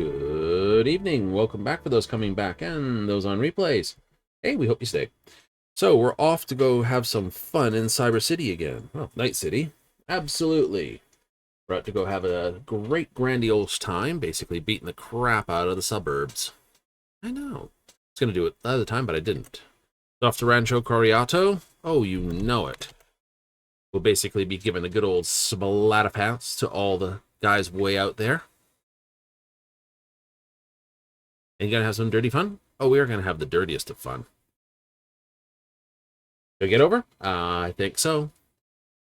Good evening. Welcome back for those coming back and those on replays. Hey, we hope you stay. So we're off to go have some fun in Cyber City again. Well, Night City. Absolutely. We're out to go have a great grandiose time, basically beating the crap out of the suburbs. I know. I was going to do it the other time, but I didn't. Off to Rancho Coriato. Oh, you know it. We'll basically be giving a good old splatterpants to all the guys way out there. And you gonna have some dirty fun? Oh, we are gonna have the dirtiest of fun. Did I get over? I think so.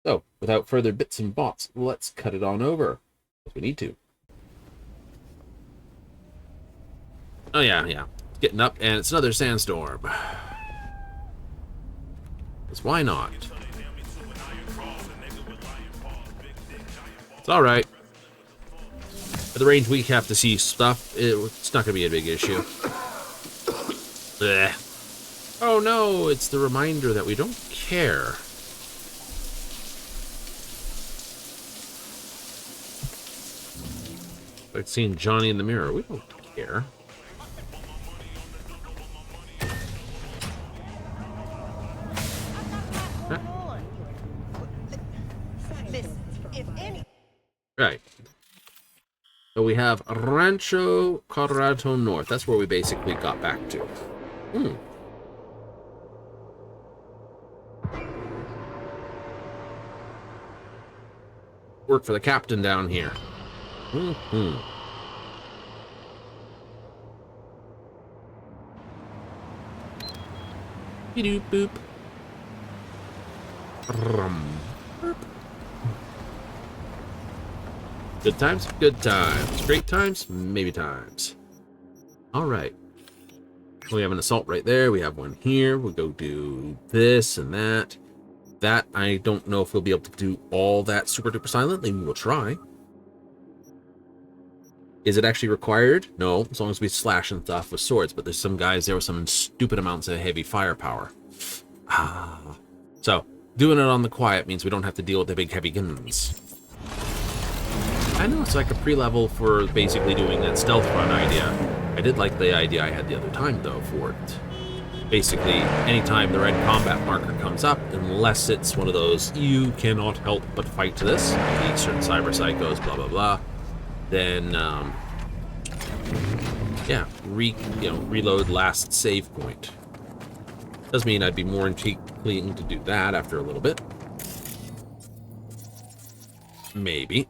So, without further bits and bots, let's cut it on over. If we need to. Oh yeah. It's getting up, and it's another sandstorm. Because why not? It's alright. At the range we have to see stuff, it's not going to be a big issue. Blech. Oh no, it's the reminder that we don't care. Like seeing Johnny in the mirror, we don't care. Right. So we have Rancho Colorado North. That's where we basically got back to. Work for the captain down here. Beep boop. Good times, good times. Great times, maybe times. All right. We have an assault right there. We have one here. We'll go do this and that. That, I don't know if we'll be able to do all that super duper silently. We will try. Is it actually required? No, as long as we slash and stuff with swords. But there's some guys there with some stupid amounts of heavy firepower. So, doing it on the quiet means we don't have to deal with the big heavy guns. I know it's like a pre-level for basically doing that stealth run idea. I did like the idea I had the other time, though, for it. Basically, anytime the red combat marker comes up, unless it's one of those, you cannot help but fight to this, like certain cyber psychos, blah, blah, blah, then, yeah, reload last save point. Does mean I'd be more inclined to do that after a little bit. Maybe.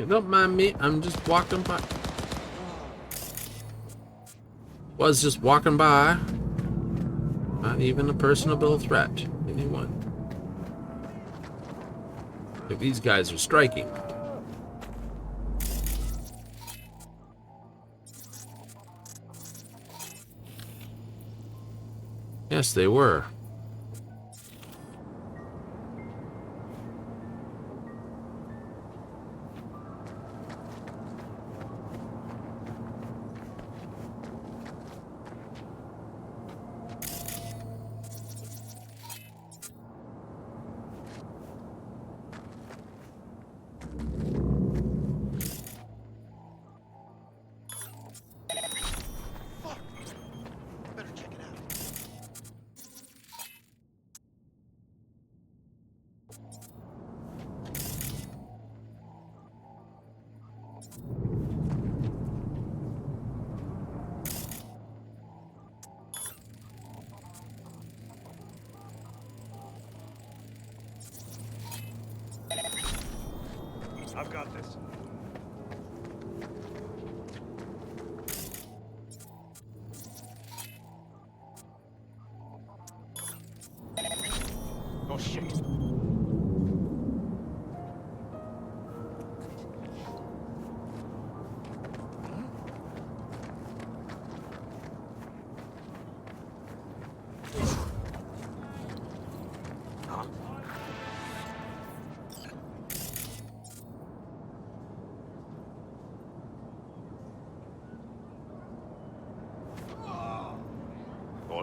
Don't mind me, I'm just walking by. Was just walking by. Not even a personable threat to anyone. If these guys are striking. Yes, they were.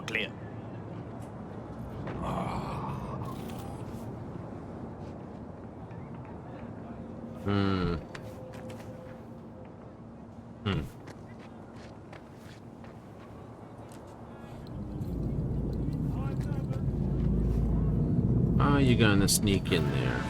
we're clear. Hmm. Are you gonna sneak in there?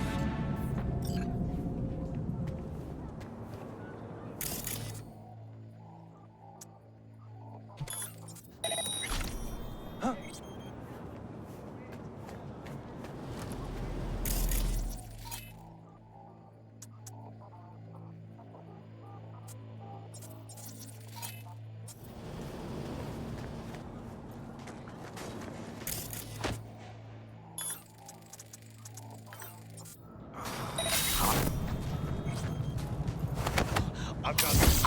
I've got this.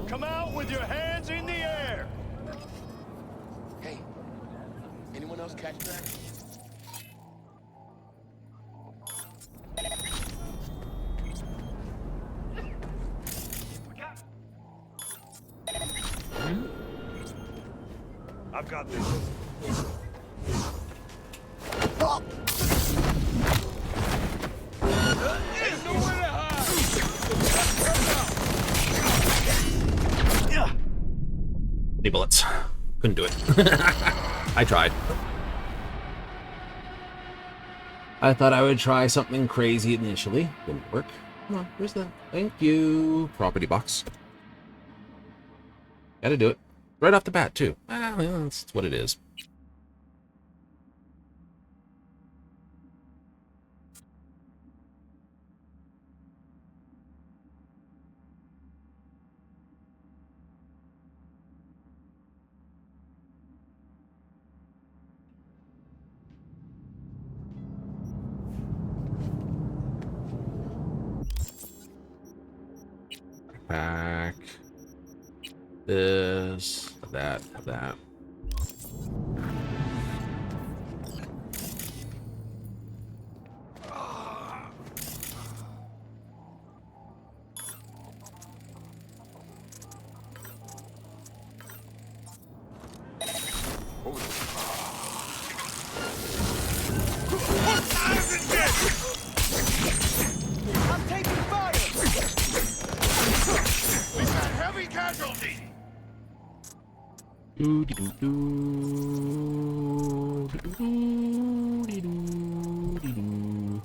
Come out with your hands in the air. Hey, anyone else catch that? I've got this. Ain't nowhere to hide. Any bullets? Couldn't do it. I tried. I thought I would try something crazy initially. Didn't work. Come on, where's that? Thank you. Property box. Gotta do it. Right off the bat, too. Ah, well, that's what it is. Back. This, that, that. I'm taking fire. We've got heavy casualties. Doo dee doo doo doo doo dee doo dee doo.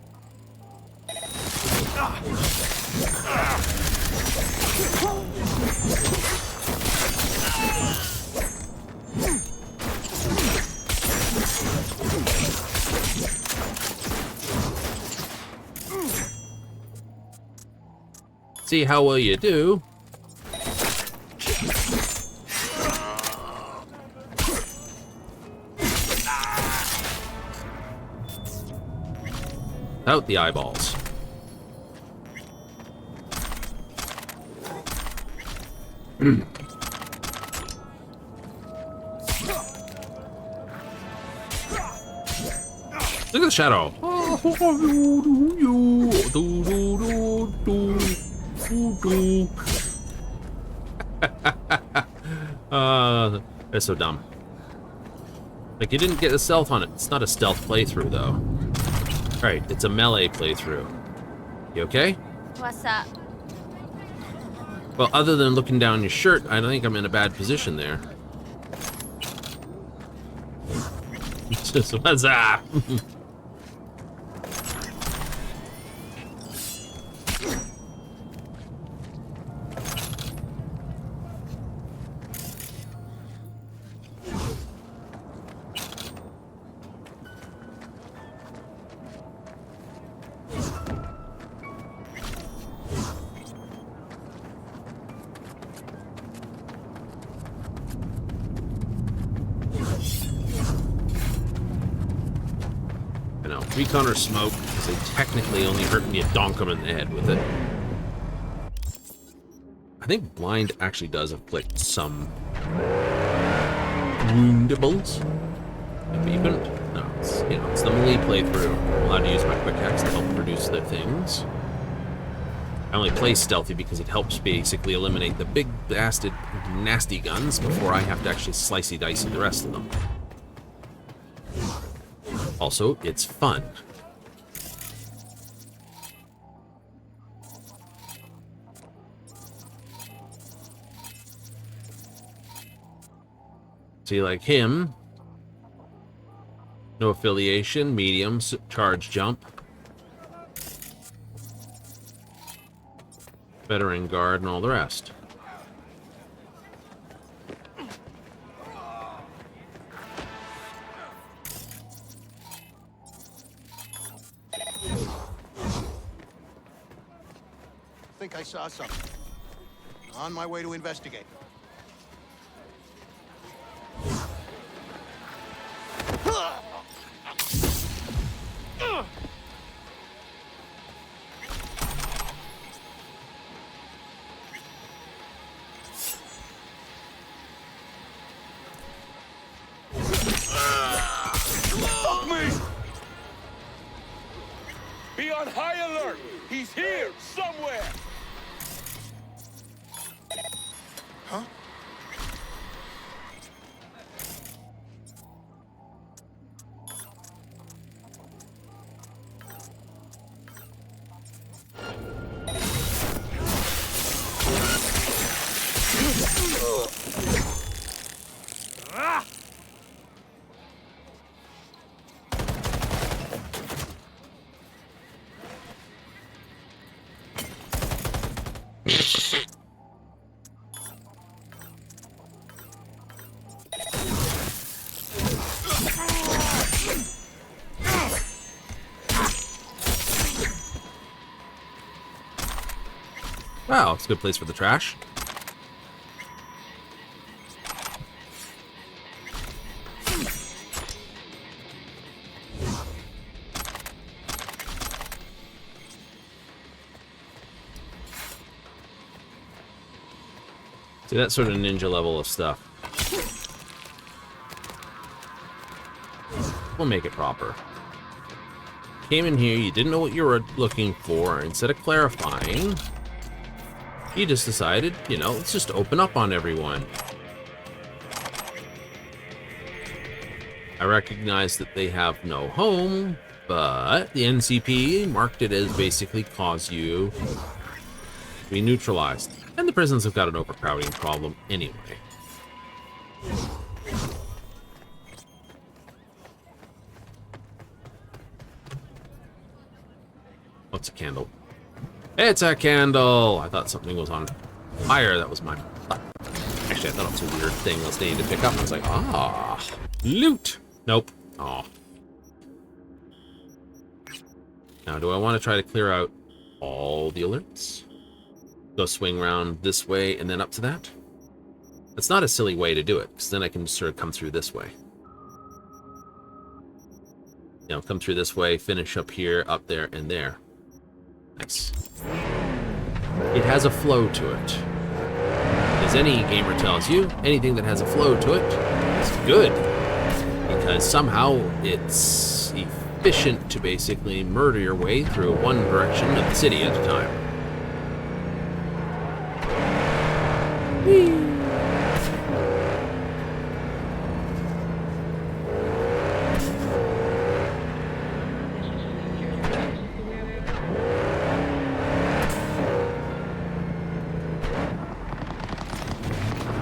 See how well you do. Out the eyeballs. Look at the shadow. That's so dumb. Like, you didn't get a stealth on it. It's not a stealth playthrough, though. Alright, it's a melee playthrough. You okay? What's up? Well, other than looking down your shirt, I don't think I'm in a bad position there. Just what's up? Recon or smoke, because they technically only hurt when you donk them in the head with it. I think blind actually does inflict some woundables. Maybe you couldn't. No, it's, you know, it's the melee playthrough. I'm allowed to use my quick hacks to help produce their things. I only play stealthy because it helps basically eliminate the big blasted nasty guns before I have to actually slicey dicey the rest of them. Also, it's fun. See, like him, no affiliation, medium, charge jump. Veteran guard and all the rest. Think I saw something. On my way to investigate. Fuck me! Be on high alert! He's here, somewhere! Huh? Wow, it's a good place for the trash. See, that sort of ninja level of stuff. We'll make it proper. Came in here, you didn't know what you were looking for. Instead of clarifying, you just decided, you know, let's just open up on everyone. I recognize that they have no home, but the NCP marked it as basically cause you to be neutralized. And the prisons have got an overcrowding problem anyway. What's a candle? It's a candle! I thought something was on fire. That was my... Actually, I thought it was a weird thing I was needing to pick up. I was like, ah, loot! Nope. Aw. Now, do I want to try to clear out all the alerts? Go swing around this way and then up to that? That's not a silly way to do it, because then I can sort of come through this way. You know, come through this way, finish up here, up there, and there. Nice. It has a flow to it. As any gamer tells you, anything that has a flow to it is good. Because somehow it's efficient to basically murder your way through one direction of the city at a time. Whee!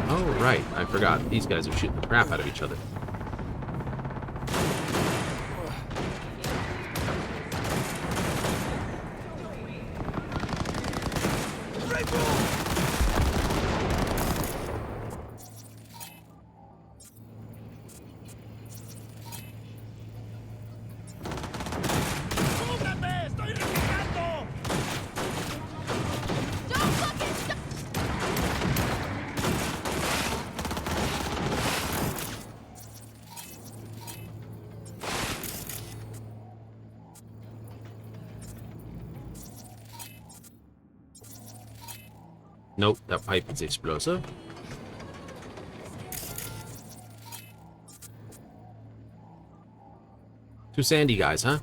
Oh, right. I forgot. These guys are shooting the crap out of each other. Nope, that pipe is explosive. Two sandy guys, huh?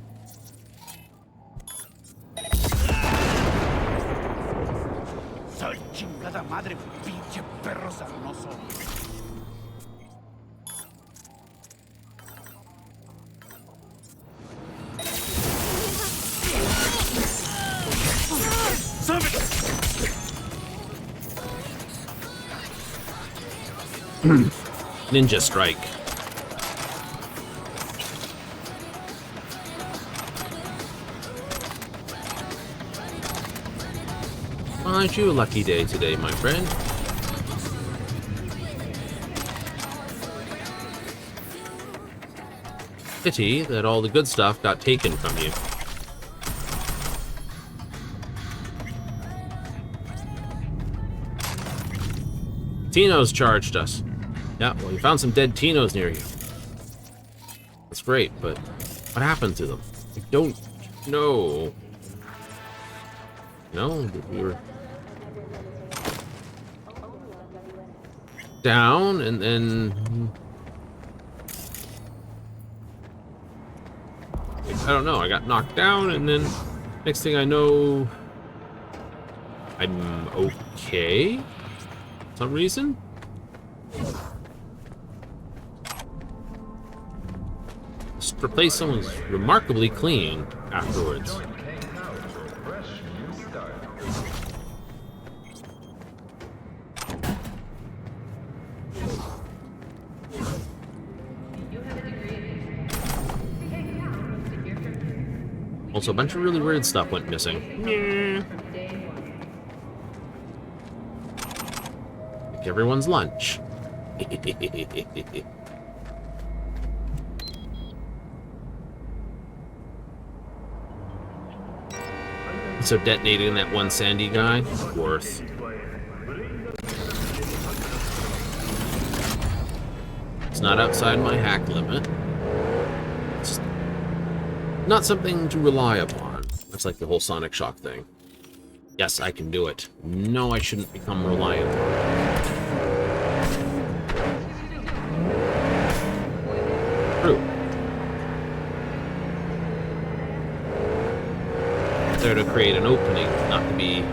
Soy chingada madre, pinche perro sarnoso. Ninja strike. Aren't you a lucky day today, my friend? Pity that all the good stuff got taken from you. Tino's charged us. Yeah, well, you found some dead Tinos near you. That's great, but what happened to them? I don't know. No, we were down, and then I don't know. I got knocked down, and then next thing I know, I'm okay. For some reason. This replacement was remarkably clean afterwards. Also, a bunch of really weird stuff went missing. Like everyone's lunch. So detonating that one sandy guy, worth. It's not outside my hack limit. It's not something to rely upon. That's like the whole Sonic Shock thing. Yes, I can do it. No, I shouldn't become reliant on it. True. There to create an opening, not to be... Do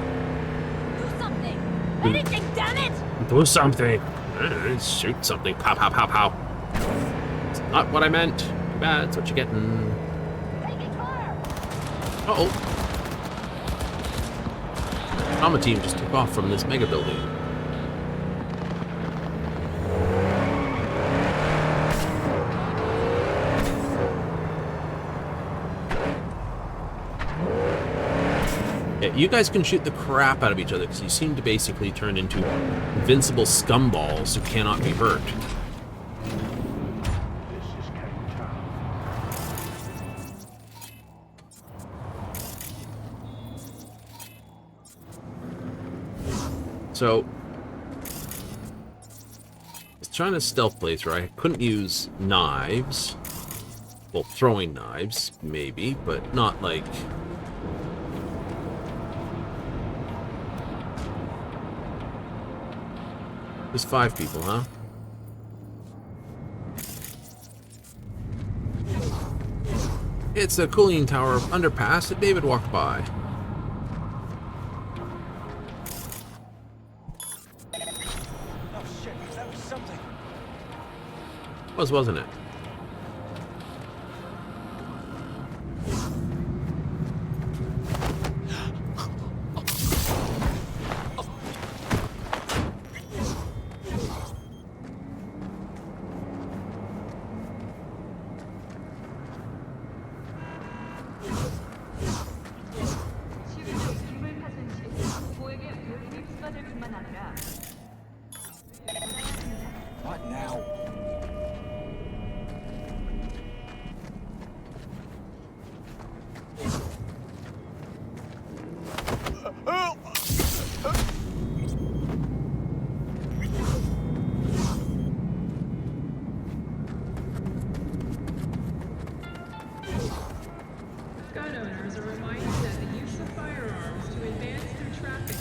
something! Anything, damn it! Do something! Shoot something. Pow, pow, pow, pow. It's not what I meant. Too bad, it's what you're getting. Uh-oh. Trauma team just took off from this mega building. Yeah, you guys can shoot the crap out of each other because you seem to basically turn into invincible scumballs who cannot be hurt. So, I was trying to stealth play through. I couldn't use knives. Well, throwing knives, maybe, but not like... There's 5 people, huh? It's the cooling tower underpass that David walked by. Oh shit, that was something. Wasn't it? What now? Gun owners are reminded that the use of firearms to advance through traffic.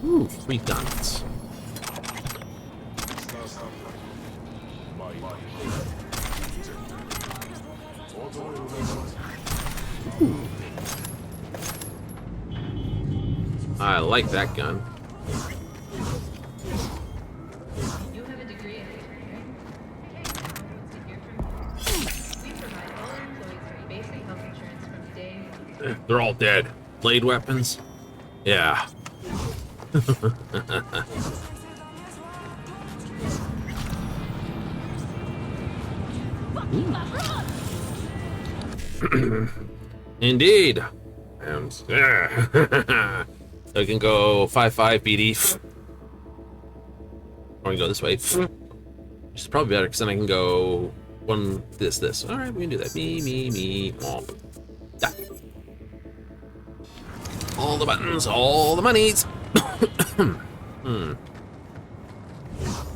Ooh, 3 guns. Ooh. I like that gun. You have a degree in engineering? To hear from you. We provide all our employees free basic health insurance from day one. They're all dead. Blade weapons? Yeah. Indeed. And I can go 5-5 BD. Or I can go this way. Which is probably better because then I can go this. Alright, we can do that. Me. Womp. Da. All the buttons, all the monies. Now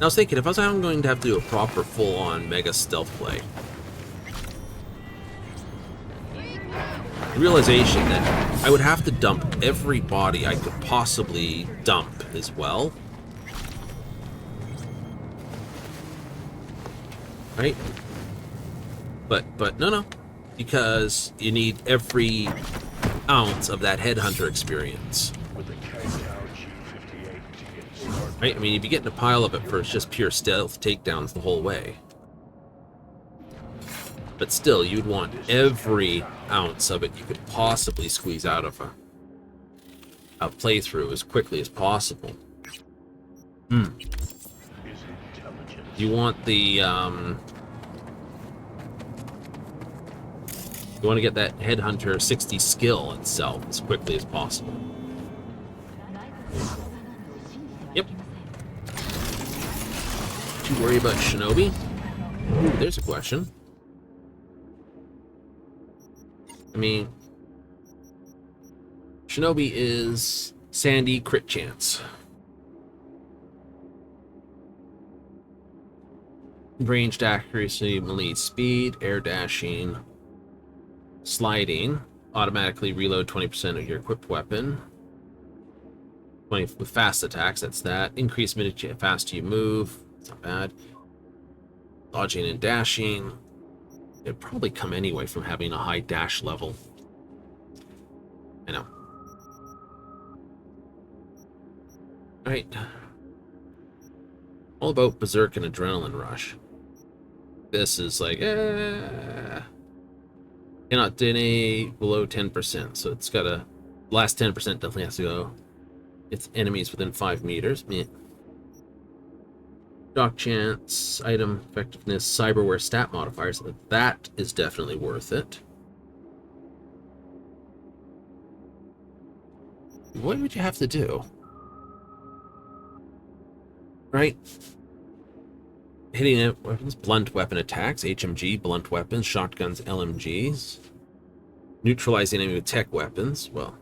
I was thinking, if I was going to have to do a proper full-on mega stealth play, realization that I would have to dump every body I could possibly dump as well. Right? But no, because you need every ounce of that headhunter experience. Right? I mean, you'd be getting a pile of it for just pure stealth takedowns the whole way. But still, you'd want every ounce of it you could possibly squeeze out of a playthrough as quickly as possible. You want the, you want to get that Headhunter 60 skill itself as quickly as possible. Yep. Don't you worry about Shinobi? Ooh, there's a question. I mean, Shinobi is Sandy crit chance. Ranged accuracy, melee speed, air dashing, sliding, automatically reload 20% of your equipped weapon. 20 with fast attacks, that's that. Increase minute faster you move, it's not bad. Dodging and dashing. It'd probably come anyway from having a high dash level. I know. Alright. All about Berserk and Adrenaline Rush. This is like, cannot deny below 10%, so it's got a last 10% definitely has to go. It's enemies within 5 meters. Meh. Shock chance, item effectiveness, cyberware stat modifiers. That is definitely worth it. What would you have to do? Right? Hitting weapons, blunt weapon attacks, HMG, blunt weapons, shotguns, LMGs. Neutralizing enemy with tech weapons. Well,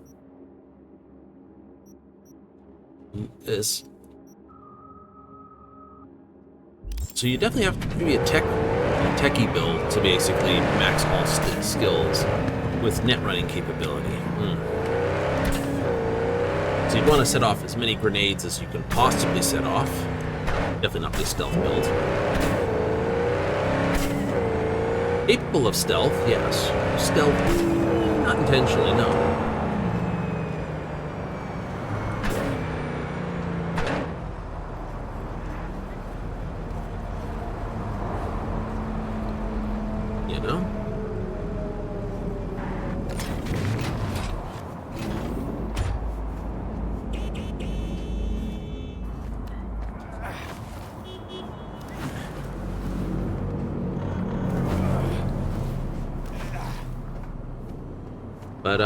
this. So you definitely have to be a techie build to basically max all skills with net running capability. So you'd want to set off as many grenades as you can possibly set off. Definitely not the stealth build. Capable of stealth, yes. Stealth, not intentionally, no. You know? But,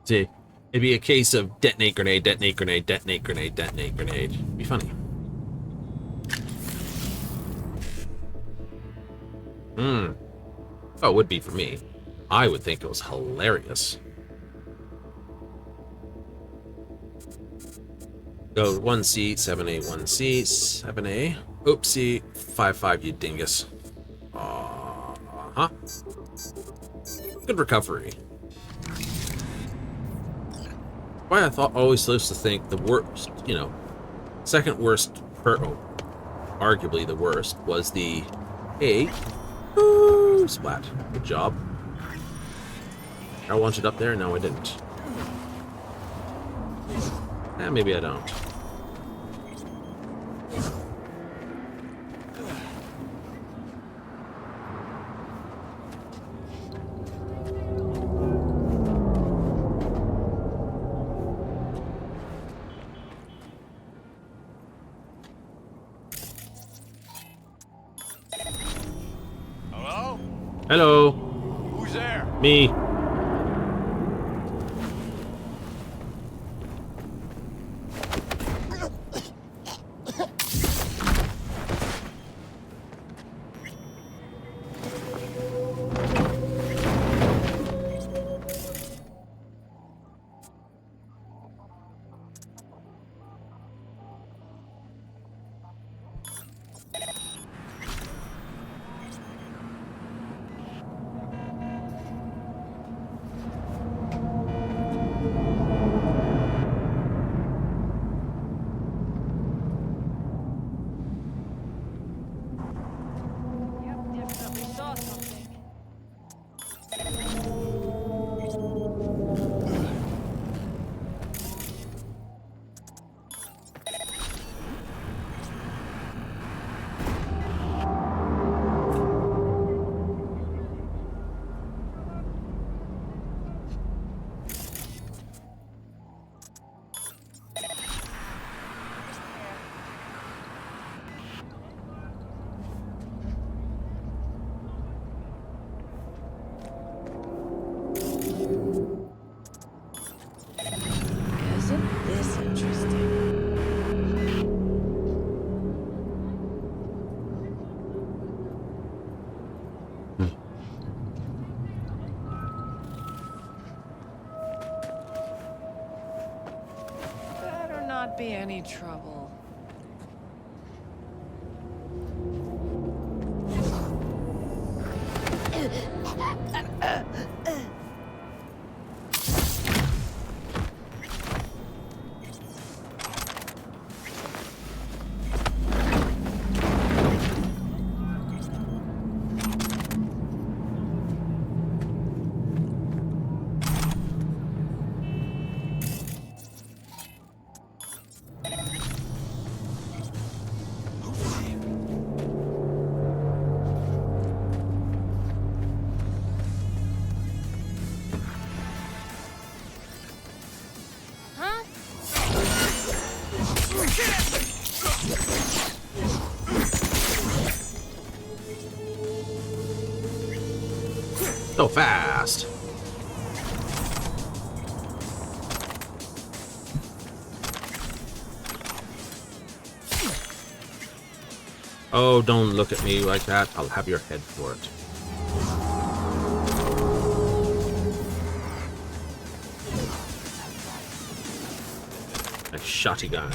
see, Maybe a case of detonate grenade, detonate grenade, detonate grenade, detonate grenade. Be funny. Hmm. Oh, it would be for me. I would think it was hilarious. Go 1C, 7A, 1C, 7A. Oopsie, 5-5, you dingus. Uh-huh. Good recovery. Why I thought always used to think the worst, you know, second worst, arguably the worst, was the A. Ooh, splat. Good job. I wanted up there, no I didn't. Maybe I don't. Hello? Hello, Who's there? me. Yep, definitely saw something. Isn't this interesting? Better not be any trouble. Huh? So fast. Oh, don't look at me like that. I'll have your head for it. A shotty gun.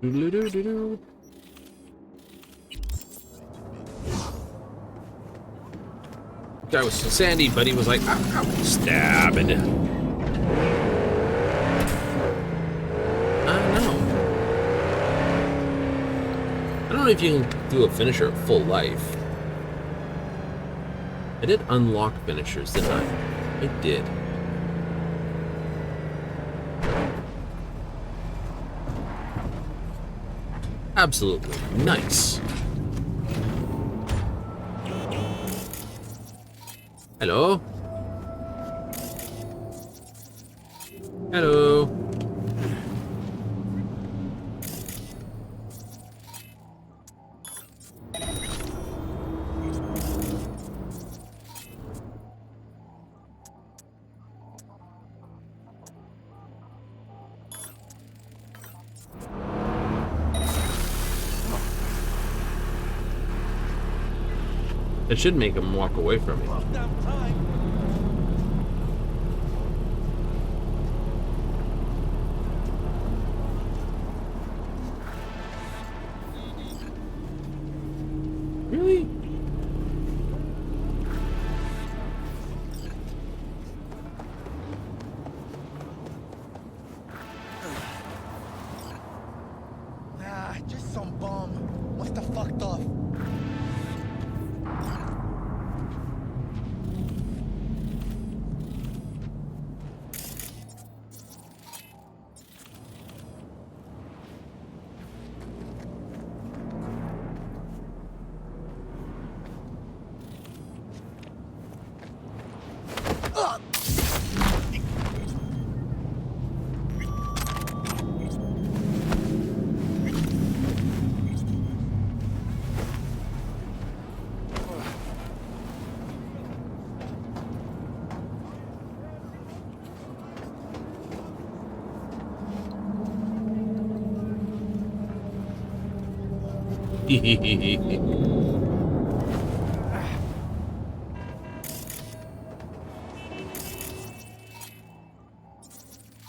Doo-doo-doo-doo-doo. Guy was sandy, but he was like, ow, ow, stab it. I don't know if you can do a finisher at full life. I did unlock finishers, didn't I? I did. Absolutely nice. Hello? Hello. It should make him walk away from me. Damn time. Really? Nah, just some bum. Must have fucked off.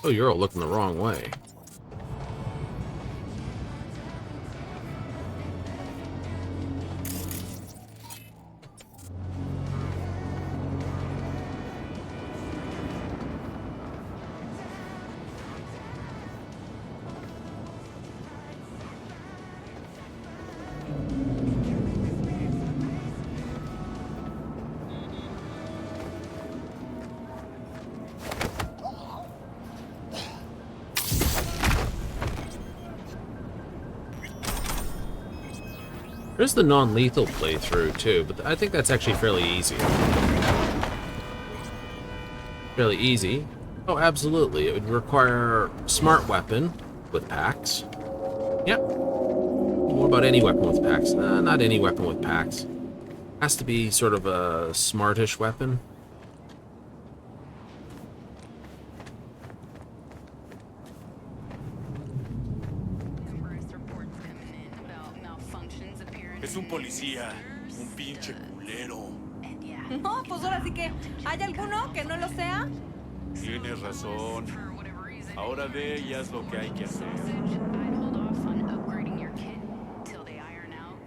Oh, you're all looking the wrong way. There's the non-lethal playthrough too, but I think that's actually fairly easy. Fairly easy. Oh, absolutely. It would require smart weapon with packs. Yep. What about any weapon with packs? Not any weapon with packs. Has to be sort of a smartish weapon. Numerous reports coming in about malfunctions appearing. Es un policía, un pinche culero. And yeah. No, pues ahora sí que, ¿hay alguno que no lo sea? Tienes razón. For whatever reason. Ahora ve y haz lo que hay que hacer. Sausage, I'd hold off on upgrading your kit till they iron out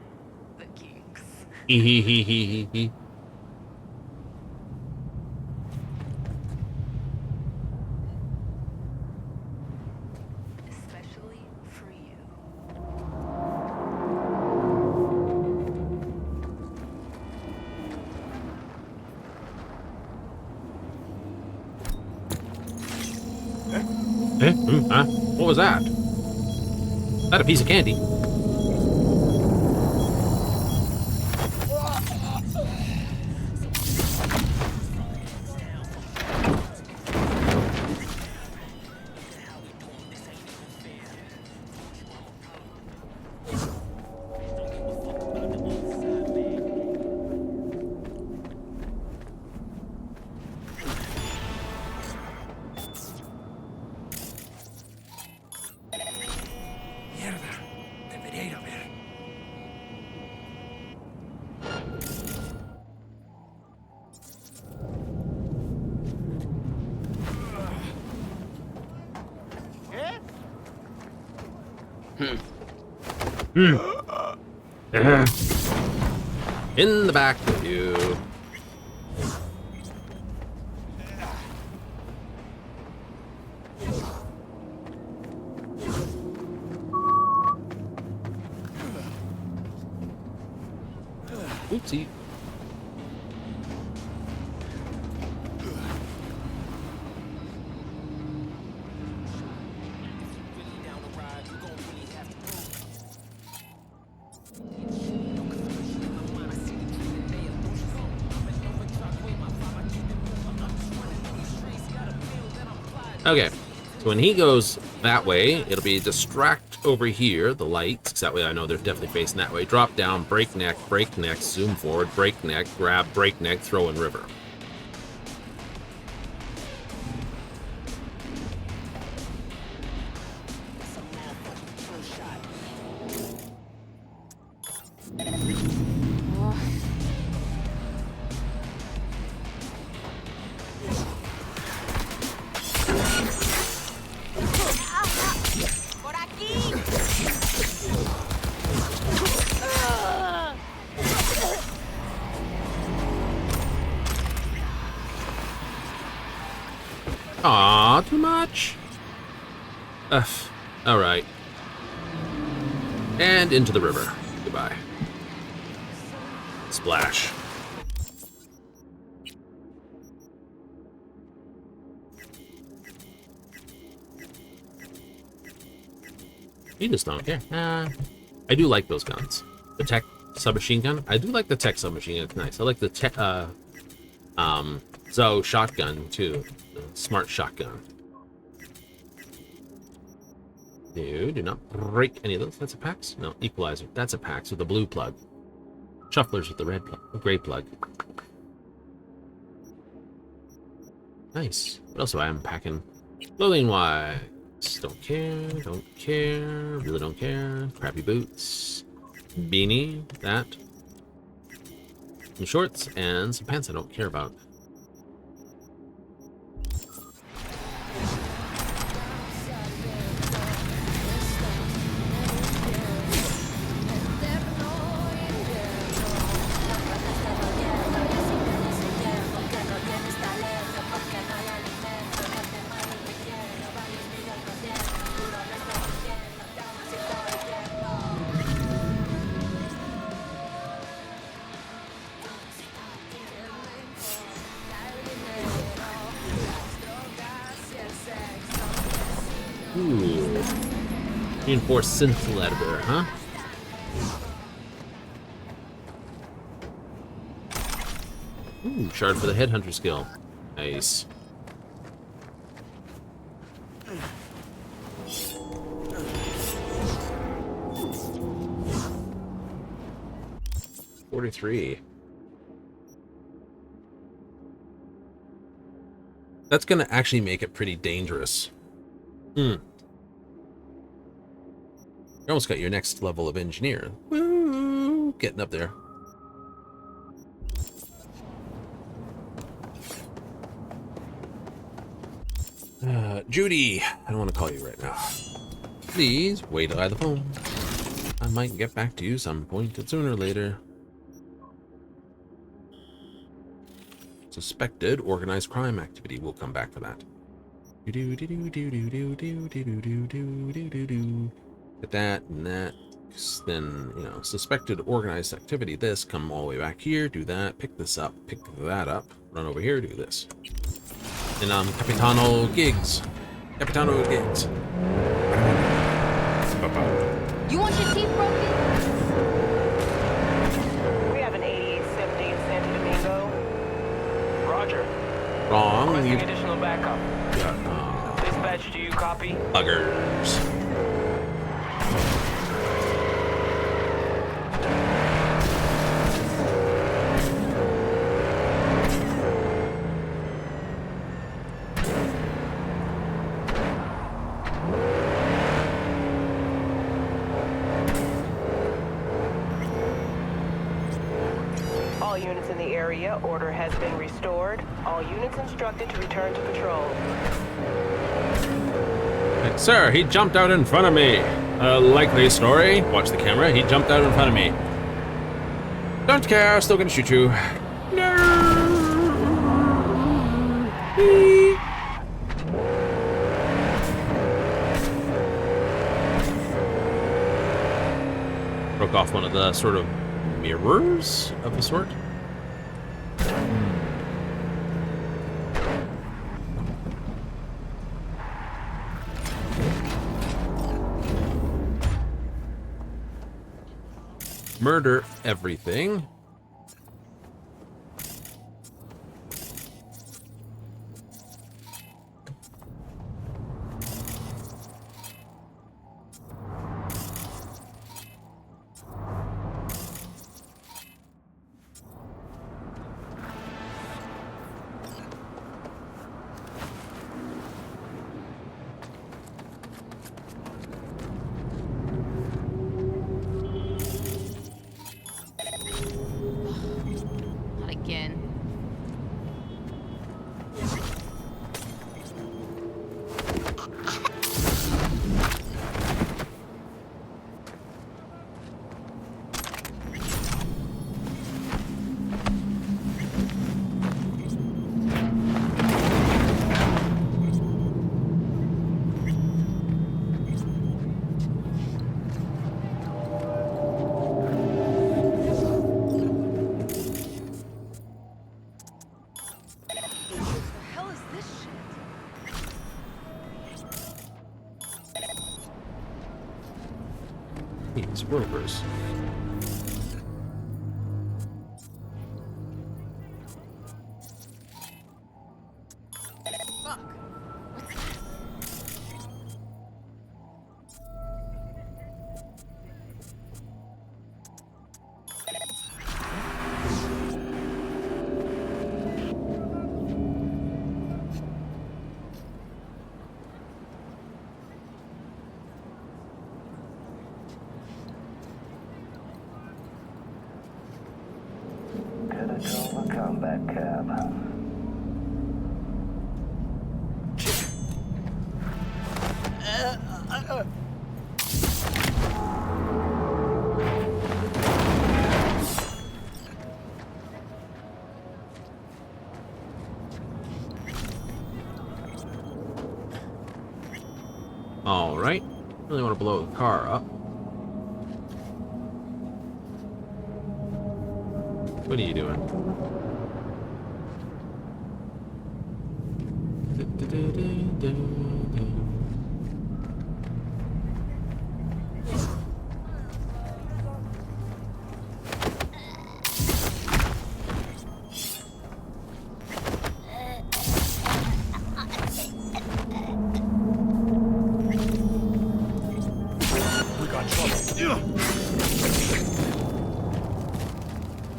the kinks. Hehehehehe. Especially for you. Eh? Huh? What was that? Is that a piece of candy? Mierda. Debería ir a ver. In the back with you. Oopsie. Okay. So when he goes that way, it'll be distract over here, the lights, because that way I know they're definitely facing that way. Drop down, breakneck, zoom forward, breakneck, grab, breakneck, throw in river. ¡Por aquí! Aw, too much. Ugh. All right. And into the river. Goodbye. Splash. You just don't care. I do like those guns. The tech submachine gun. I do like the tech submachine gun. It's nice. I like the tech Zo shotgun too. The smart shotgun. Do not break any of those. That's a PAX? No, equalizer. That's a PAX with the blue plug. Shufflers with the red plug, the gray plug. Nice. What else do I am packing? Clothing wise. Don't care, really don't care. Crappy boots. Beanie, that. Some shorts and some pants I don't care about. Ooh. Reinforced synth leather, huh? Ooh, shard for the headhunter skill. Nice. $43. That's gonna actually make it pretty dangerous. You almost got your next level of engineer. Woo! Getting up there. Judy, I don't want to call you right now. Please wait by the phone. I might get back to you some point sooner or later. Suspected organized crime activity. We'll come back for that. Get that and that. Then, you know, suspected organized activity. This, come all the way back here, do that, pick this up, pick that up, run over here, do this. And Capitano Gigs. Capitano Gigs. You want your teeth broken? We have an 8870 in Santo Domingo. Roger. Wrong. Requesting additional backup. Dispatch, do you copy? Buggers. All units in the area, order has been restored. All units instructed to return to patrol. Sir, he jumped out in front of me. A likely story. Watch the camera. He jumped out in front of me. Don't care. Still gonna shoot you. No. Broke off one of the sort of mirrors of a sort. Murder everything. these rovers. Capitol combat cab. All right. Really want to blow the car up. What are you doing?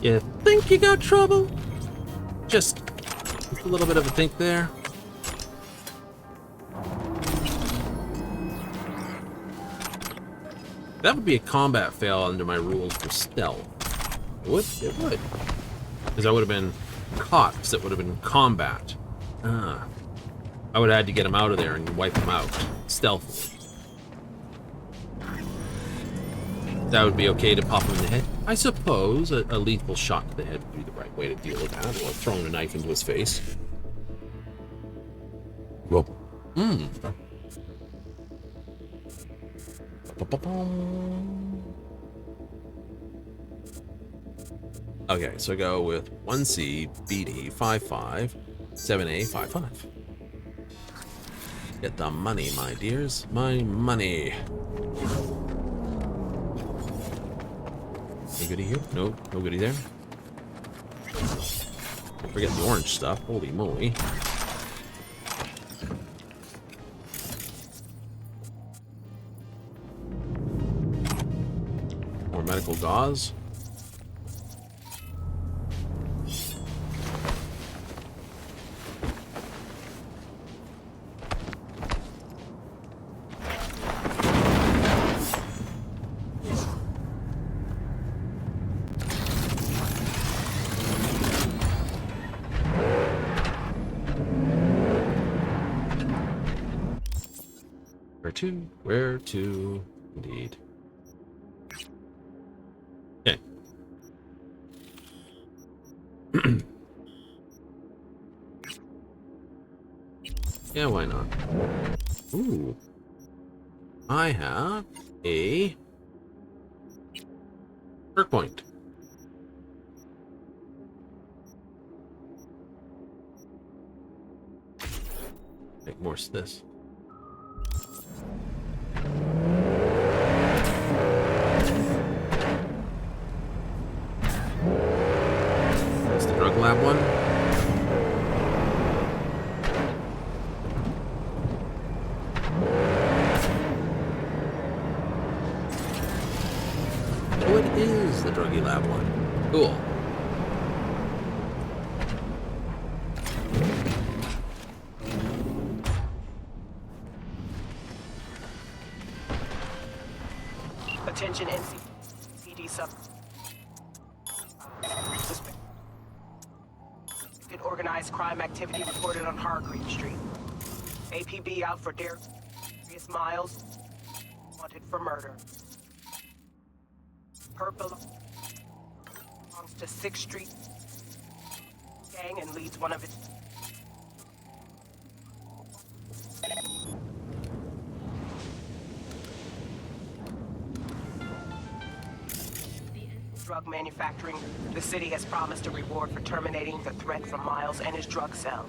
You think you got trouble? Just a little bit of a think there. That would be a combat fail under my rules for stealth. It would? It would. Because I would have been caught, because it would have been combat. I would have had to get him out of there and wipe him out stealthily. That would be okay to pop him in the head. I suppose a lethal shot to the head would be the right way to deal with that, or throwing a knife into his face. Well, Okay, so I go with 1C, BD, 55, 7A, 55. Get the money, my dears. My money. Any goodie here? No, no goodie there. Don't forget the orange stuff. Holy moly. More medical gauze. Where to, indeed. Okay. Yeah, why not? Ooh. I have a perk point. Make more of this. That's the drug lab one. Oh, it is the druggy lab one. Cool. Attention NCPD sub. Suspected organized crime activity reported on Hargrave Street. APB out for Darius Miles, wanted for murder. Purple belongs to 6th Street gang and leads one of its. Drug manufacturing, the city has promised a reward for terminating the threat from Miles and his drug cell.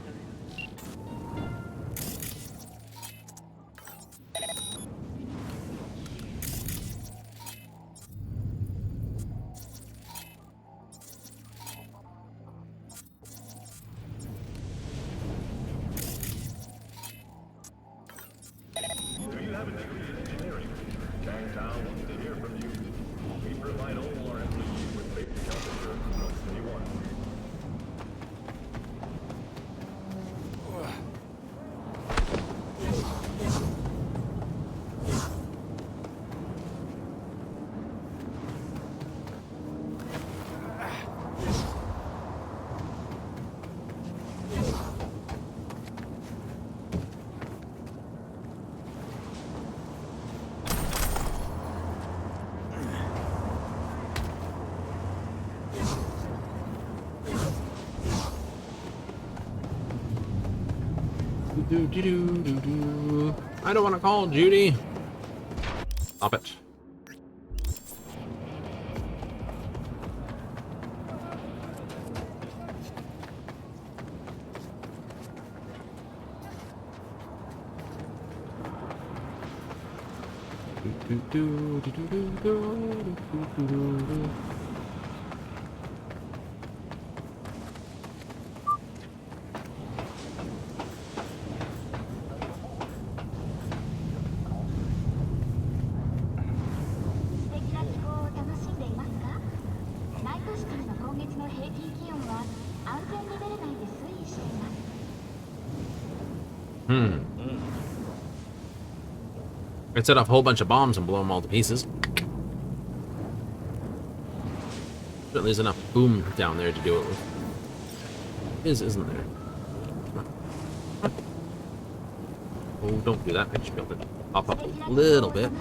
I don't want to call Judy. Stop it. I'd set off a whole bunch of bombs and blow them all to pieces. Certainly there's enough boom down there to do it with. Isn't there? Oh, don't do that. I should be able to pop up a little bit.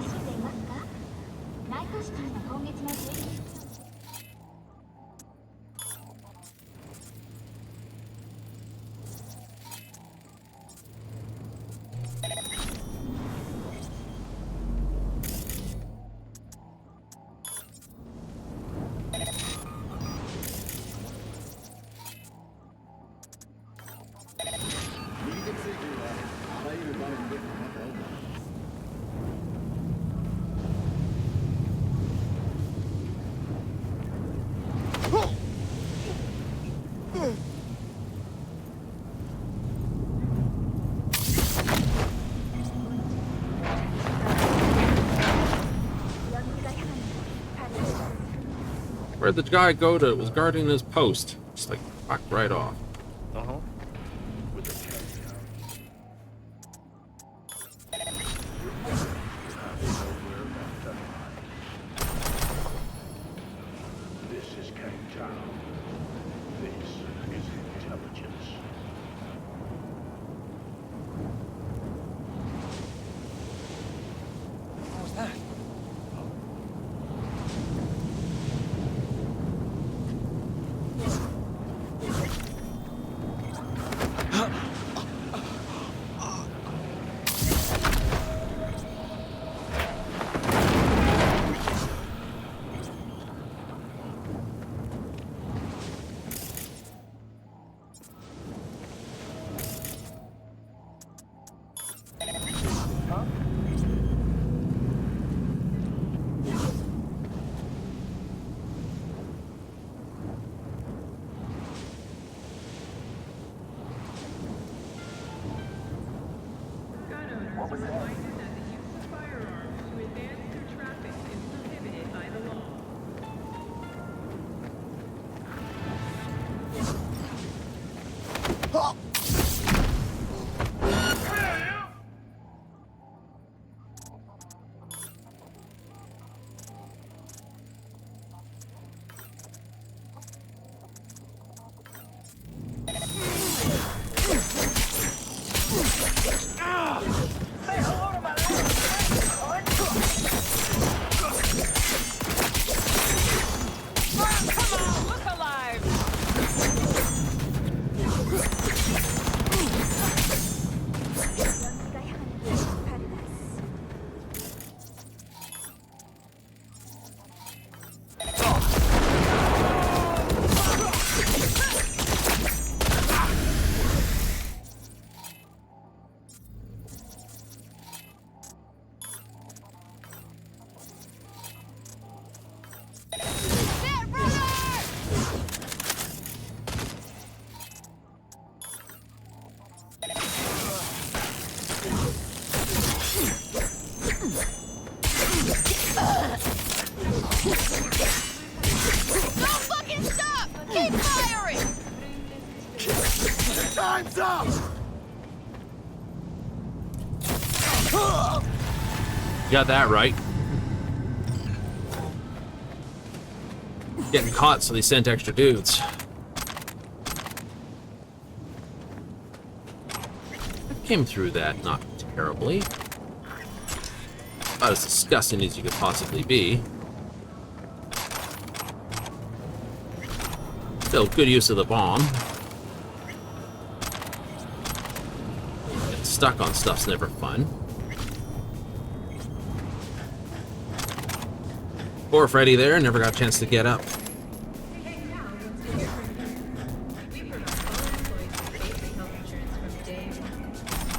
Where'd the guy go that was guarding his post? Just like fucked right off. With the takedowns. This is capitial. This is intelligence. What was that? Gun owners are reminded that the use of firearms to advance through traffic is prohibited by the law. Time's up! You got that right. Getting caught, so they sent extra dudes. I came through that not terribly. About as disgusting as you could possibly be. Still, good use of the bomb. Get stuck on stuff's never fun. Poor Freddy there, never got a chance to get up. Takedowns wants to hear from you. We provide all employees with basic health insurance from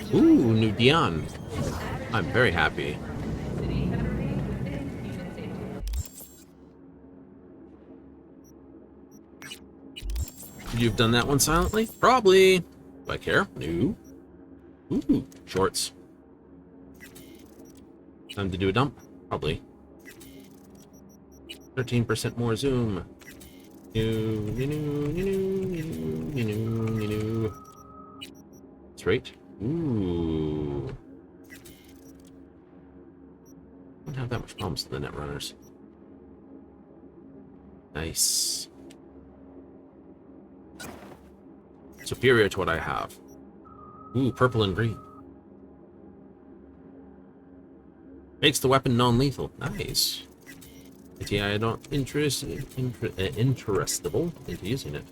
day one. Ooh, new Dion. I'm very happy. City have remained within human safety. Would you have done that one silently? Probably. Do I care? No. Ooh, shorts. Time to do a dump? Probably. 13% more zoom. That's right. Ooh. Don't have that much problems with the net runners. Nice. Superior to what I have. Ooh, purple and green. Makes the weapon non-lethal. Nice. But yeah, I'm not interestable into using it.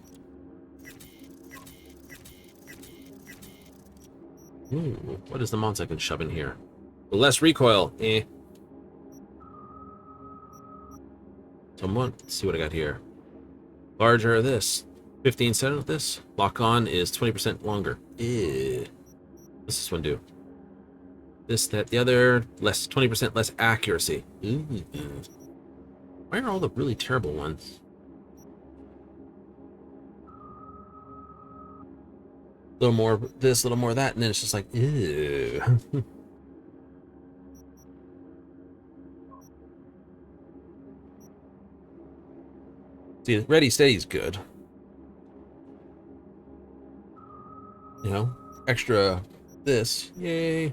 Ooh, what is the mods I can shove in here? Less recoil. Eh. Somewhat. Let's see what I got here. Larger of this. 15% of this. Lock on is 20% longer. Ew. What's this one do? This, that, the other. Less, 20% less accuracy. Ooh. Why are all the really terrible ones? A little more this, a little more that, and then it's just like, ew. See, ready, steady's good. You know, extra this, yay.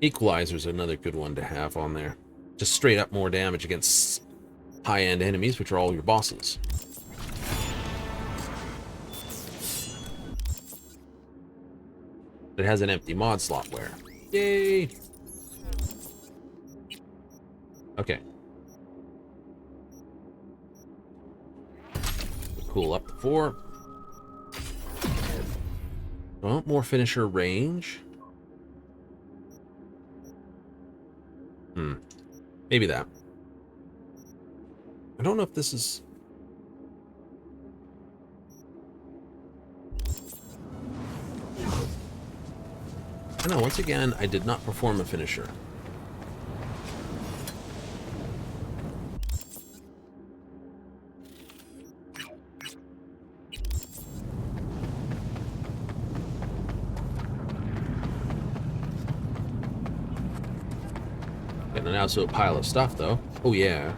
Equalizer's another good one to have on there. Just straight up more damage against high-end enemies, which are all your bosses. It has an empty mod slot where. Yay! Okay. Cool up to 4. Oh, more finisher range. Maybe that. I don't know if this is... I don't know, once again, I did not perform a finisher. Getting an absolute pile of stuff, though. Oh, yeah.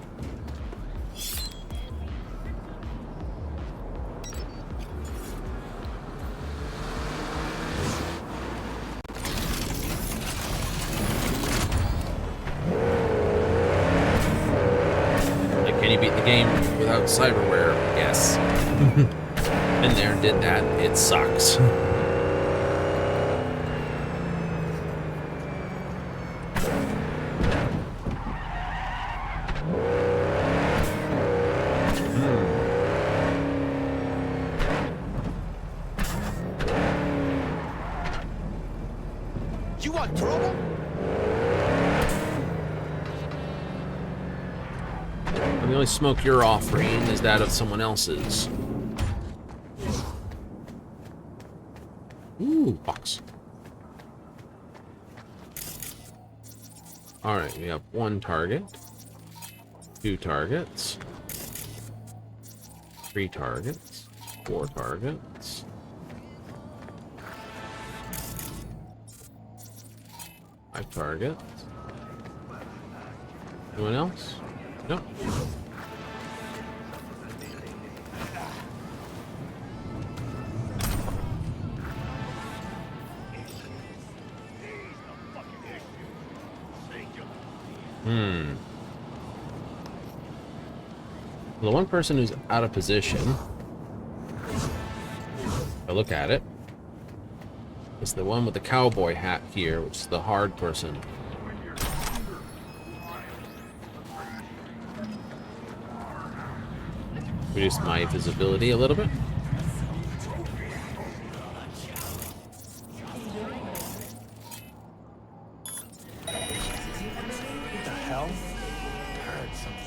Can you beat the game without cyberware? Yes. Been there, did that. It sucks. You want trouble? The only smoke you're offering is that of someone else's. Ooh, box. Alright, we have 1 target, 2 targets, 3 targets, 4 targets. 5 targets. Anyone else? Nope. The one person who's out of position, if I look at it, It's the one with the cowboy hat here, which is the hard person. Reduce my visibility a little bit. What the hell? I heard something.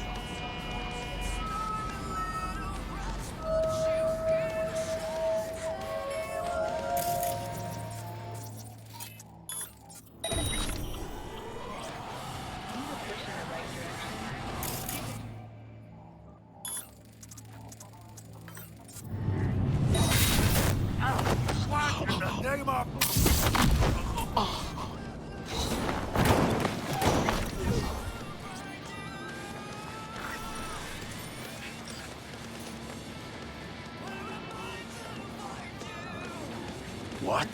What?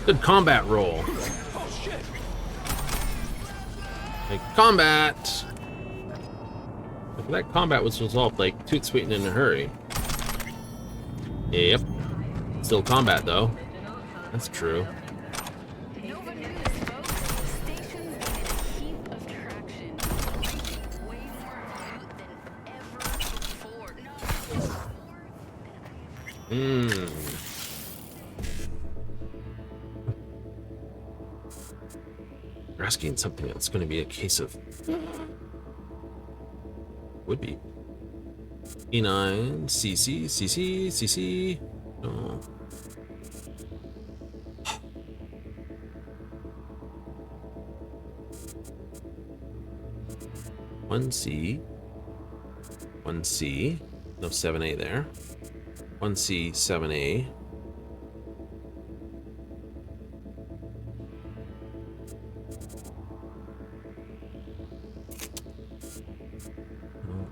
Good combat roll. Like, combat! If that combat was resolved like toot sweet and in a hurry. Yep. Still combat though. That's true. Nova News, folks. Station's in a heap of traction. Way more loot than ever before. No. You're asking something that's going to be a case of... Would be. E9, CC, CC, CC. No. One C. No 7A there. 1C, 7A.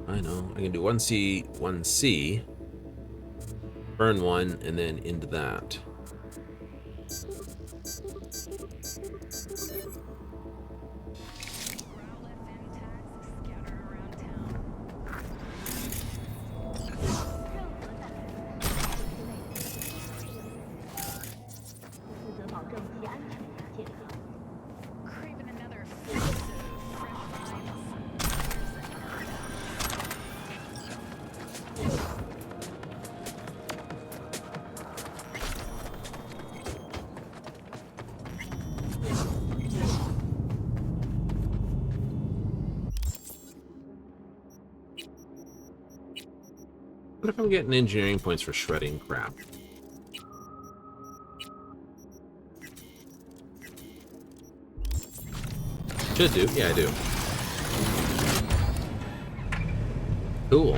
I know. I can do 1C, 1C. Burn one, and then into that. Craving another fix of fresh What if I'm getting engineering points for shredding crap? Should do. Yeah, I do. Cool.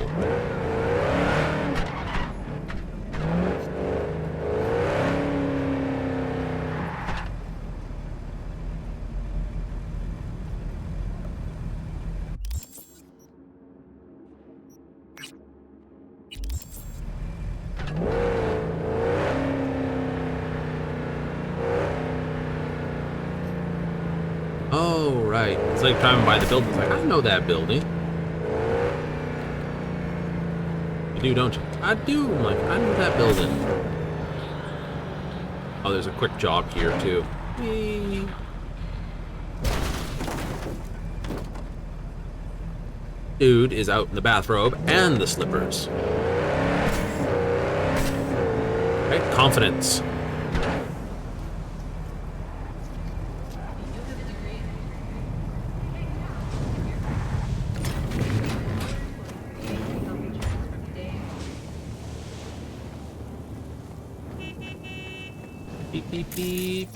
Oh, right. It's like driving by the building. It's like, I know that building. You do, don't you? I do. I'm like, I know that building. Oh, there's a quick jog here, too. Whee. Dude is out in the bathrobe and the slippers. Right? Confidence. Beep, beep, beep.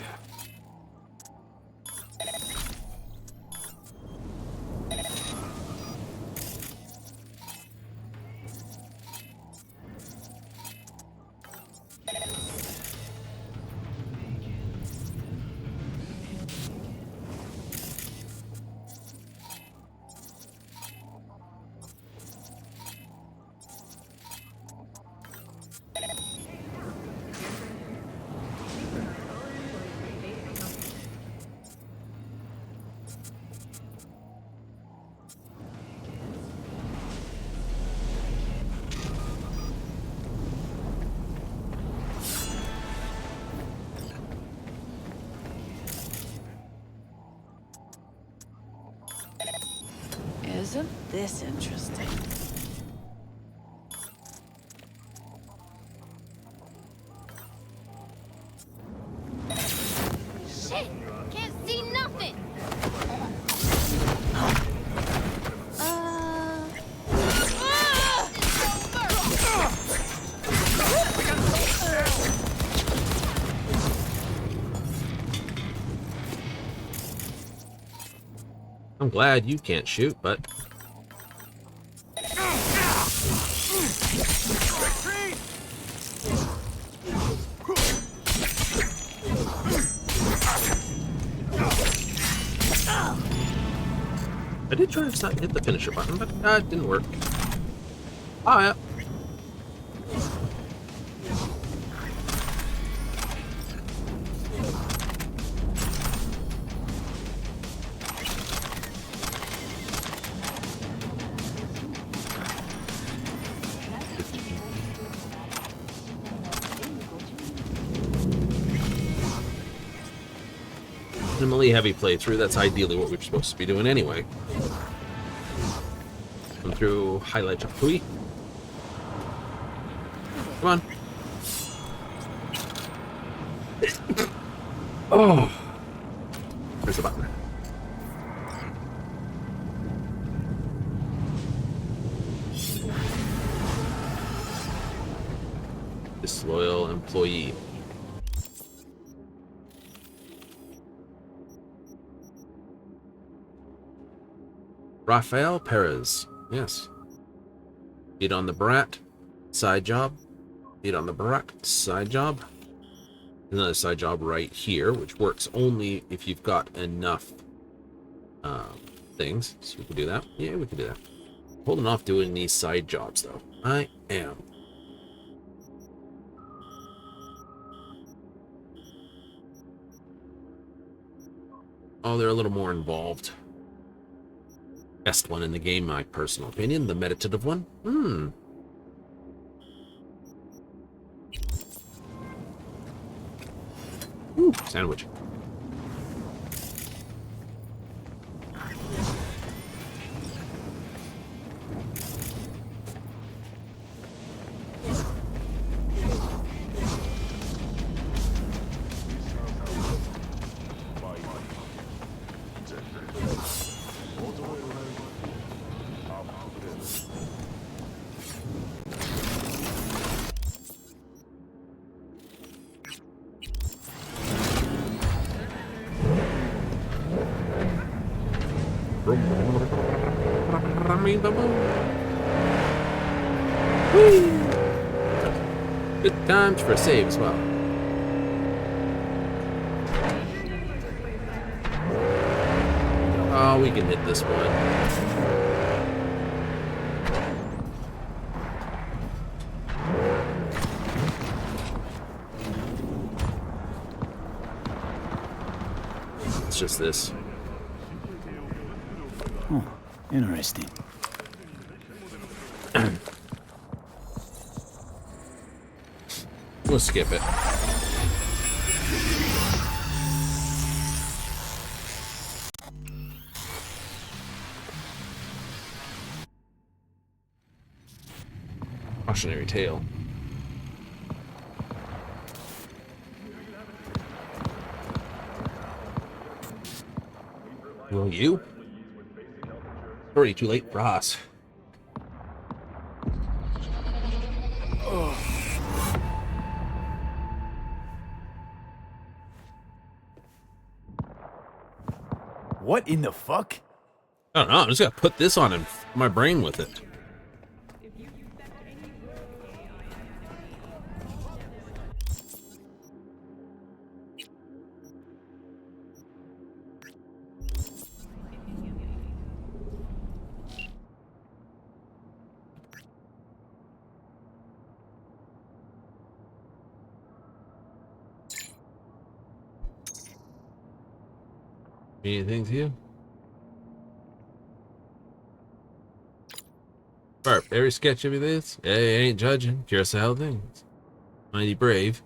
this interesting? Shit! Can't see nothing! I'm glad you can't shoot, but I did try to hit the finisher button, but it didn't work. Oh, yeah. Minimally heavy playthrough, that's ideally what we're supposed to be doing anyway. Come through highlight of Hui. Come on. Oh, there's the button. Disloyal employee. Rafael Perez. Yes. Beat on the Brat. Side job. Beat on the Brat. Side job. Another side job right here, which works only if you've got enough things. So we can do that. Yeah, we can do that. Holding off doing these side jobs, though. I am. Oh, they're a little more involved. Best one in the game, my personal opinion. The meditative one. Ooh, sandwich. Good times for a save as well. Oh, we can hit this one. It's just this. Oh, interesting. We'll skip it. Cautionary tale. Will you? Already too late for us. What in the fuck? I don't know. I'm just gonna put this on and f my brain with it. Anything to you? Barb, every sketch of this? Hey, I ain't judging. Curious how things. Mighty brave.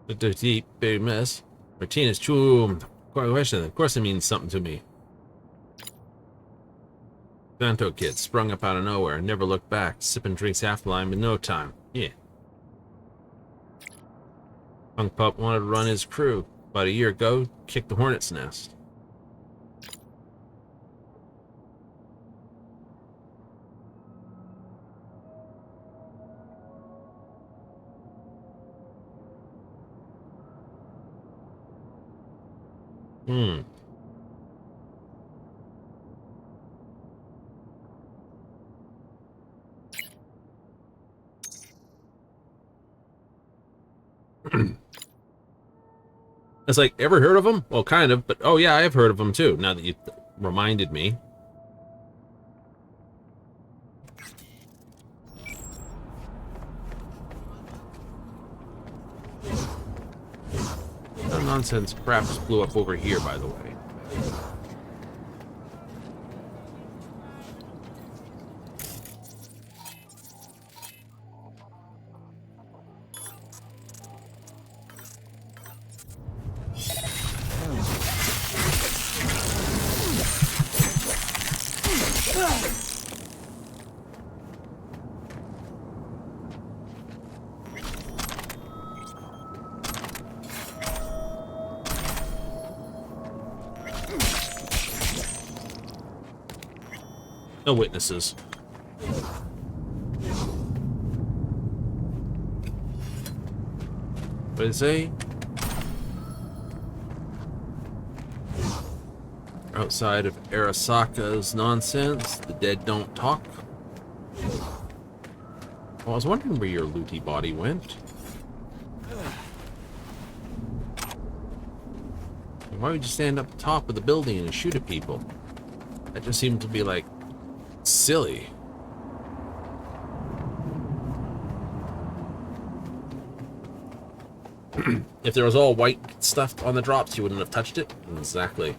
But they're deep, big mess. Martinez chum. Question. Of course it means something to me. Santo kid sprung up out of nowhere, never looked back, sipping drinks half the line in no time. Yeah. Punk Pup wanted to run his crew. About a year ago, kicked the hornet's nest. It's like, ever heard of him? Well, kind of, but oh yeah, I've heard of him too, now that you reminded me. No nonsense crap just blew up over here, by the way. No witnesses. What did it say? Outside of Arasaka's nonsense, the dead don't talk. Well, I was wondering where your looty body went. Why would you stand up top of the building and shoot at people? That just seemed to be like silly. If there was all white stuff on the drops, you wouldn't have touched it. Exactly.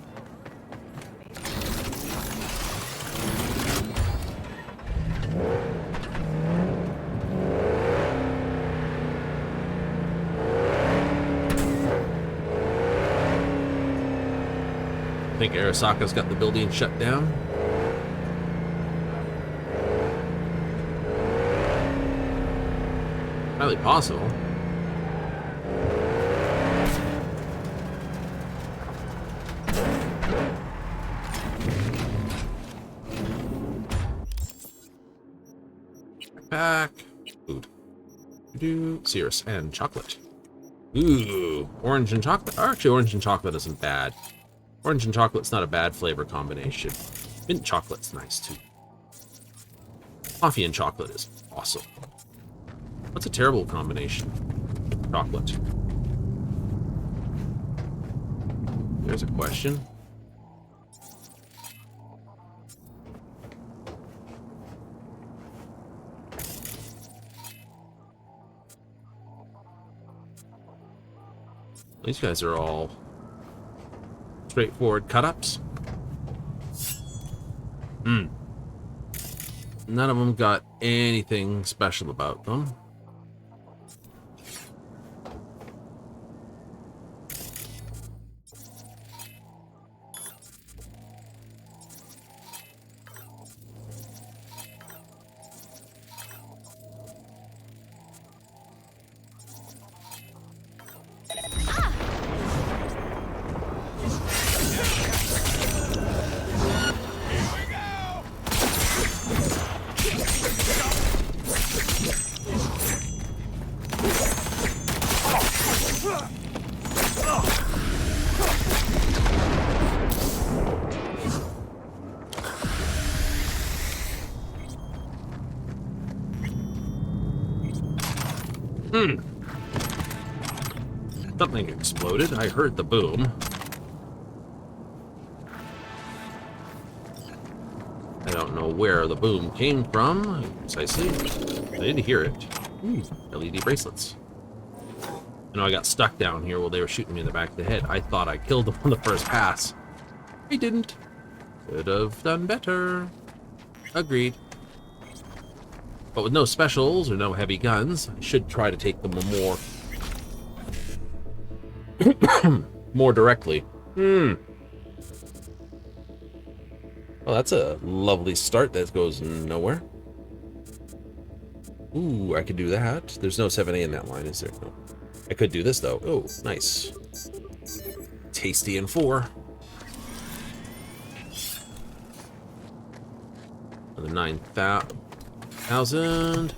I think Arasaka's got the building shut down. Highly possible. Back. Food. Cirrus and chocolate. Ooh, orange and chocolate. Actually, orange and chocolate isn't bad. Orange and chocolate's not a bad flavor combination. Mint chocolate's nice too. Coffee and chocolate is awesome. What's a terrible combination? Chocolate. There's a question. These guys are all straightforward cut-ups. None of them got anything special about them. Something exploded. I heard the boom. I don't know where the boom came from precisely. I did hear it. LED bracelets. You know, I got stuck down here while they were shooting me in the back of the head. I thought I killed them on the first pass. I didn't. Could have done better. Agreed. But with no specials or no heavy guns, I should try to take them more directly. Hmm. Well, that's a lovely start that goes nowhere. Ooh, I could do that. There's no 7A in that line, is there? No. I could do this, though. Oh, nice. Tasty in 4. Another 9,000.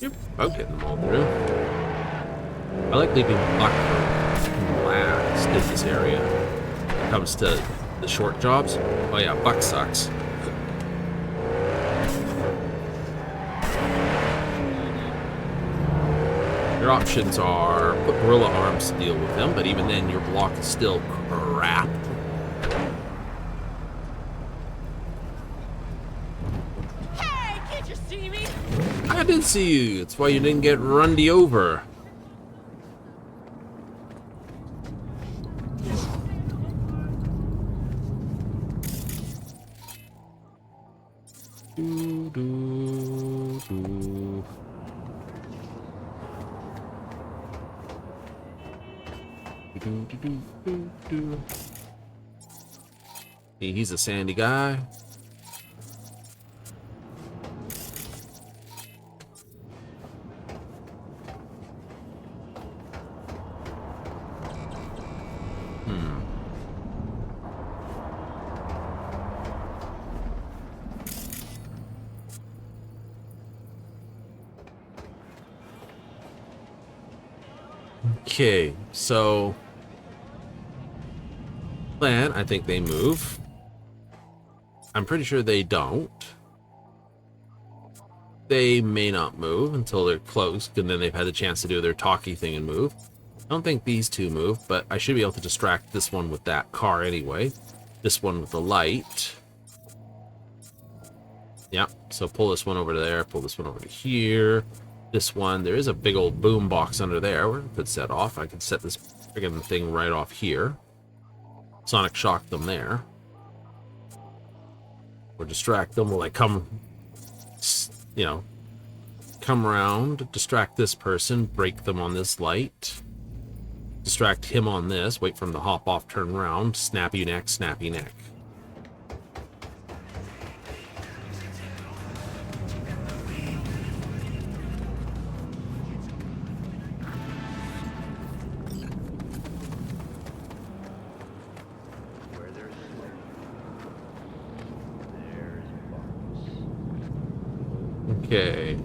Yep, I'm getting them all through. I like leaving luck for last in this area. When it comes to the short jobs. Oh yeah, buck sucks. Your options are put gorilla arms to deal with them, but even then your block is still crap. Hey, can't you see me? I did see you. That's why you didn't get rundy over. Do, do, do. Do, do, do, do, do. He's a sandy guy. Okay, so plan, I think they move. I'm pretty sure they don't. They may not move until they're close, and then they've had the chance to do their talky thing and move. I don't think these two move, but I should be able to distract this one with that car anyway. This one with the light. Yeah, so pull this one over to there, pull this one over to here. This one, there is a big old boom box under there where it could set off. I could set this friggin' thing right off here. Sonic shock them there. Or distract them. Will I come, you know, come around, distract this person, break them on this light. Distract him on this, wait for him to hop off, turn around, snappy neck, snappy neck. Okay.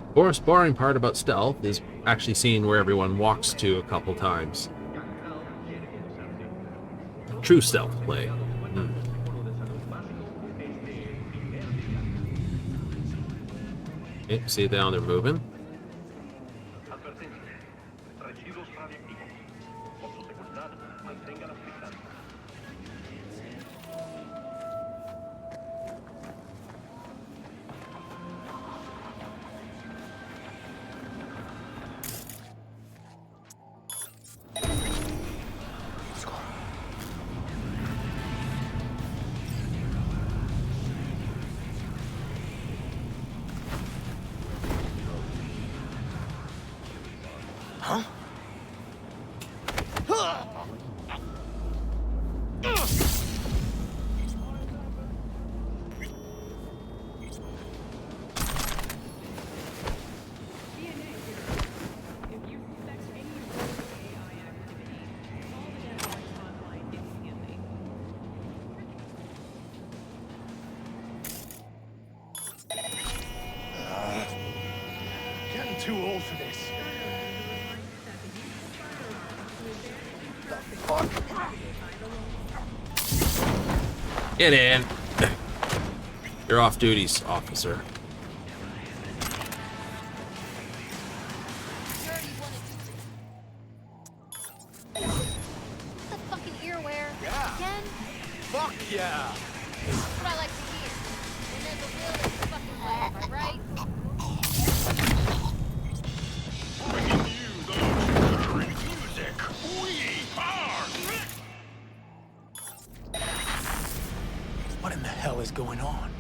Of course, boring part about stealth is actually seeing where everyone walks to a couple times. True stealth play. Okay, see down they're moving. Getting too old for this. Get in. You're off duty, officer. Fuck yeah! That's what I like to hear. When there's a will, there's a fucking way, am I right? Bringing you the most murdering music. We are... What in the hell is going on?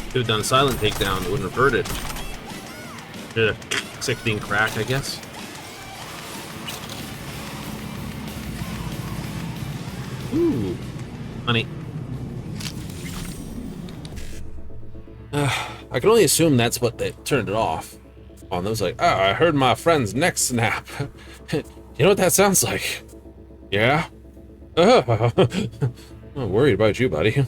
Could have done a silent takedown, it wouldn't have hurt it. Ugh, sickening crack, I guess. Ooh, honey. I can only assume that's what they turned it off on. Those like, oh, I heard my friend's neck snap. You know what that sounds like? Yeah? I'm worried about you, buddy.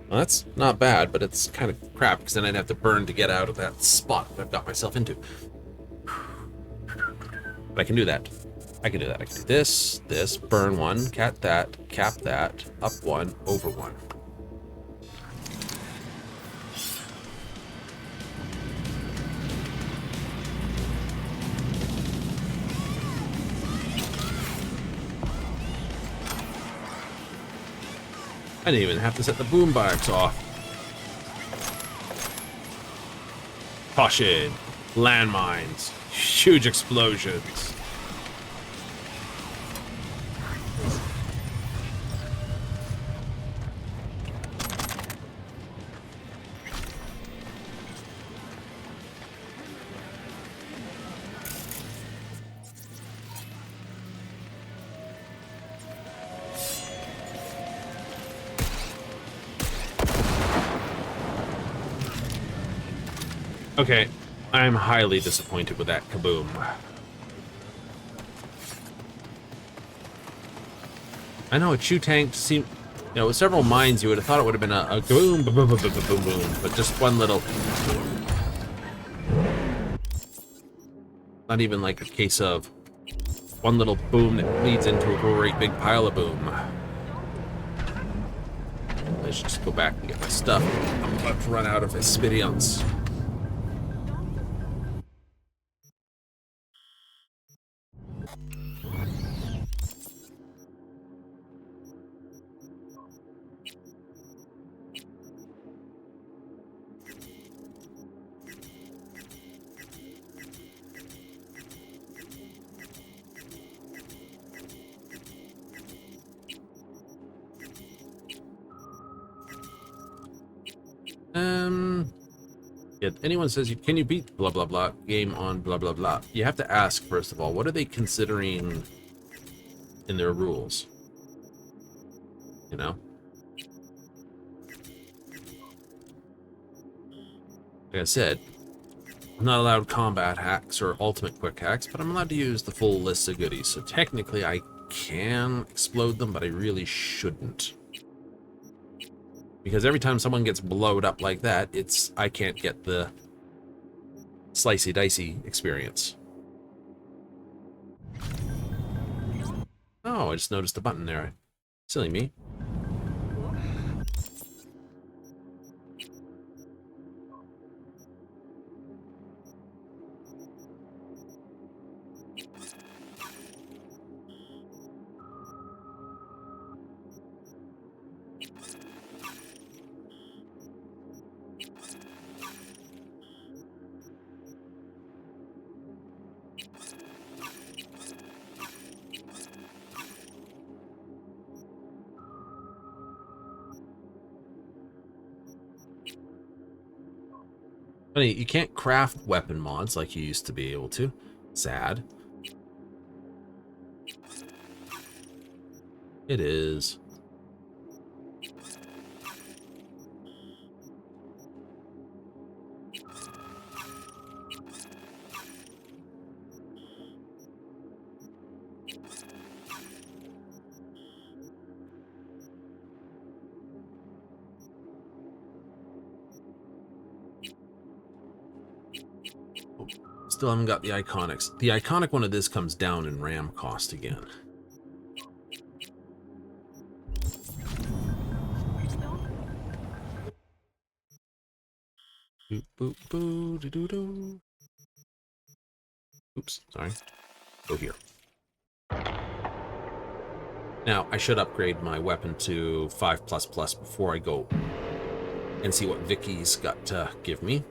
Well, that's not bad, but it's kind of crap because then I'd have to burn to get out of that spot that I've got myself into. But I can do that. I can do that. I can do this, this, burn one, cap that, up one, over one. I didn't even have to set the boombox off. Caution! Landmines. Huge explosions. Okay, I'm highly disappointed with that kaboom. I know a chew tank seemed, you know, with several mines, you would have thought it would have been a boom, boom, boom, boom, boom, boom, boom, but just one little. Not even like a case of one little boom that leads into a great big pile of boom. I should just go back and get my stuff. I'm about to run out of experience. If anyone says, can you beat blah, blah, blah, game on blah, blah, blah, you have to ask, first of all, what are they considering in their rules? You know? Like I said, I'm not allowed combat hacks or ultimate quick hacks, but I'm allowed to use the full list of goodies. So technically I can explode them, but I really shouldn't. Because every time someone gets blowed up like that, I can't get the slicey dicey experience. Oh, I just noticed a button there. Silly me. Funny, you can't craft weapon mods like you used to be able to. Sad. It is. Still haven't got the iconics. The iconic one of this comes down in RAM cost again. Boop, boop, boo, doo, doo, doo. Oops, sorry. Go here. Now, I should upgrade my weapon to 5++ before I go and see what Vicky's got to give me.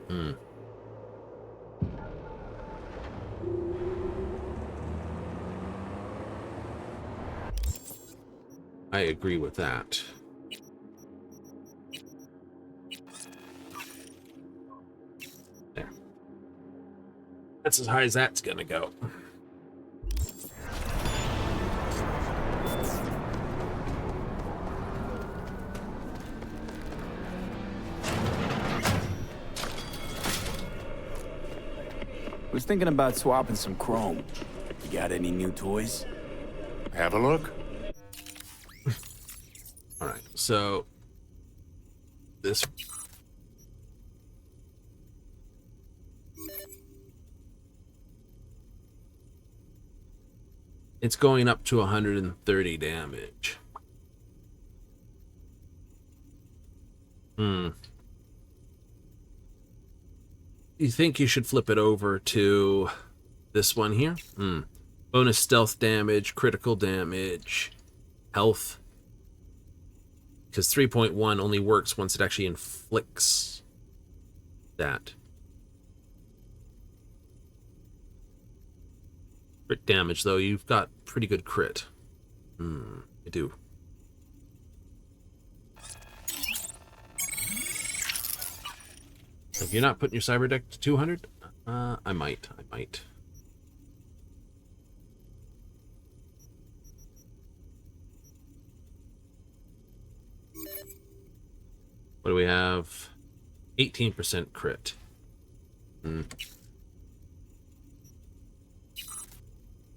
I agree with that. There. That's as high as that's gonna go. Was thinking about swapping some chrome. You got any new toys? Have a look. All right, so this it's going up to 130 damage. You think you should flip it over to this one here? Bonus stealth damage, critical damage, health. Because 3.1 only works once it actually inflicts that. Crit damage, though, you've got pretty good crit. I do. If you're not putting your cyber deck to 200, I might. What do we have? 18% crit.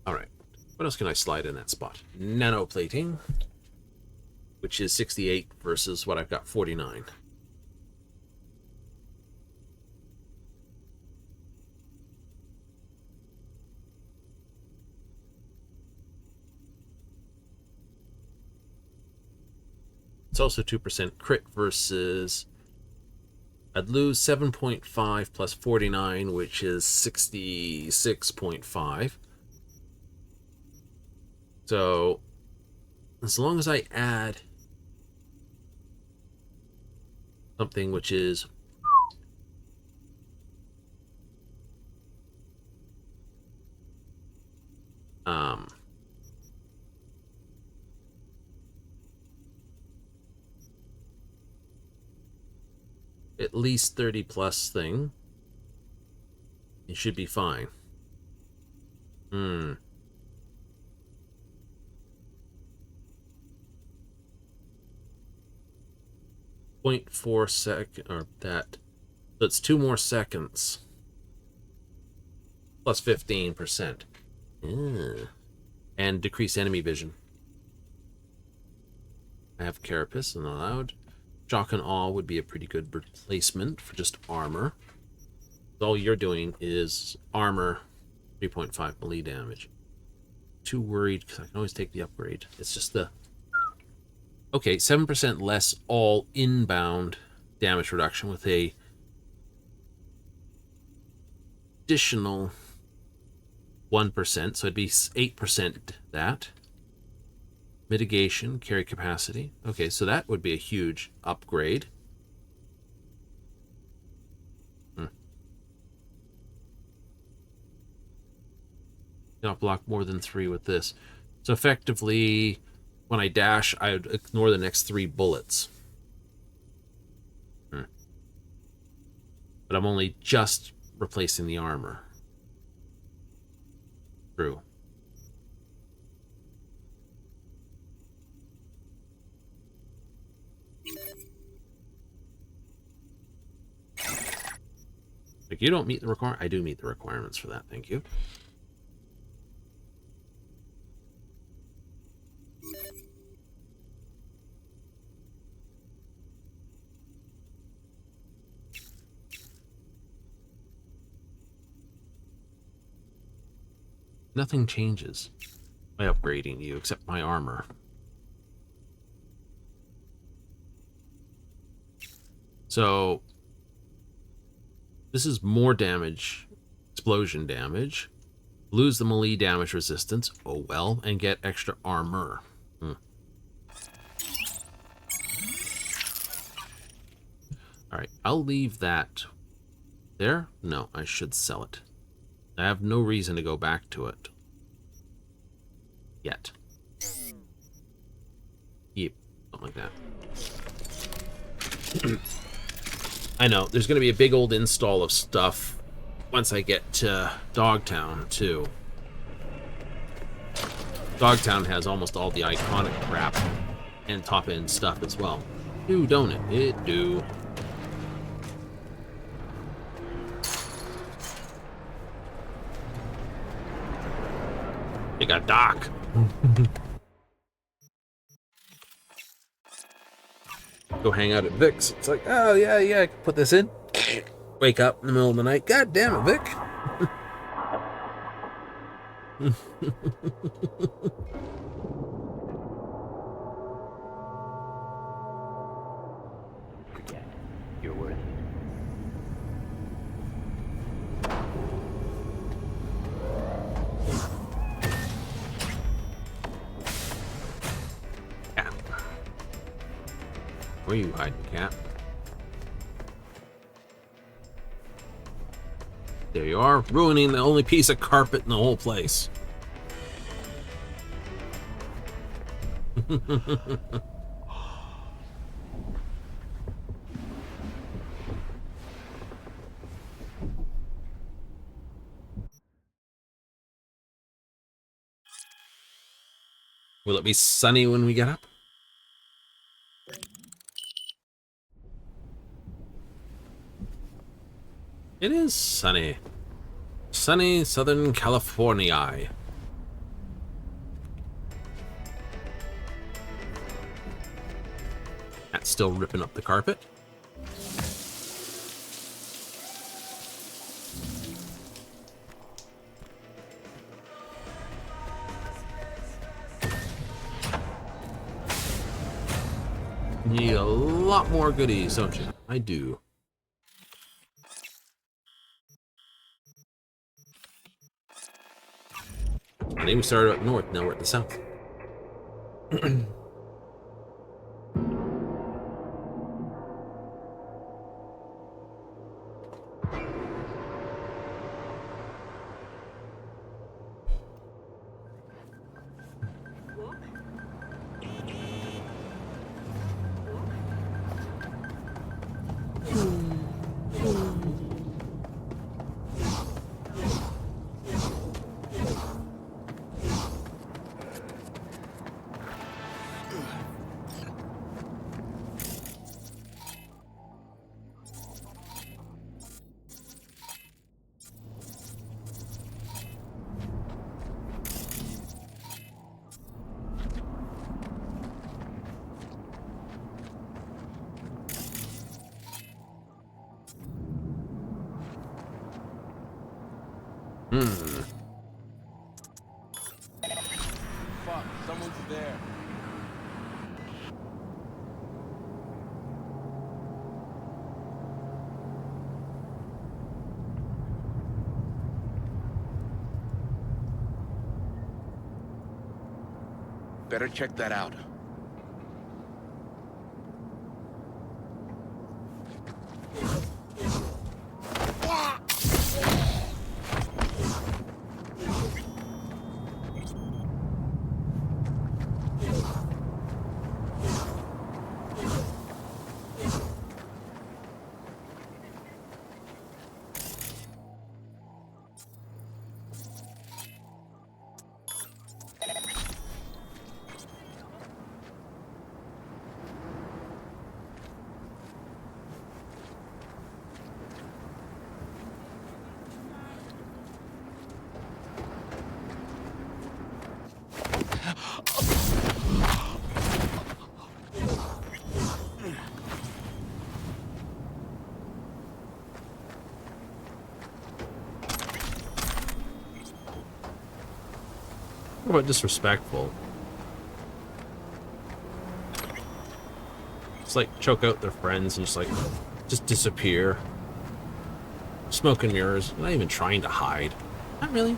All right. What else can I slide in that spot? Nanoplating, which is 68 versus what I've got, 49. It's also 2% crit versus... I'd lose 7.5 plus 49, which is 66.5. So, as long as I add something which is at least 30 plus thing, it should be fine. 0.4 second, or that. So it's 2 more seconds. Plus 15%. And decrease enemy vision. I have Carapace and allowed. Shock and Awe would be a pretty good replacement for just armor. All you're doing is armor, 3.5 melee damage. Too worried because I can always take the upgrade. It's just the... Okay, 7% less all inbound damage reduction with a additional 1%, so it'd be 8% that. Mitigation, carry capacity. Okay, so that would be a huge upgrade. Cannot block more than 3 with this. So effectively, when I dash, I would ignore the next 3 bullets. But I'm only just replacing the armor. True. Like, you don't meet the requirement. I do meet the requirements for that. Thank you. Nothing changes by upgrading you except my armor. So This is more damage, explosion damage. Lose the melee damage resistance, oh well, and get extra armor. Alright, I'll leave that there. No, I should sell it. I have no reason to go back to it. Yet. Yep, something like that. I know, there's going to be a big old install of stuff once I get to Dogtown, too. Dogtown has almost all the iconic crap and top-end stuff as well. Do, don't it? It do. You got Doc. Go hang out at Vic's. It's like, oh, yeah, I can put this in. Wake up in the middle of the night. God damn it, Vic. Yeah, you're worth it. Cat. Where are you hiding, cat? There you are, ruining the only piece of carpet in the whole place. Will it be sunny when we get up? It is sunny. Sunny Southern California. That's still ripping up the carpet. Need a lot more goodies, don't you? I do. I think we started up north, now we're at the south. Fuck, someone's there. Better check that out. What about disrespectful? It's like choke out their friends and just disappear. Smoke and mirrors. I'm not even trying to hide. Not really.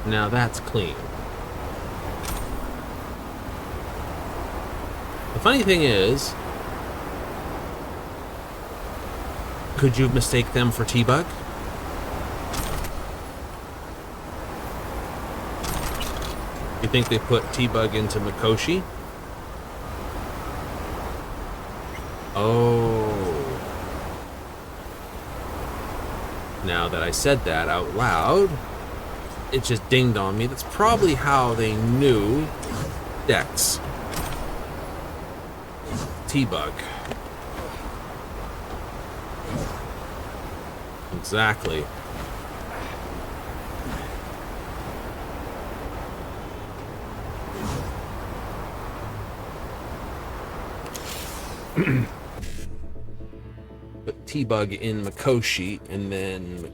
Now that's clean. The funny thing is, could you mistake them for T-Bug? You think they put T-Bug into Mikoshi? Oh. Now that I said that out loud, it just dinged on me. That's probably how they knew Dex. T-Bug. Exactly. Put T-Bug in Mikoshi, and then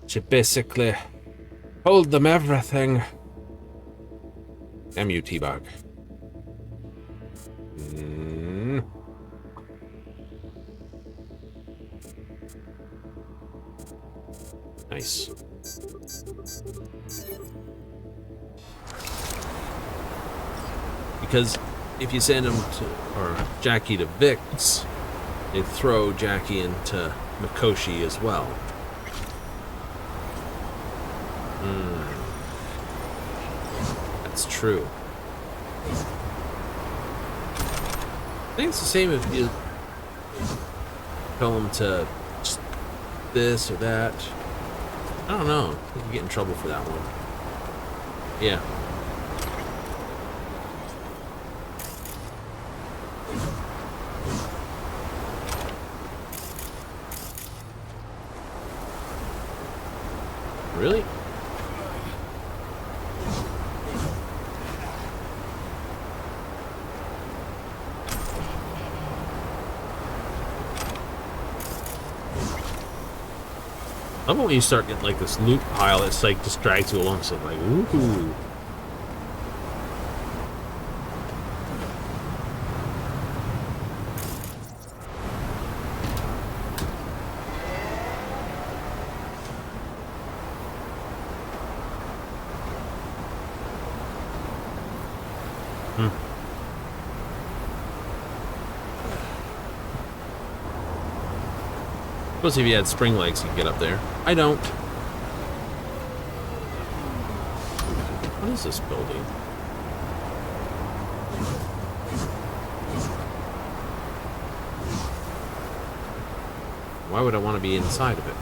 she basically told them everything. Damn you, T-Bug. Nice. Because if you send him to, or Jackie to Vix, they throw Jackie into Mikoshi as well. That's true. I think it's the same if you tell them to just this or that. I don't know. You can get in trouble for that one. Yeah. Really? I love it when you start getting like this loot pile, it's like just drags you along, so like, ooh. Suppose if you had spring legs, you could get up there. I don't. What is this building? Why would I want to be inside of it?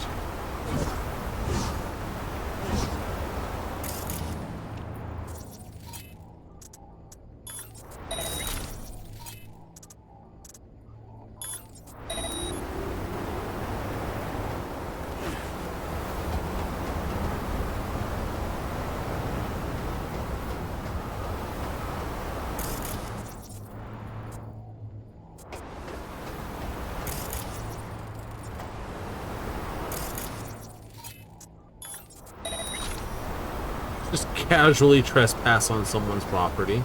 Just casually trespass on someone's property.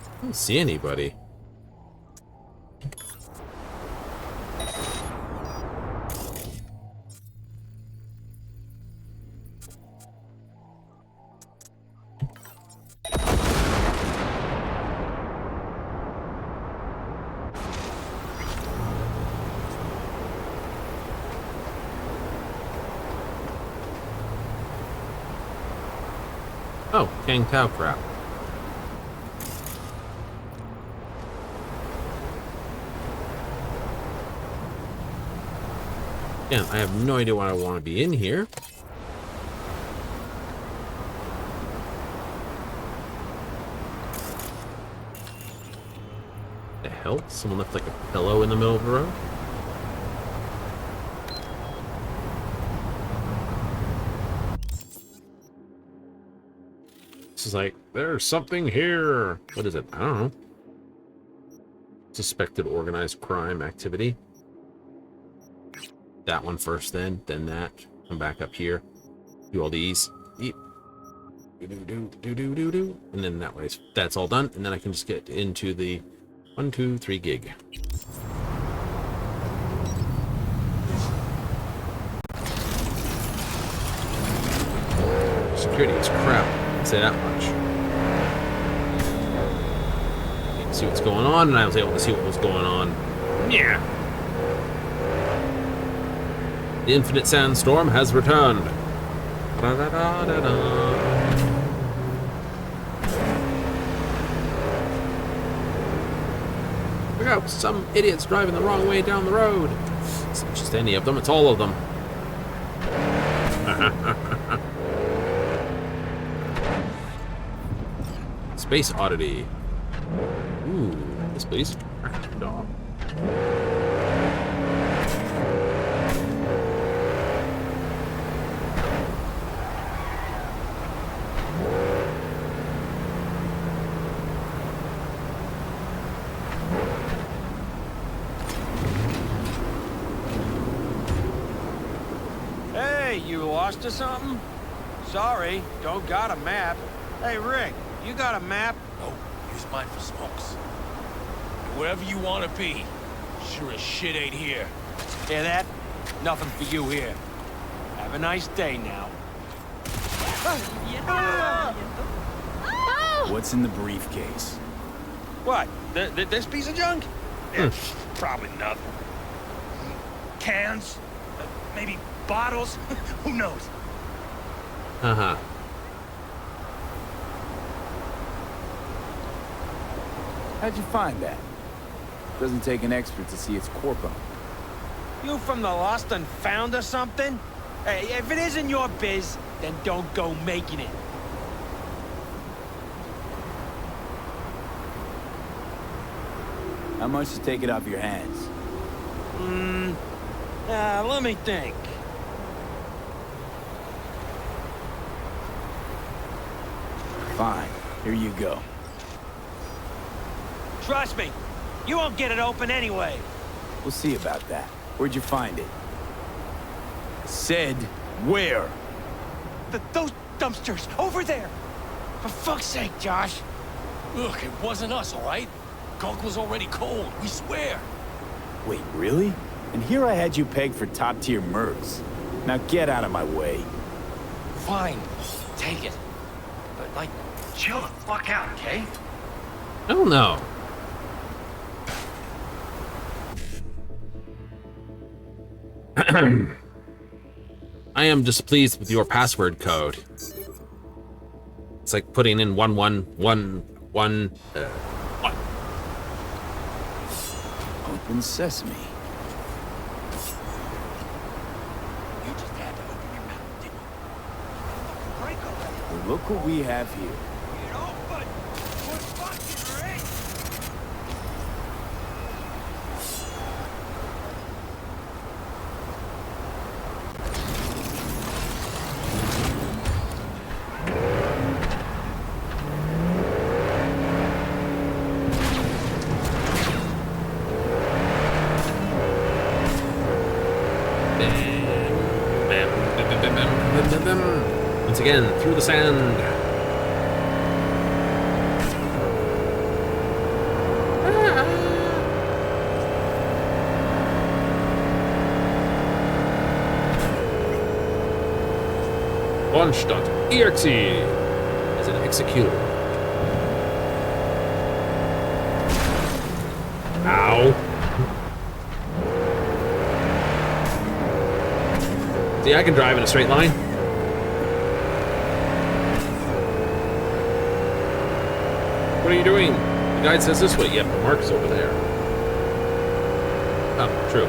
I don't see anybody. Oh, Kang Tao crap. Again, I have no idea why I want to be in here. The hell? Someone left like a pillow in the middle of the road? This is like, there's something here. What is it? I don't know. Suspected organized crime activity. That one first, then that. Come back up here. Do all these. Eep. Do. And then that way, that's all done. And then I can just get into the 1, 2, 3 gig. Security is crap. I'll say that much. You can see what's going on, and I was able to see what was going on. Yeah. The Infinite Sandstorm has returned. Look out, some idiots driving the wrong way down the road. It's not just any of them, it's all of them. Space oddity. Ooh, this please. Dog. Hey, you lost or something? Sorry, don't got a map. Hey, Rick, you got a map? No, use mine for smokes. Wherever you want to be. Sure as shit ain't here. Hear that? Nothing for you here. Have a nice day now. What's in the briefcase? What? This piece of junk? Yeah, probably nothing. Cans? Maybe bottles? Who knows? Uh-huh. How'd you find that? Doesn't take an expert to see its corpo. You from the lost and found or something? Hey, if it isn't your biz, then don't go making it. How much to take it off your hands? Let me think. Fine, here you go. Trust me, you won't get it open anyway. We'll see about that. Where'd you find it? Said where? Those dumpsters, over there. For fuck's sake, Josh. Look, it wasn't us, all right? Gunk was already cold, we swear. Wait, really? And here I had you pegged for top-tier mercs. Now get out of my way. Fine, take it. But, like, chill the fuck out, okay? I don't know. I am displeased with your password code. It's like putting in 1111. What? Oh than sesame. You just had to open your mouth, didn't you? Break already. Well, look what we have here. You know, but we're fucking rich. Once again, through the sand. Launch.exe is an executor. Ow. See, I can drive in a straight line. What are you doing? The guide says this way. Yep, the mark's over there. Oh, true.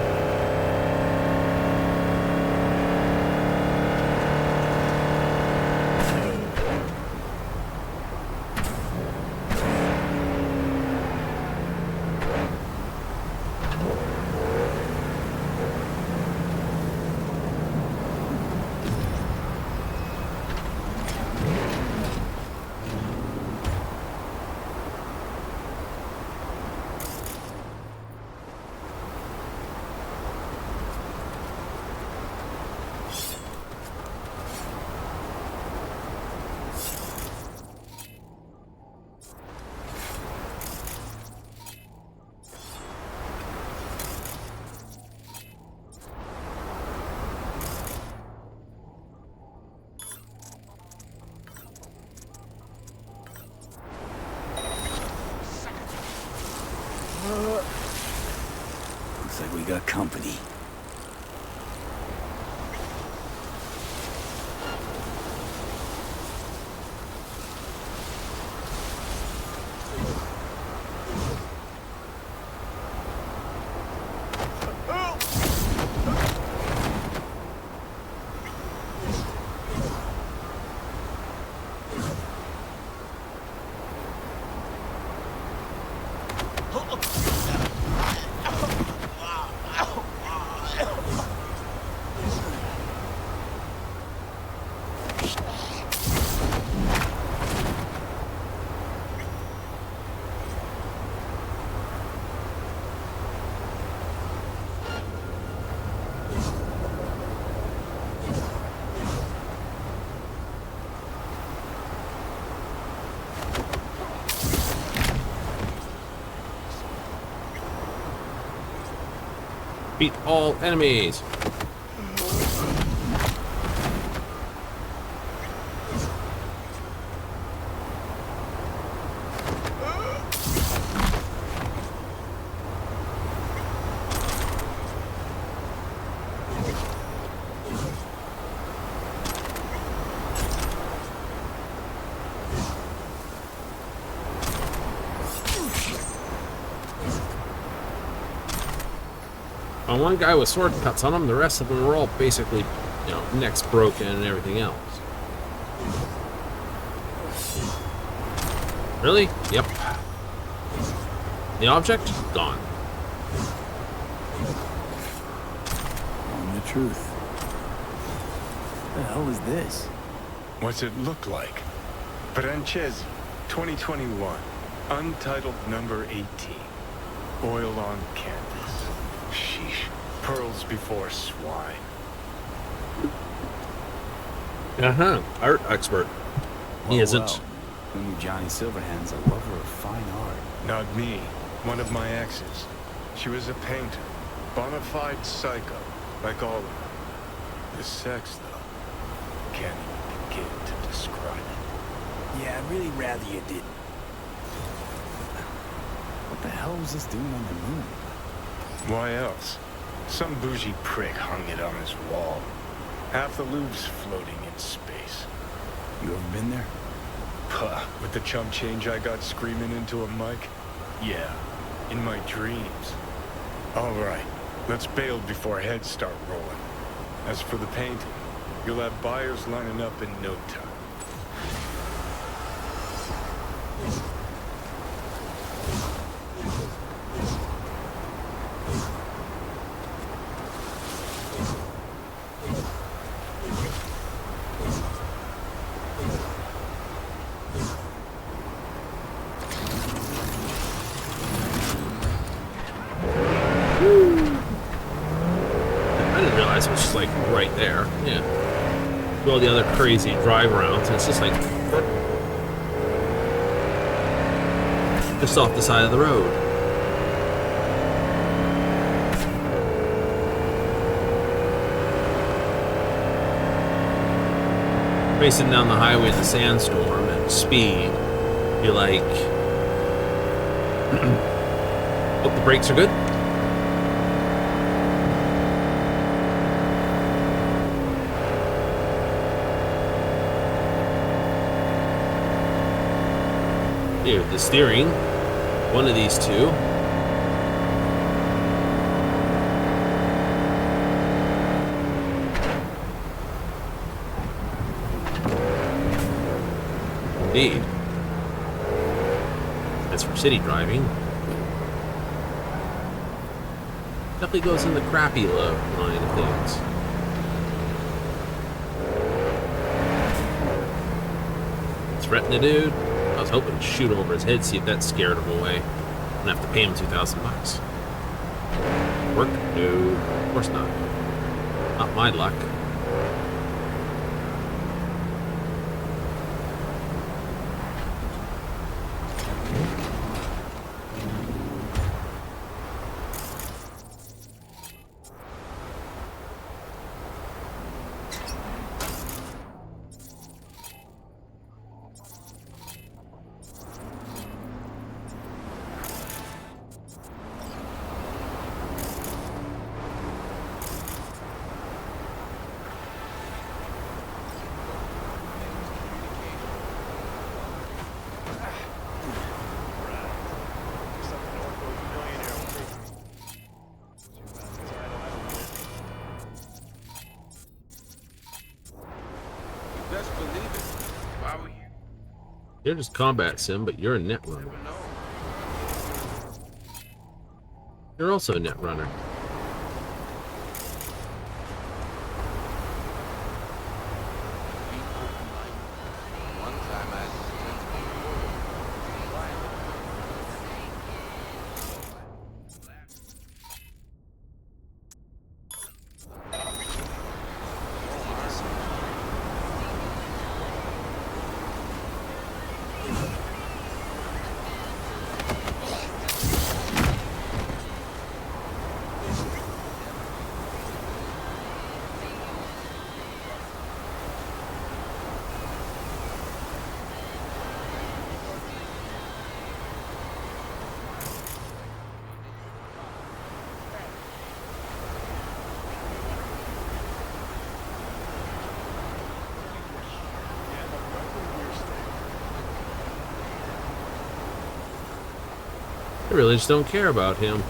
Looks like we got company. Beat all enemies. One guy with sword cuts on him, the rest of them are all basically, you know, necks broken and everything else. Really? Yep. The object? Gone. Telling the truth. What the hell is this? What's it look like? Frances, 2021. Untitled number 18. Oil on canvas. Sheesh. Pearls before swine. Uh-huh. Art expert. He Well, isn't. well. Who knew Johnny Silverhand's a lover of fine art? Not me. One of my exes. She was a painter. Bonafide psycho. Like all of them. The sex, though. Can't even begin to describe it. Yeah, I'd really rather you didn't. What the hell was this doing on the moon? Why else? Some bougie prick hung it on his wall. Half the Louvre's floating in space. You ever been there? Puh, with the chump change I got screaming into a mic? Yeah, in my dreams. All right, let's bail before heads start rolling. As for the painting, you'll have buyers lining up in no time. I didn't realize it was just like right there. Yeah. All the other crazy drive arounds, and it's just like just off the side of the road. Racing down the highway in the sandstorm at speed, you're like, hope the brakes are good. Here, the steering, one of these two. Indeed. That's for city driving. Definitely goes in the crappy line of things. Threaten a dude. I was hoping to shoot over his head, see if that scared him away. I'm gonna have to pay him $2,000. Work? No, of course not. Not my luck. You're just combat sim, but you're a net runner. You're also a net runner. I really just don't care about him.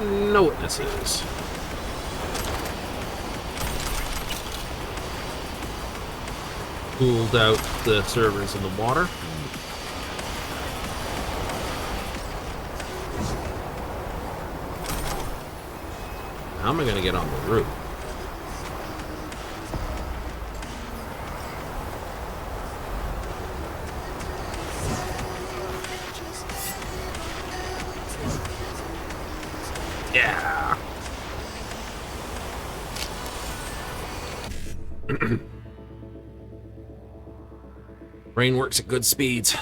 No witnesses. Cooled out the servers in the water. How am I going to get on the roof? Yeah. Brain works at good speeds.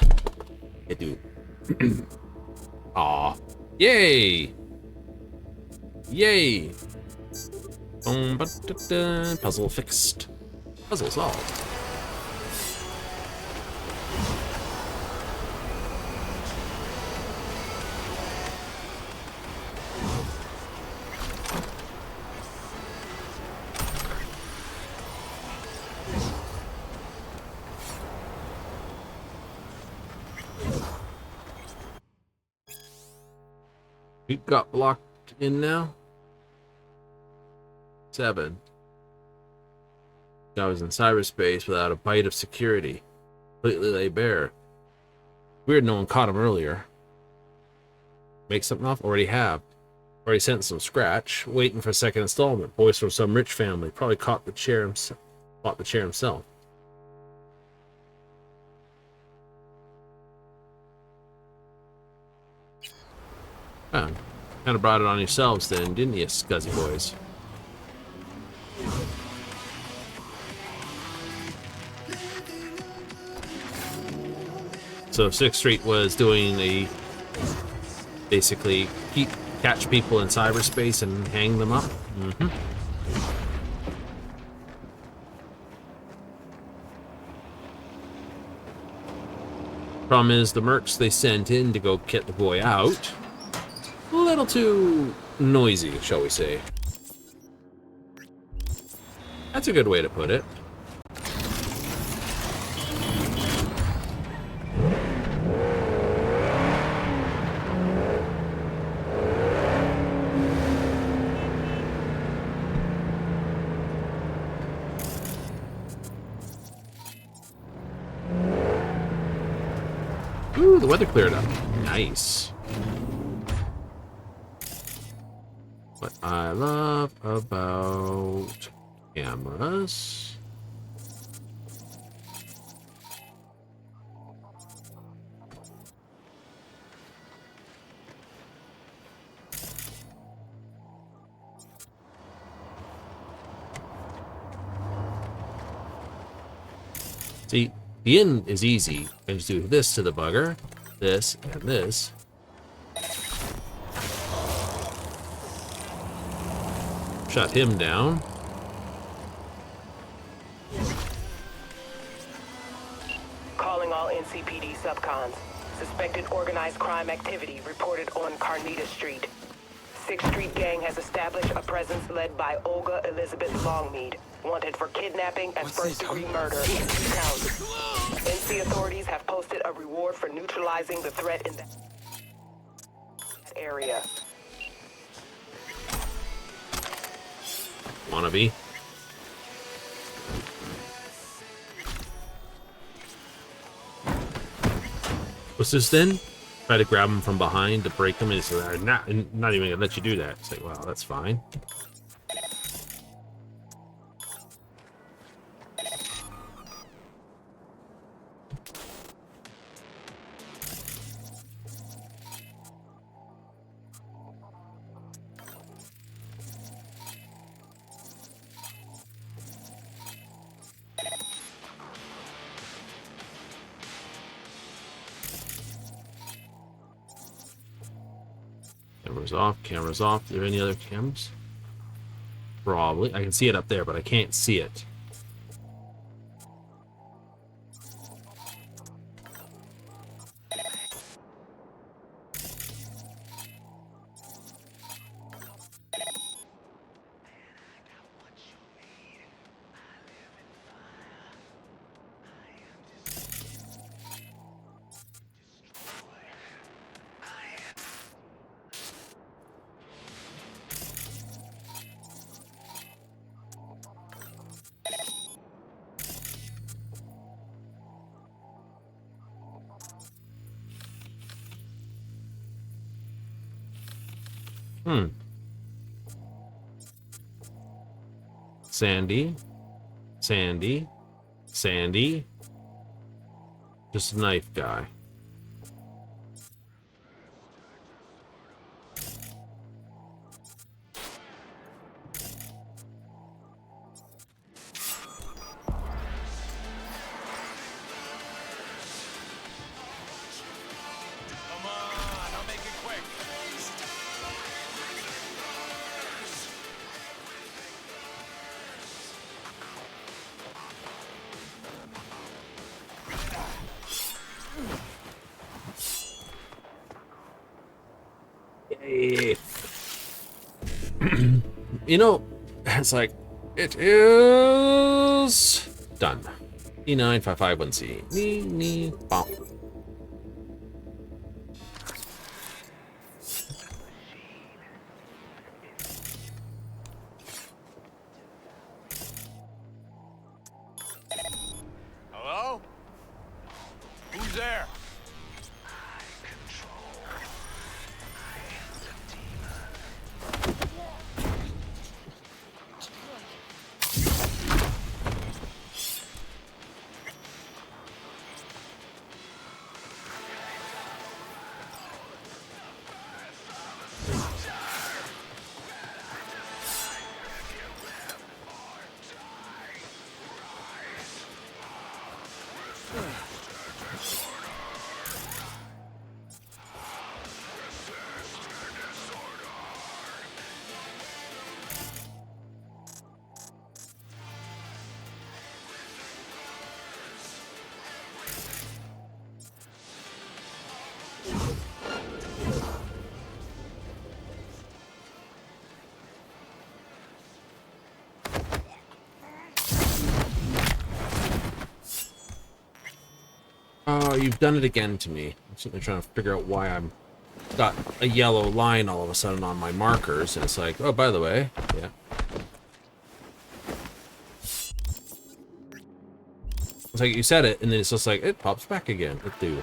It do. Aw. Yay! Yay! Puzzle fixed. Puzzle solved. We got blocked in now. 7. I was in cyberspace without a bite of security. Completely lay bare. Weird no one caught him earlier. Make something off? Already have. Already sent some scratch. Waiting for a second installment. Boys from some rich family. Probably caught the chair himself. Bought the chair himself. Huh. Kind of brought it on yourselves then, didn't you, scuzzy boys? So 6th Street was doing the basically catch people in cyberspace and hang them up. Mm-hmm. Problem is the mercs they sent in to go get the boy out, a little too noisy, shall we say. That's a good way to put it. Ooh, the weather cleared up. Nice. What I love about cameras. See, the in is easy. I just do this to the bugger, this, and this. Shut him down. Calling all NCPD subcons. Suspected organized crime activity reported on Carnita Street. 6th Street gang has established a presence led by Olga Elizabeth Longmead, wanted for kidnapping and first-degree murder in the county. NC authorities have posted a reward for neutralizing the threat in that area. Wannabe. What's this then? Try to grab him from behind to break him, and he's not even gonna let you do that. It's like, wow, that's fine. Cameras off, cameras off. Are there any other cameras? Probably. I can see it up there, but I can't see it. Sandy. Sandy. Sandy. Just a knife guy. Come on, I'll make it quick. Yay. You know, it's like, it is done. E9551C. Nee, bop. Hello? Who's there? Oh, you've done it again to me. I'm sitting there trying to figure out why I'm got a yellow line all of a sudden on my markers, and it's like, oh, by the way, yeah. It's like you said it, and then it's just like, it pops back again. It do.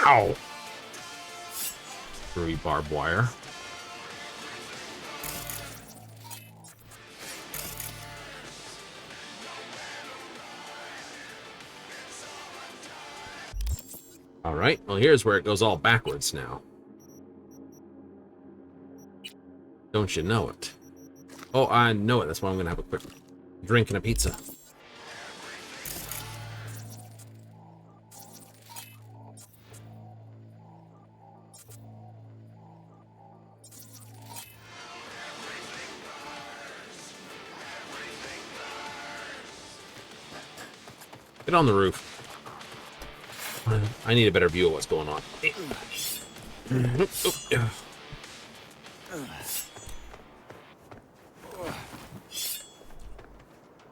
Ow! Screwy barbed wire. All right, well, here's where it goes all backwards now. Don't you know it? Oh, I know it. That's why I'm going to have a quick drink and a pizza. Get on the roof. I need a better view of what's going on.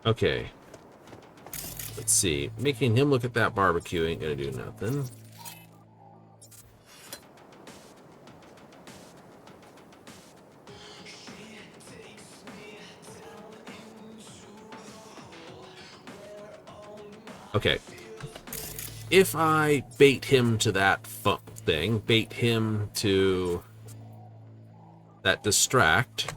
Okay. Let's see. Making him look at that barbecue ain't gonna do nothing. Okay. If I bait him to that thing, bait him to that distract.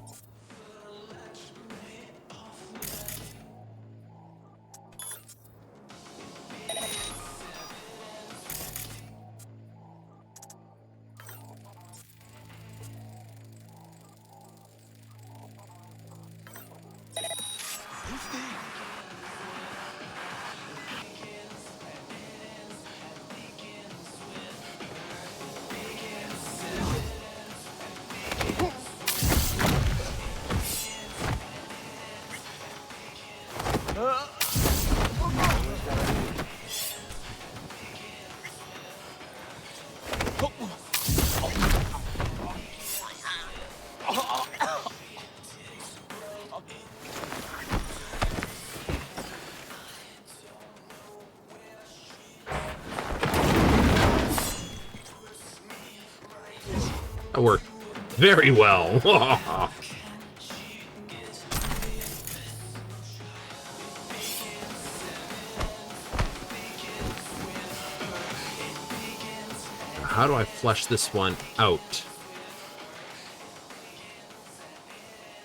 That worked very well. how do I flush this one out?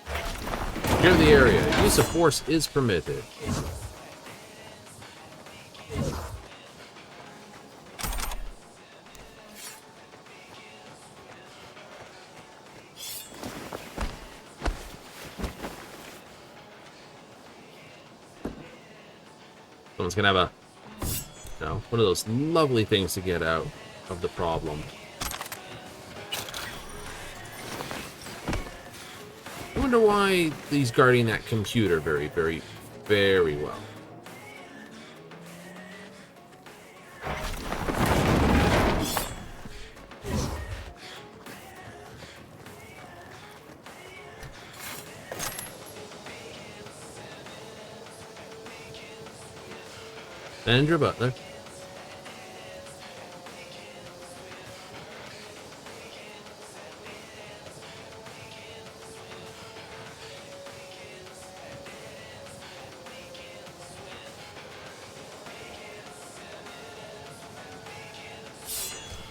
Clear the area. Use of force is permitted. Someone's gonna have a, you know, one of those lovely things to get out of the problem. I wonder why he's guarding that computer very, very, very well. Andrew Butler.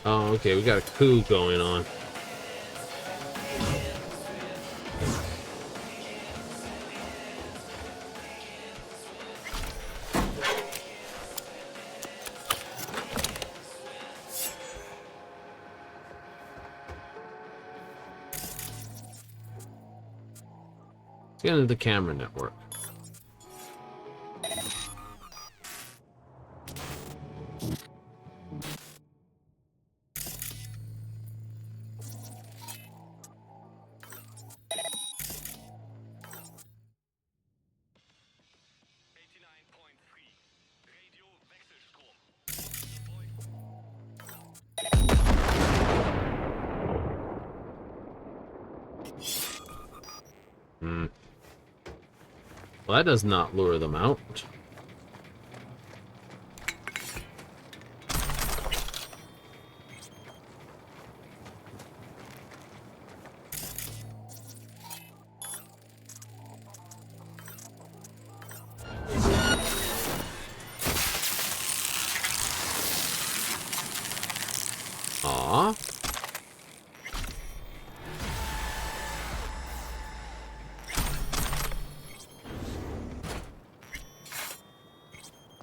Oh, okay, we got a coup going on. Let's get into the camera network. Well, that does not lure them out. Aw.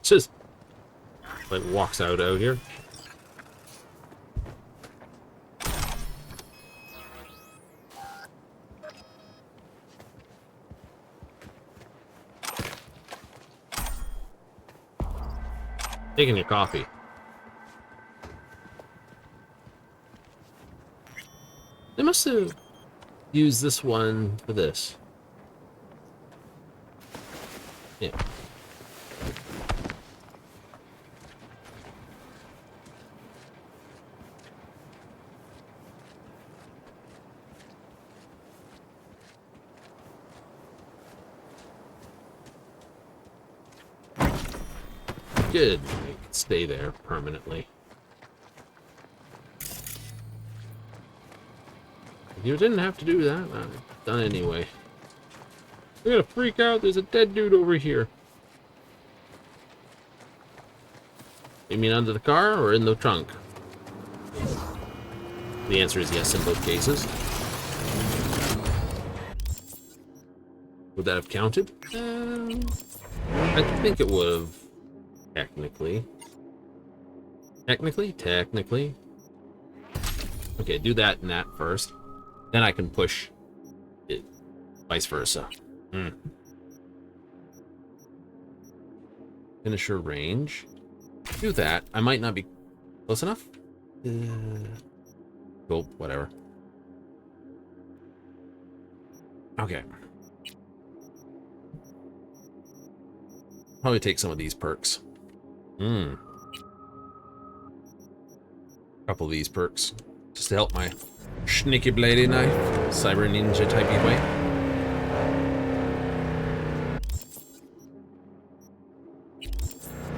Just like walks out here. Taking your coffee. They must have used this one for this. Yeah. Good. You can stay there permanently. You didn't have to do that. I've done anyway. We're gonna freak out. There's a dead dude over here. You mean under the car or in the trunk? The answer is yes in both cases. Would that have counted? I think it would have. Technically. Technically. Okay, do that and that first. Then I can push it. Vice versa. Finisher range. Do that. I might not be close enough. Cool, whatever. Okay. Probably take some of these perks. Couple of these perks. Just to help my sneaky bladey knife. Cyber ninja typey way.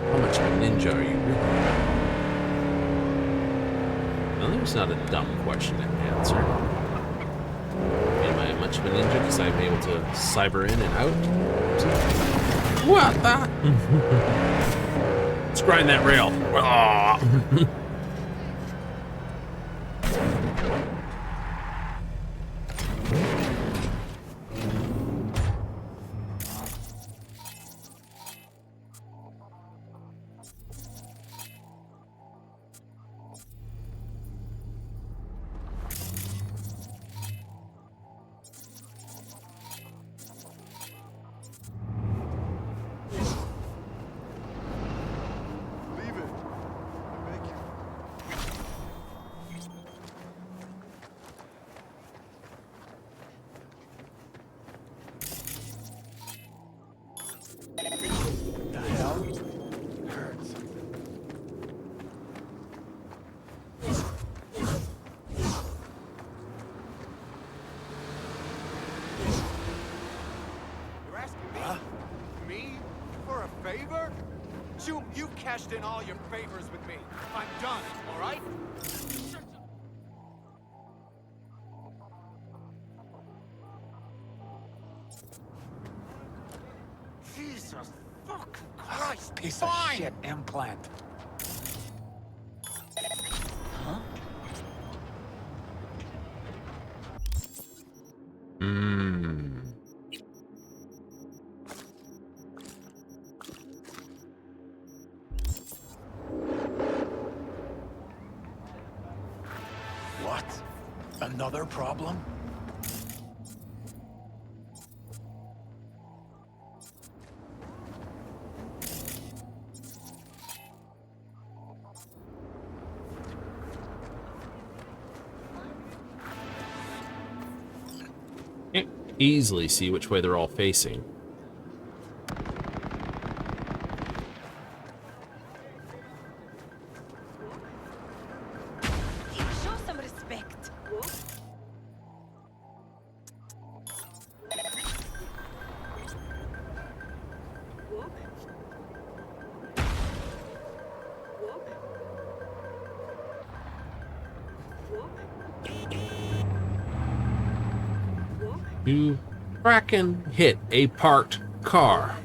How much of a ninja are you really? Well, there's not a dumb question to answer. Am I much of a ninja because I'm able to cyber in and out? What the? Let's grind that rail. cashed in all your favors with me. I'm done, all right? Jesus fucking Christ! Piece of shit implant. Huh? What? Another problem? Can't easily see which way they're all facing. Show some respect. You frackin' hit a parked car.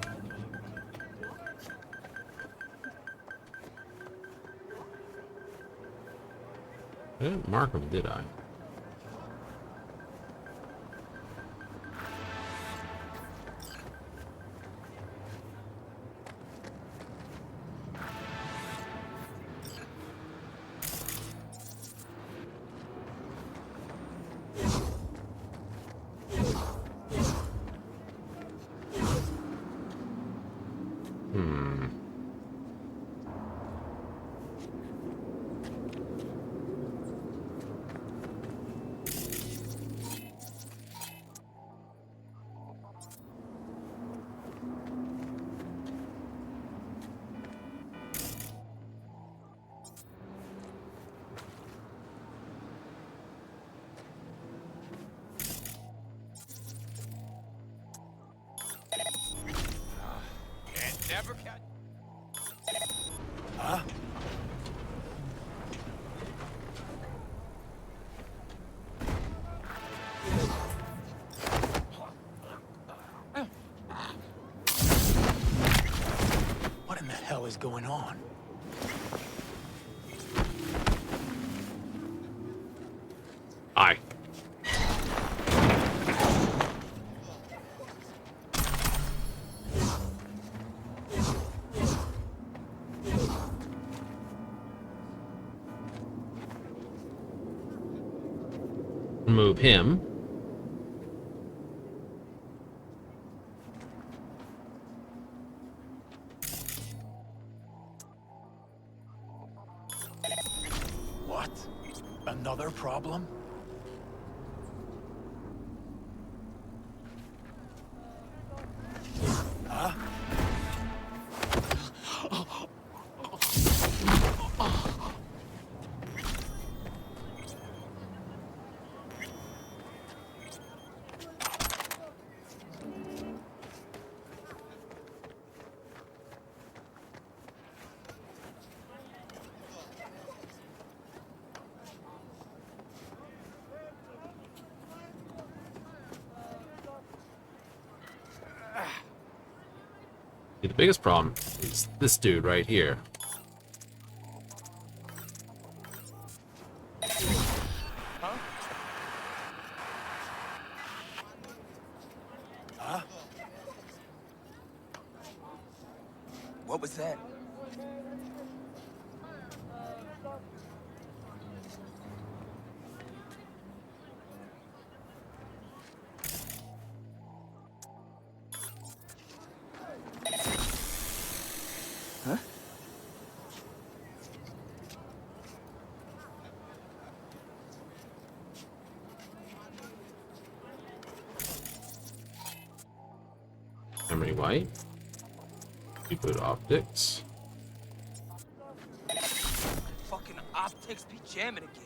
I didn't mark them, did I? Never catch. Huh? What in the hell is going on? Aye. Move him. What? Another problem? Huh? The biggest problem is this dude right here. Huh? What was that? Huh? Memory white. Reboot optics. Fucking optics be jamming again.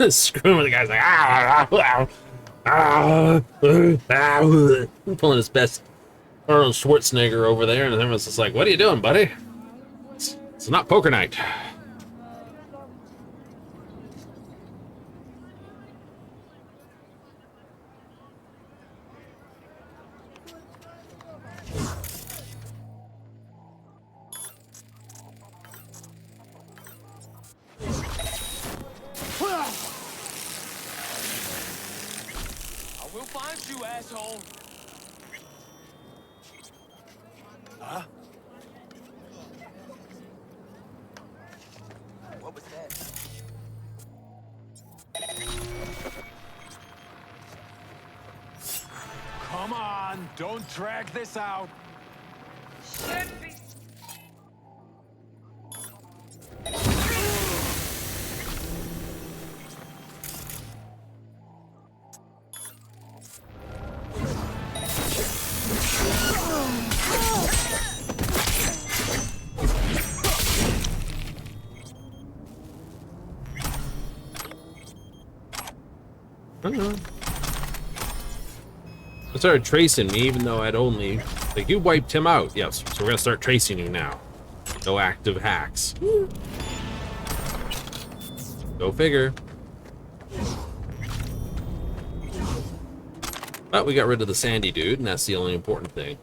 Screwing with the guy's like, pulling his best Arnold Schwarzenegger over there, and everyone's just like, what are you doing, buddy? It's not poker night. I will find you, asshole. Huh? What was that? Come on, don't drag this out. It started tracing me, even though I'd only... Like, you wiped him out. Yes, so we're gonna start tracing you now. No active hacks. Go figure. But we got rid of the sandy dude, and that's the only important thing.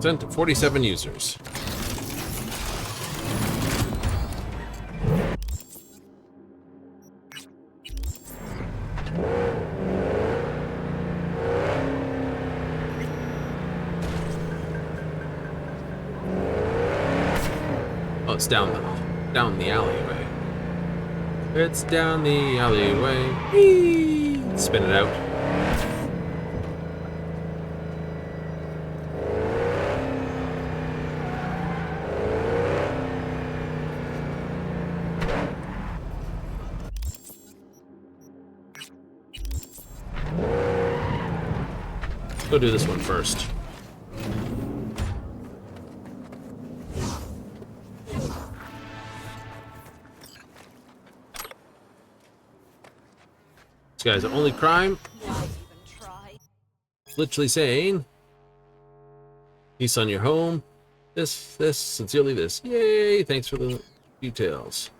Sent to 47 users. Oh, it's down the alleyway. It's down the alleyway. Whee! Spin it out. Go do this one first. This guy's the only crime. Literally saying, peace on your home. This, sincerely this. Yay, thanks for the details.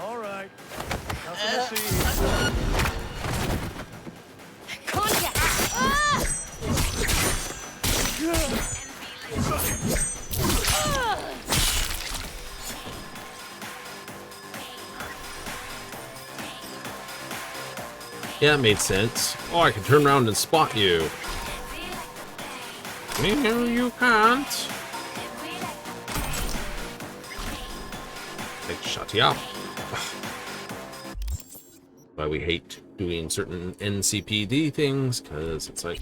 All right. Nothing to see. Contact! Yeah, it made sense. Oh, I can turn around and spot you. No, you can't. Like, shut you up. Why we hate doing certain NCPD things, because it's like...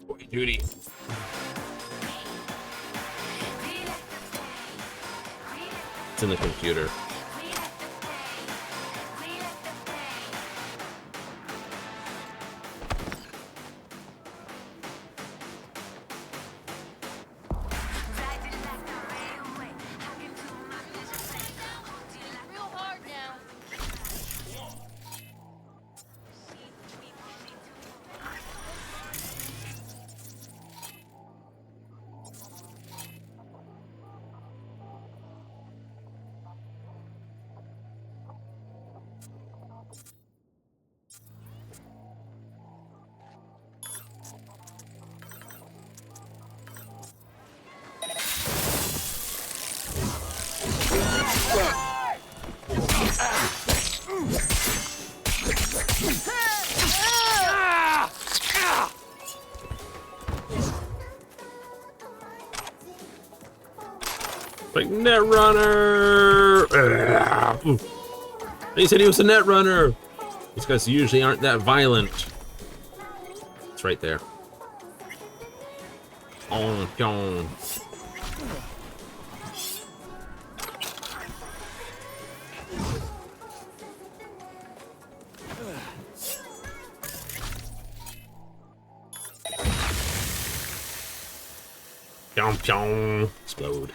boy duty. It's in the computer. Real hard now. like, Netrunner! He said he was a Netrunner! These guys usually aren't that violent. It's right there. Oh, pyong. Pyong, pyong. Explode.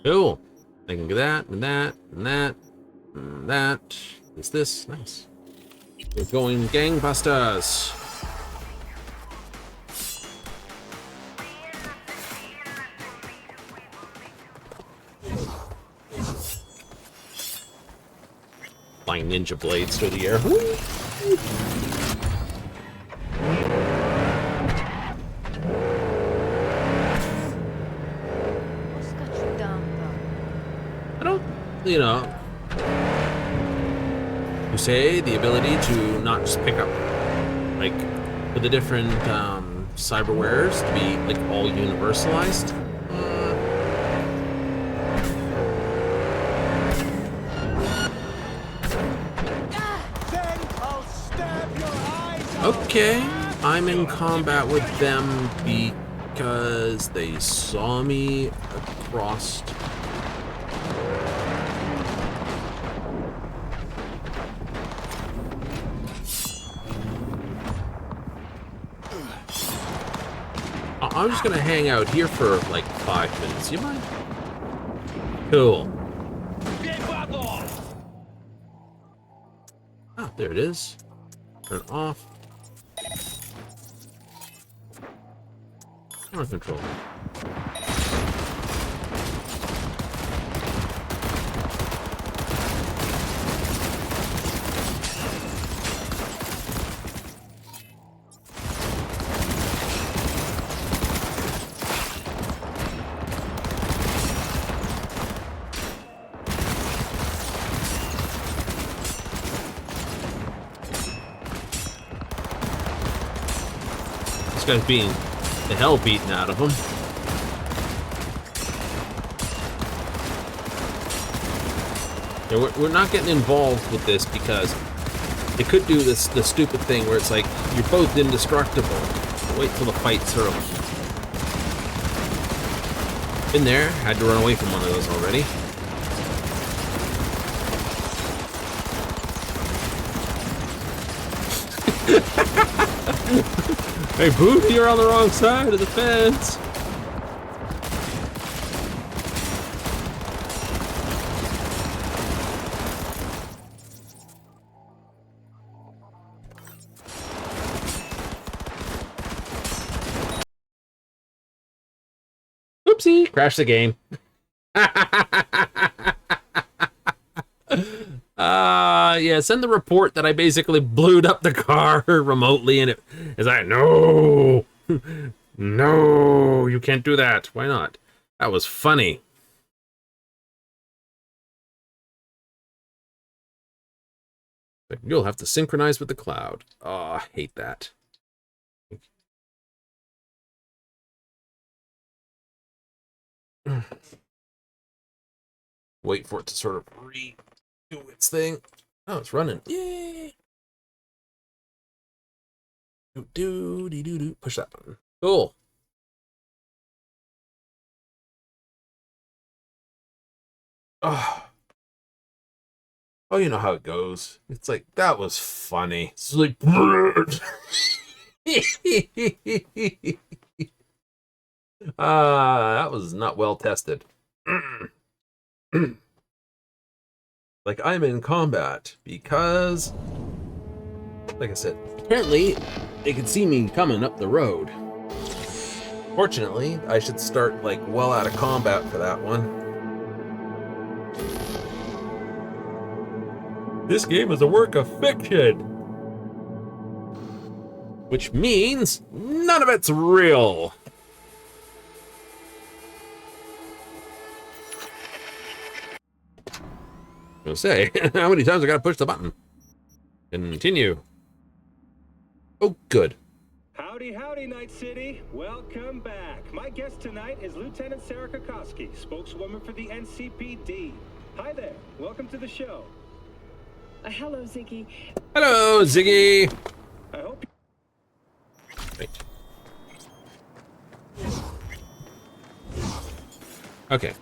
Cool. I can do that, and that, and that, and that. Is this? Nice. We're going gangbusters. Flying ninja blades through the air. Woo! I don't, you know, you say the ability to not just pick up, like, for the different cyberwares to be, like, all universalized. Okay, I'm in combat with them because they saw me across. I'm just gonna hang out here for like 5 minutes. You mind? Cool. Ah, there it is. Turn off. Camera control. This guy's being the hell beaten out of him. Yeah, we're not getting involved with this because it could do the stupid thing where it's like you're both indestructible. Wait till the fight sort of. Been there, had to run away from one of those already. Hey, Booth, you're on the wrong side of the fence. Oopsie, crashed the game. Yeah, send the report that I basically blew up the car remotely, and it is like, no, no, you can't do that. Why not? That was funny. But you'll have to synchronize with the cloud. Oh, I hate that. Wait for it to sort of redo its thing. Oh, it's running. Yay! Do. Push that button. Cool. Oh. Oh, you know how it goes. It's like, that was funny. It's like, that was not well tested. Like, I'm in combat because, like I said, apparently they could see me coming up the road. Fortunately, I should start, like, well out of combat for that one. This game is a work of fiction. Which means none of it's real. I'm gonna say, how many times I gotta push the button? Continue. Oh, good. Howdy, howdy, Night City. Welcome back. My guest tonight is Lieutenant Sarah Kokoski, spokeswoman for the NCPD. Hi there. Welcome to the show. Hello, Ziggy. Hello, Ziggy. I hope. Right. Okay.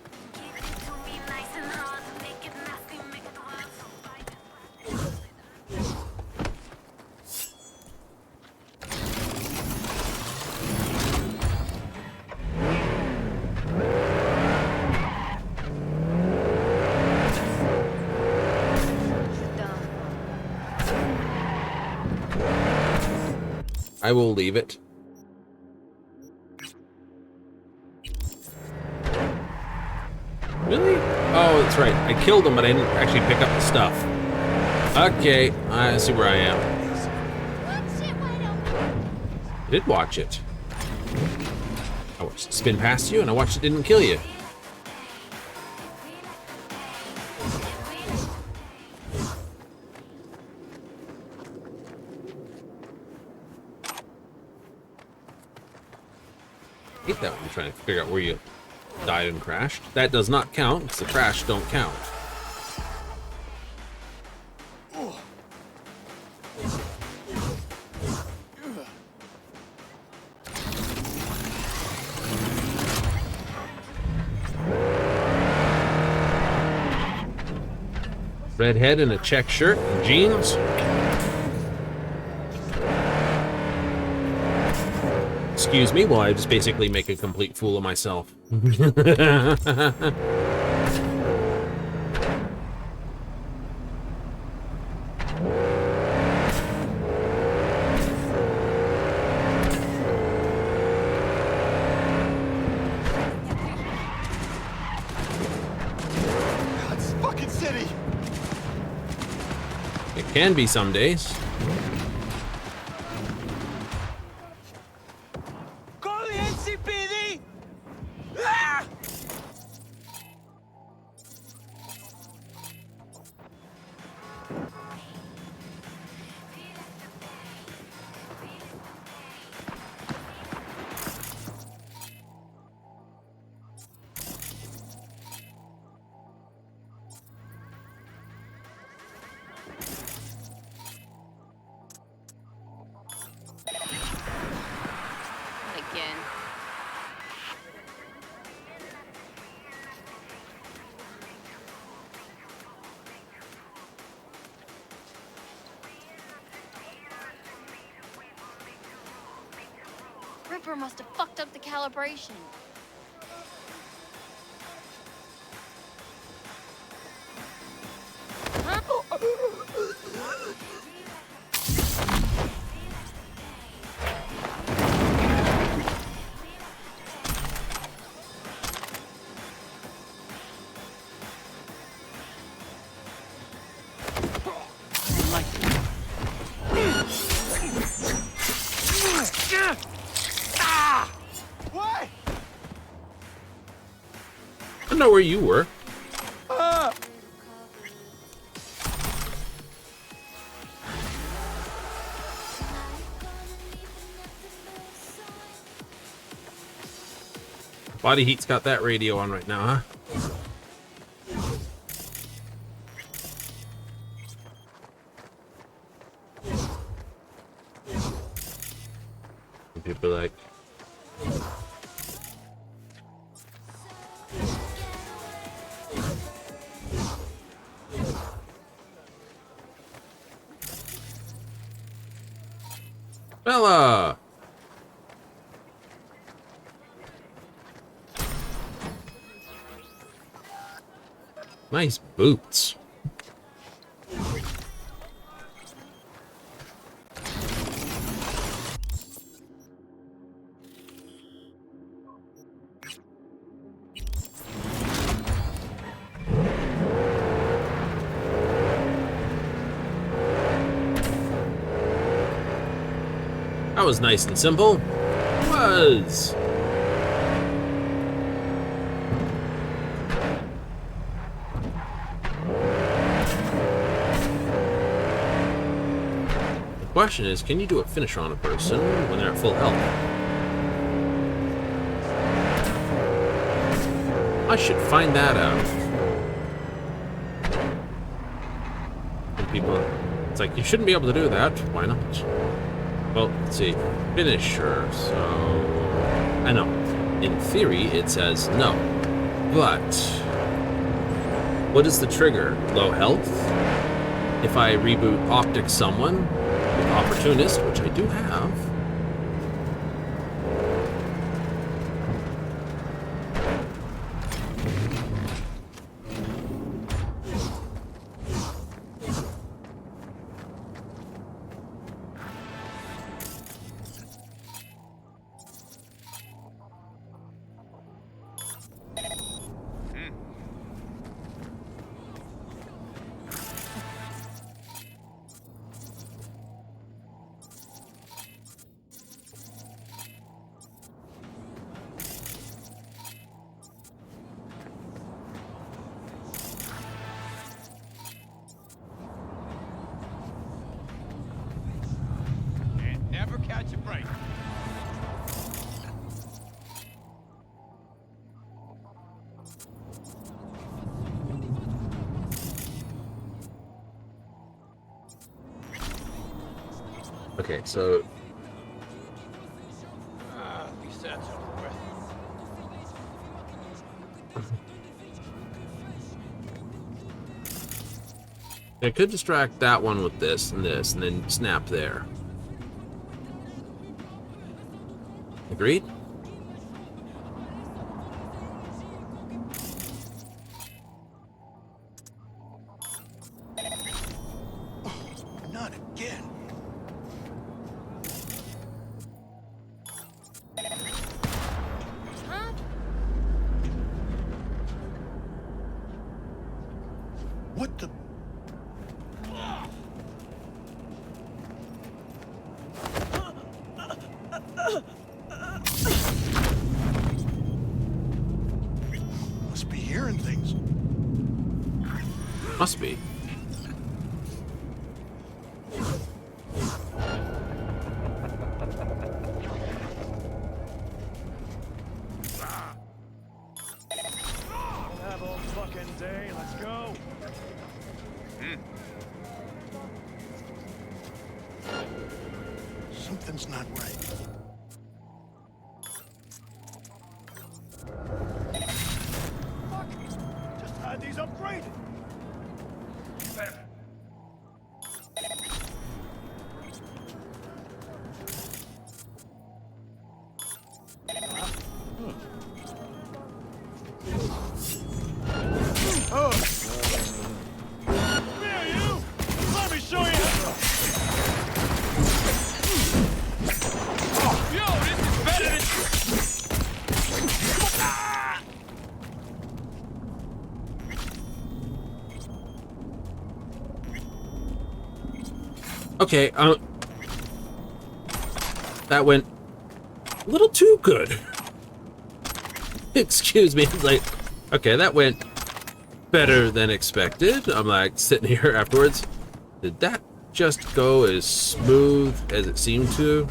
I will leave it. Really? Oh, that's right. I killed him, but I didn't actually pick up the stuff. Okay, I see where I am. I did watch it. I watched it spin past you, and I watched it didn't kill you. I hate that when you're trying to figure out where you died and crashed. That does not count, because the crash don't count. Red head in a check shirt and jeans. Excuse me while I just basically make a complete fool of myself. It's fucking city. It can be some days. Call the NCPD! Ah! Again. Ripper must have fucked up the calibration. What? I don't know where you were. Body Heat's got that radio on right now, huh? And people are like, Bella! Nice boots. That was nice and simple. It was. question is, can you do a finisher on a person when they're at full health? I should find that out. And people, it's like, you shouldn't be able to do that. Why not? Well, let's see. Finisher. So, I know. In theory, it says no. But, what is the trigger? Low health? If I reboot Optic someone with Opportunist, which I do have. Never catch a break. Okay, so At least that's over with. I could distract that one with this, and then snap there. Agreed? Not again. Huh? What the? Must be hearing things. Must be. Have all fucking day. Let's go. Something's not right. Fuck! Just had these upgraded. Oh! Here, you! Let me show you! Yo, this is better than... Okay, that went a little too good. Excuse me. It's like, okay, that went better than expected. I'm like sitting here afterwards. Did that just go as smooth as it seemed to?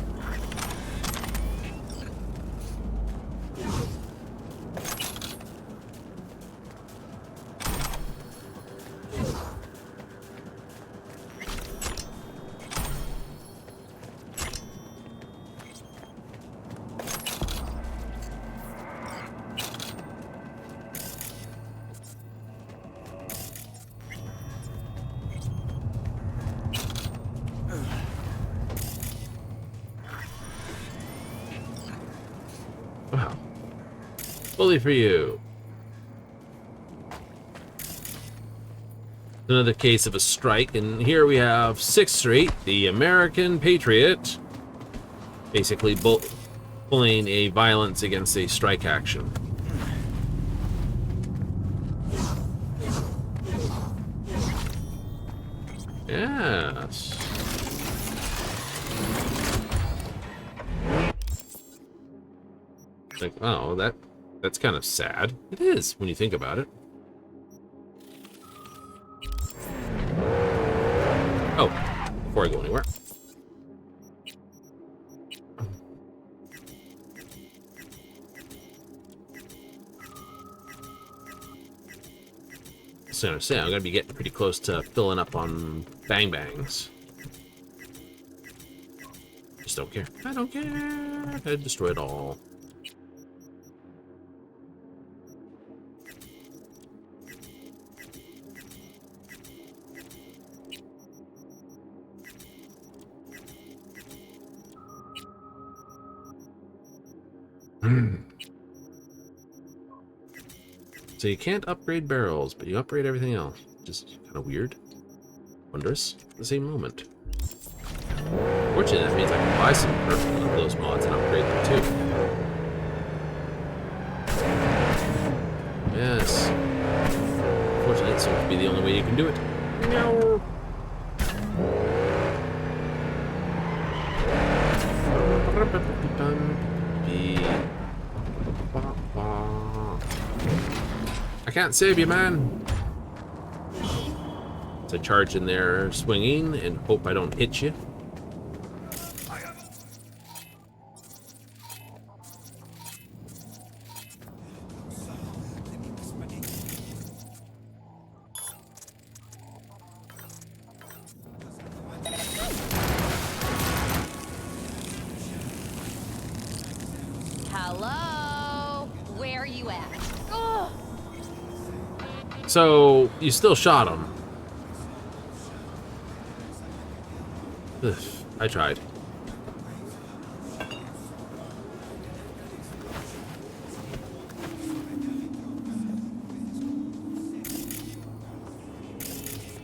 Wow. Bully for you. Another case of a strike, and here we have 6th Street, the American Patriot, basically pulling a violence against a strike action. Yes. Like, oh, that's kind of sad. It is when you think about it. Oh, before I go anywhere, was gonna say, I'm gonna be getting pretty close to filling up on bang bangs. Just don't care. I don't care. I destroy it all. So you can't upgrade barrels, but you upgrade everything else. Just kind of weird. Wondrous at the same moment. Fortunately, that means I can buy some of those mods and upgrade them too. Yes. Fortunately, it seems to be the only way you can do it. No. I can't save you, man. So charge in there swinging and hope I don't hit you. Hello? Where are you at? Ugh. So you still shot him. Ugh, I tried.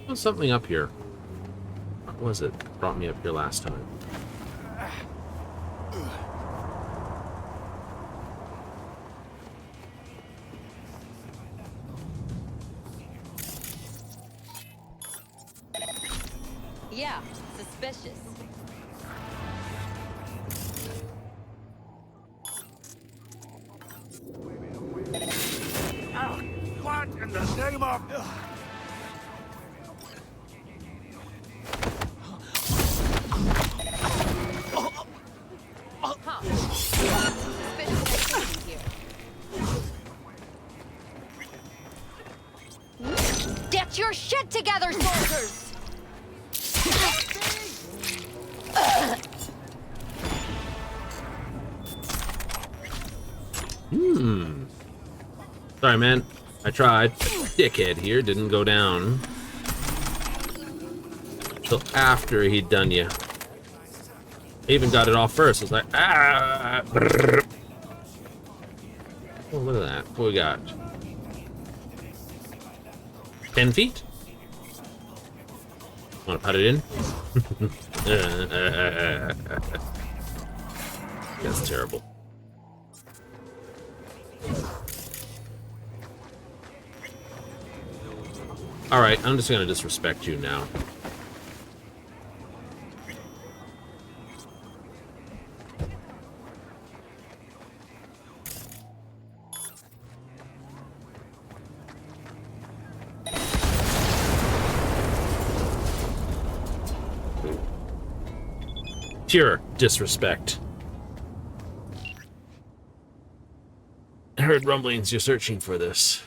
There's something up here. What was it that brought me up here last time? Yeah, suspicious. What in the name of... Suspicious activity here. Get your shit together, soldiers! Sorry, man. I tried. Dickhead here didn't go down until after he'd done you. I even got it off first. I was like, ah! Brrr. Oh, look at that. What we got? 10 feet? Want to put it in? That's terrible. Alright, I'm just gonna disrespect you now. Pure disrespect. I heard rumblings you're searching for this.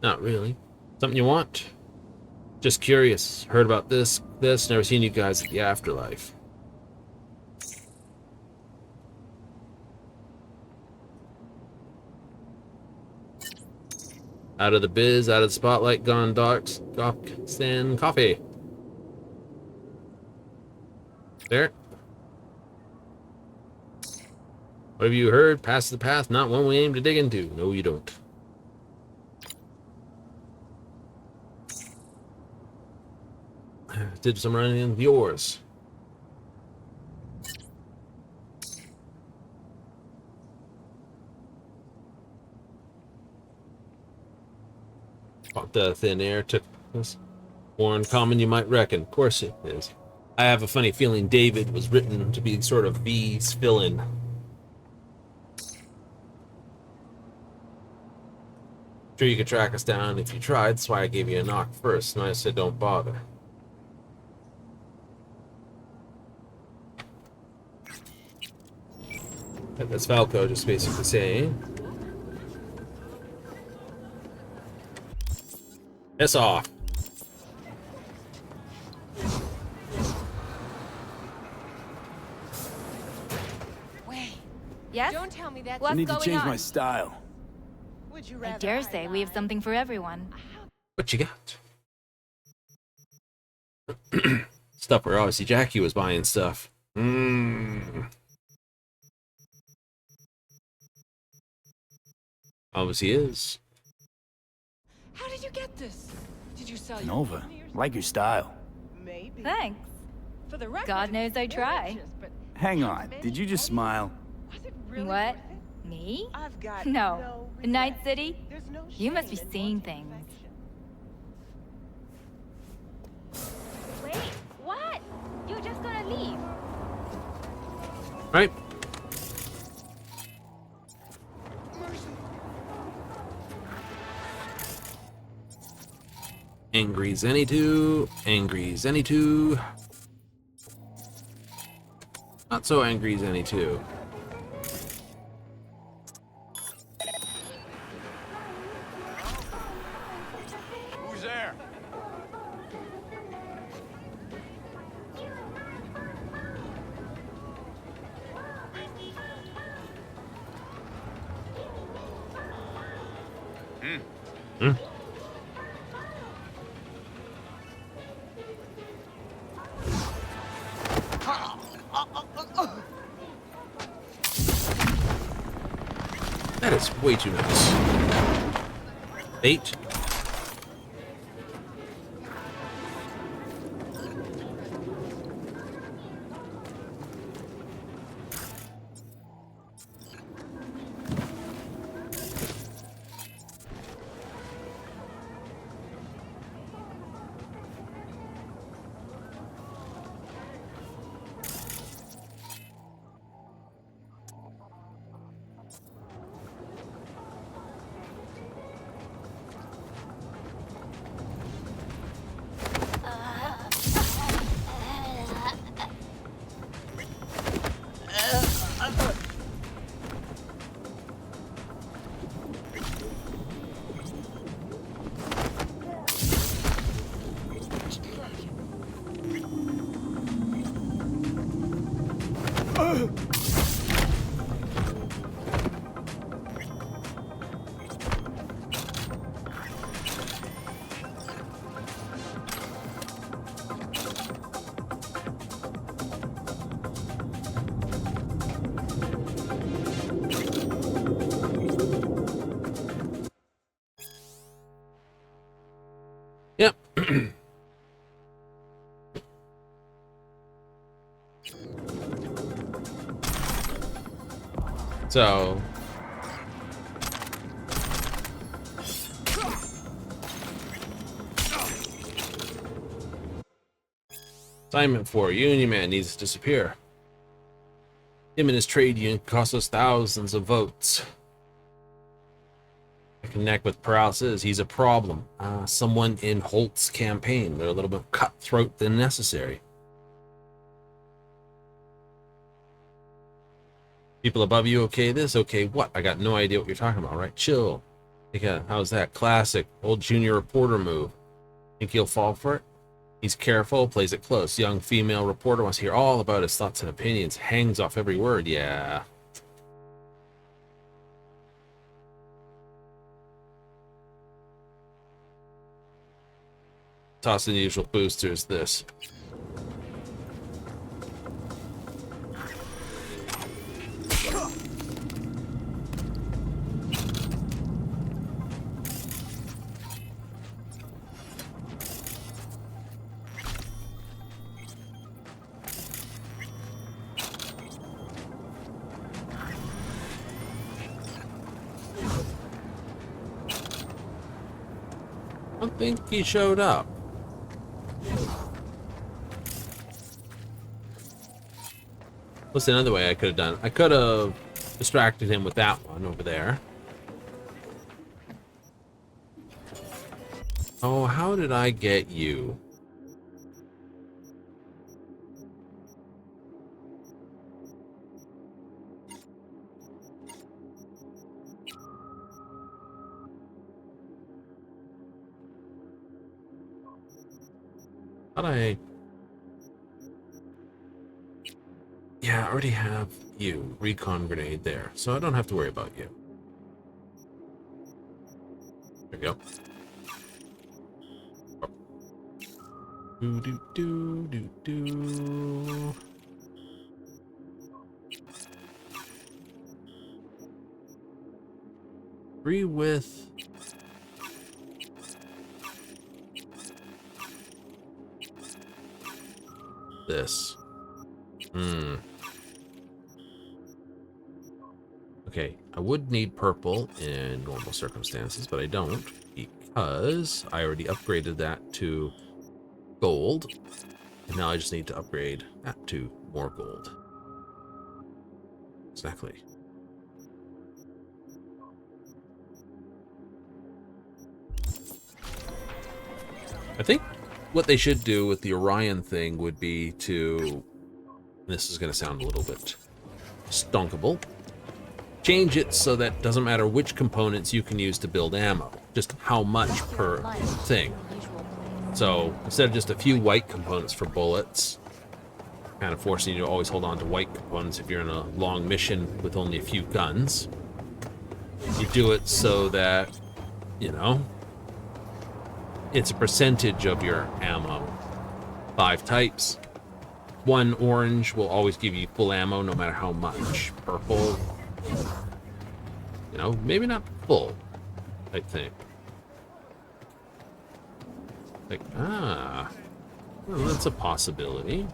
Not really. Something you want? Just curious. Heard about this, never seen you guys at the afterlife. Out of the biz, out of the spotlight, gone dark, stand coffee. There. What have you heard? Past the path, not one we aim to dig into. No, you don't. Did some running of yours. Popped out of thin air, took this. More uncommon you might reckon. Of course it is. I have a funny feeling David was written to be sort of V's fill-in. Sure you could track us down if you tried, that's why I gave you a knock first, and I said don't bother. That's Falco just basically saying, piss off. Wait. Yes? Don't tell me that. I What's need to going change on? my style. Would you I rather dare say we have something for everyone. What you got? Stuff where obviously Jackie was buying stuff. Obviously is. How did you get this? Did you sell Nova, like your style. Maybe. Thanks. For the record, God knows I try. Hang on, did you just smile? What? Me? I've got No. Night City? There's no You must be shame in seeing wanting things. Wait, what? You're just gonna leave? Right? Angry Zenny 2. Angry Zenny 2. Not so angry Zenny 2. Who's there? Hmm? That is way too nice. 8. Yep. So assignment 4, Union Man needs to disappear. Him and his trade union cost us thousands of votes. I connect with paralysis. He's a problem. Someone in Holt's campaign. They're a little bit cutthroat than necessary. People above you okay this? Okay what? I got no idea what you're talking about, right? Chill. Yeah, how's that? Classic. Old junior reporter move. Think he'll fall for it? He's careful, plays it close. Young female reporter wants to hear all about his thoughts and opinions. Hangs off every word. Yeah. Tossing the usual boosters, this. I don't think he showed up. What's another way I could have done? I could have distracted him with that one over there. Oh, how did I get you? Thought I... Yeah, I already have you. Recon grenade there. So I don't have to worry about you. There we go. Do do do do do. Free with this. Okay, I would need purple in normal circumstances, but I don't because I already upgraded that to gold. And now I just need to upgrade that to more gold. Exactly. I think what they should do with the Orion thing would be to... This is going to sound a little bit stonkable. Change it so that it doesn't matter which components you can use to build ammo. Just how much per thing. So instead of just a few white components for bullets, kind of forcing you to always hold on to white components if you're in a long mission with only a few guns, you do it so that, you know, it's a percentage of your ammo. 5 types. 1 orange will always give you full ammo no matter how much. Purple, you know, maybe not full, I think. Like, well, that's a possibility.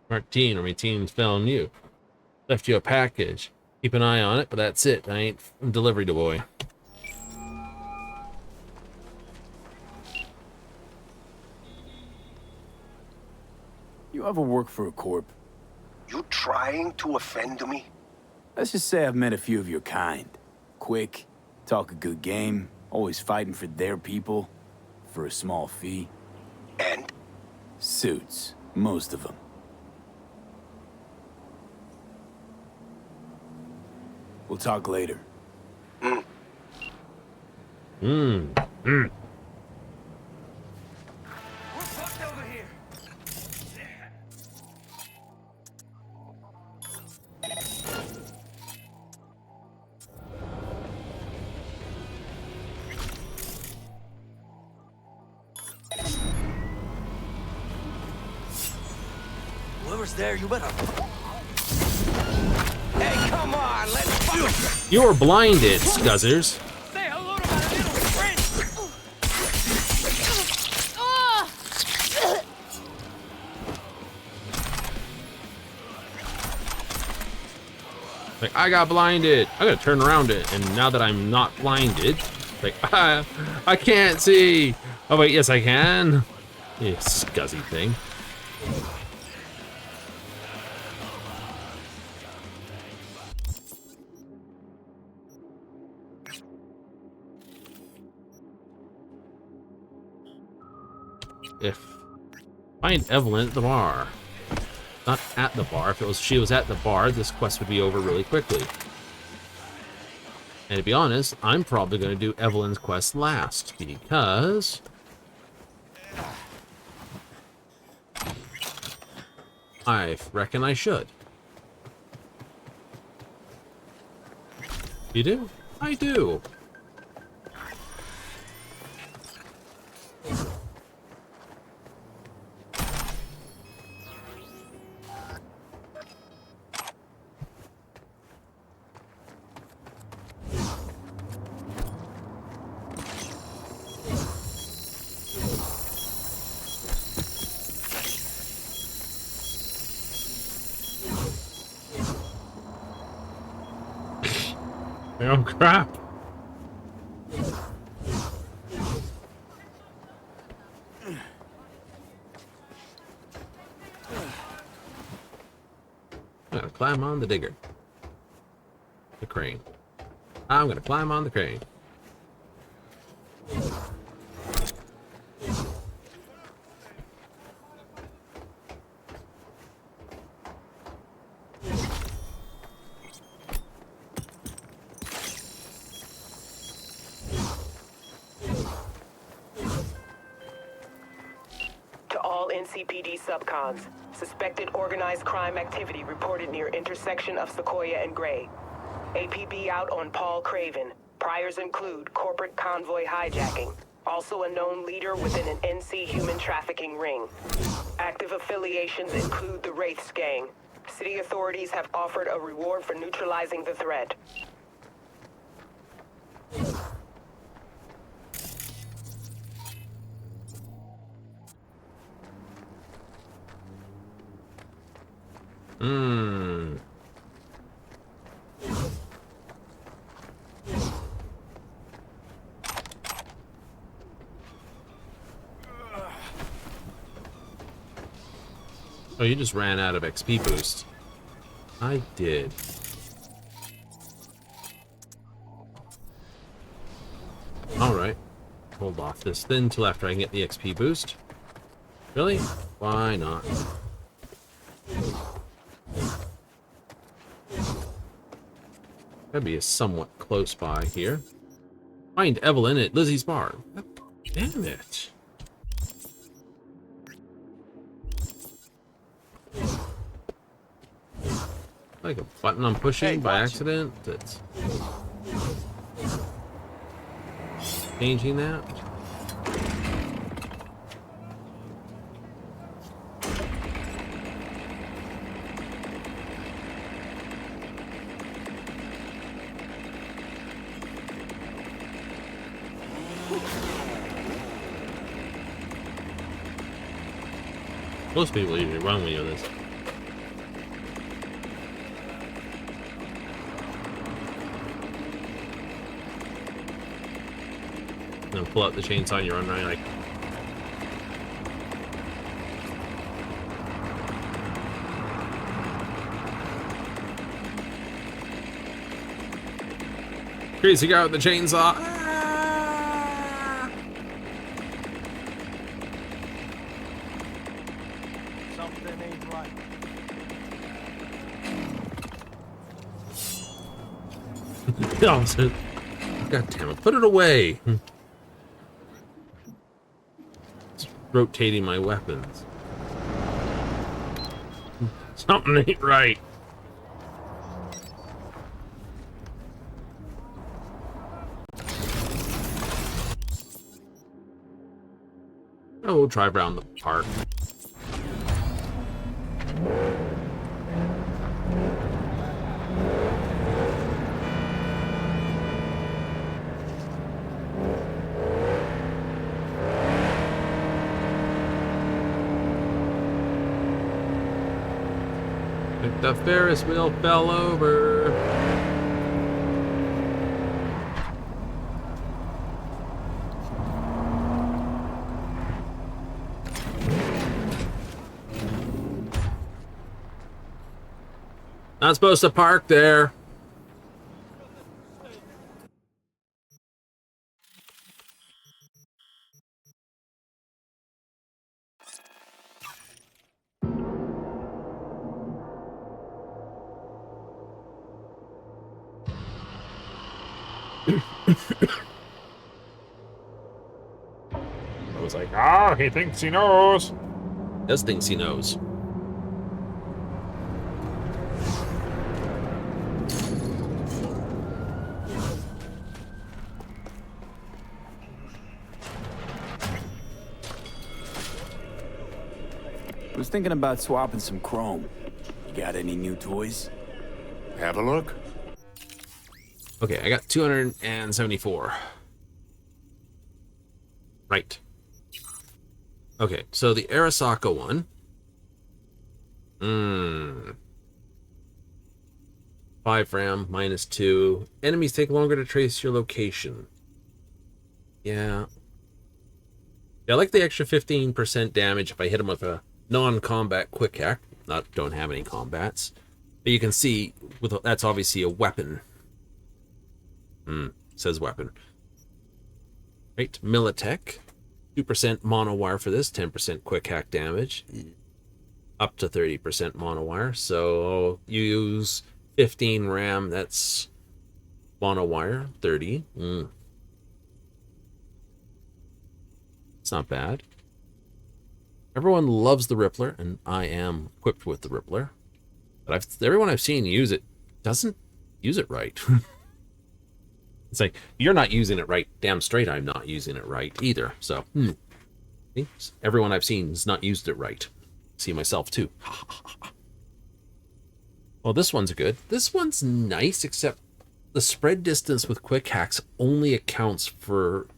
Martine, or Martine's found you. Left you a package. Keep an eye on it, but that's it. I ain't delivery boy. You ever work for a corp? You trying to offend me? Let's just say I've met a few of your kind. Quick, talk a good game, always fighting for their people, for a small fee. And? Suits, most of them. We'll talk later. Whoever's there, you better. Hey, come on, let's fuck. You were blinded, Scuzzers. Say hello to my little friend. Like, I got blinded. I gotta turn around it, and now that I'm not blinded, like, I can't see. Oh wait, yes I can. You scuzzy thing. If find Evelyn at the bar. Not at the bar. If she was at the bar, this quest would be over really quickly. And to be honest, I'm probably going to do Evelyn's quest last because I reckon I should. You do? I do. Oh crap. I'm gonna climb on the digger. The crane. I'm gonna climb on the crane. To all NCPD subcons, suspected organized crime activity reported near intersection of Sequoia and Gray. APB out on Paul Craven. Priors include corporate convoy hijacking, also a known leader within an NC human trafficking ring. Active affiliations include the Wraiths gang. City authorities have offered a reward for neutralizing the threat. Oh, you just ran out of XP boost. I did. Alright. Hold off this then until after I can get the XP boost. Really? Why not? Gotta be a somewhat close by here. Find Evelyn at Lizzie's bar. Damn it. Like a button I'm pushing by accident that's changing that. Most people usually run when you do this. And then pull out the chainsaw and you run around like. Crazy guy with the chainsaw. Something ain't right. God damn it, put it away. It's rotating my weapons. Something ain't right. Oh, we'll drive around the park. The Ferris wheel fell over. Not supposed to park there. I was like, ah, he thinks he knows. Does thinks he knows. I was thinking about swapping some chrome. You got any new toys? Have a look. Okay, I got 274. Right. Okay, so the Arasaka one. 5 RAM, -2. Enemies take longer to trace your location. Yeah. I like the extra 15% damage if I hit them with a non-combat quick hack. Don't have any combats. But you can see, that's obviously a weapon Says weapon. Right, Militech. 2% monowire for this, 10% quick hack damage. Up to 30% monowire. So you use 15 RAM, that's monowire, 30. It's not bad. Everyone loves the Rippler, and I am equipped with the Rippler. But everyone I've seen use it doesn't use it right. It's like, you're not using it right. Damn straight I'm not using it right either. So, See? Everyone I've seen has not used it right. See myself too. Well, this one's good. This one's nice, except the spread distance with quick hacks only accounts for...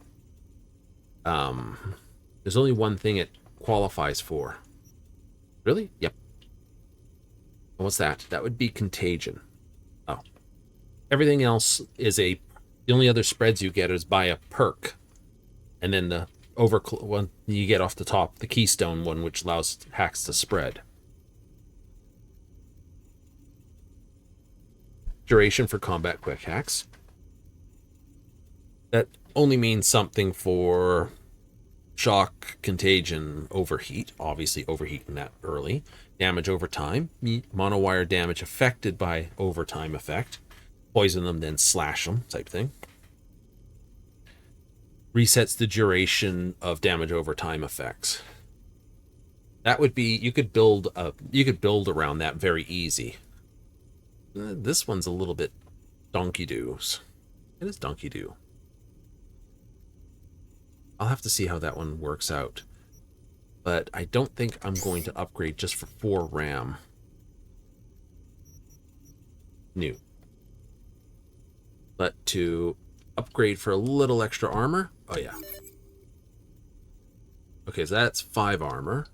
there's only one thing it qualifies for. Really? Yep. What's that? That would be contagion. Oh. Everything else is the only other spreads you get is by a perk. And then the one you get off the top, the keystone one, which allows hacks to spread. Duration for combat quick hacks. That only means something for shock, contagion, overheat. Obviously overheating that early. Damage over time. Monowire damage affected by overtime effect. Poison them, then slash them, type thing. Resets the duration of damage over time effects. That would be, you could build around that very easy. This one's a little bit donkey-doos. It is donkey-doo. I'll have to see how that one works out. But I don't think I'm going to upgrade just for 4 RAM. New. But to upgrade for a little extra armor. Oh, yeah. Okay, so that's 5 armor.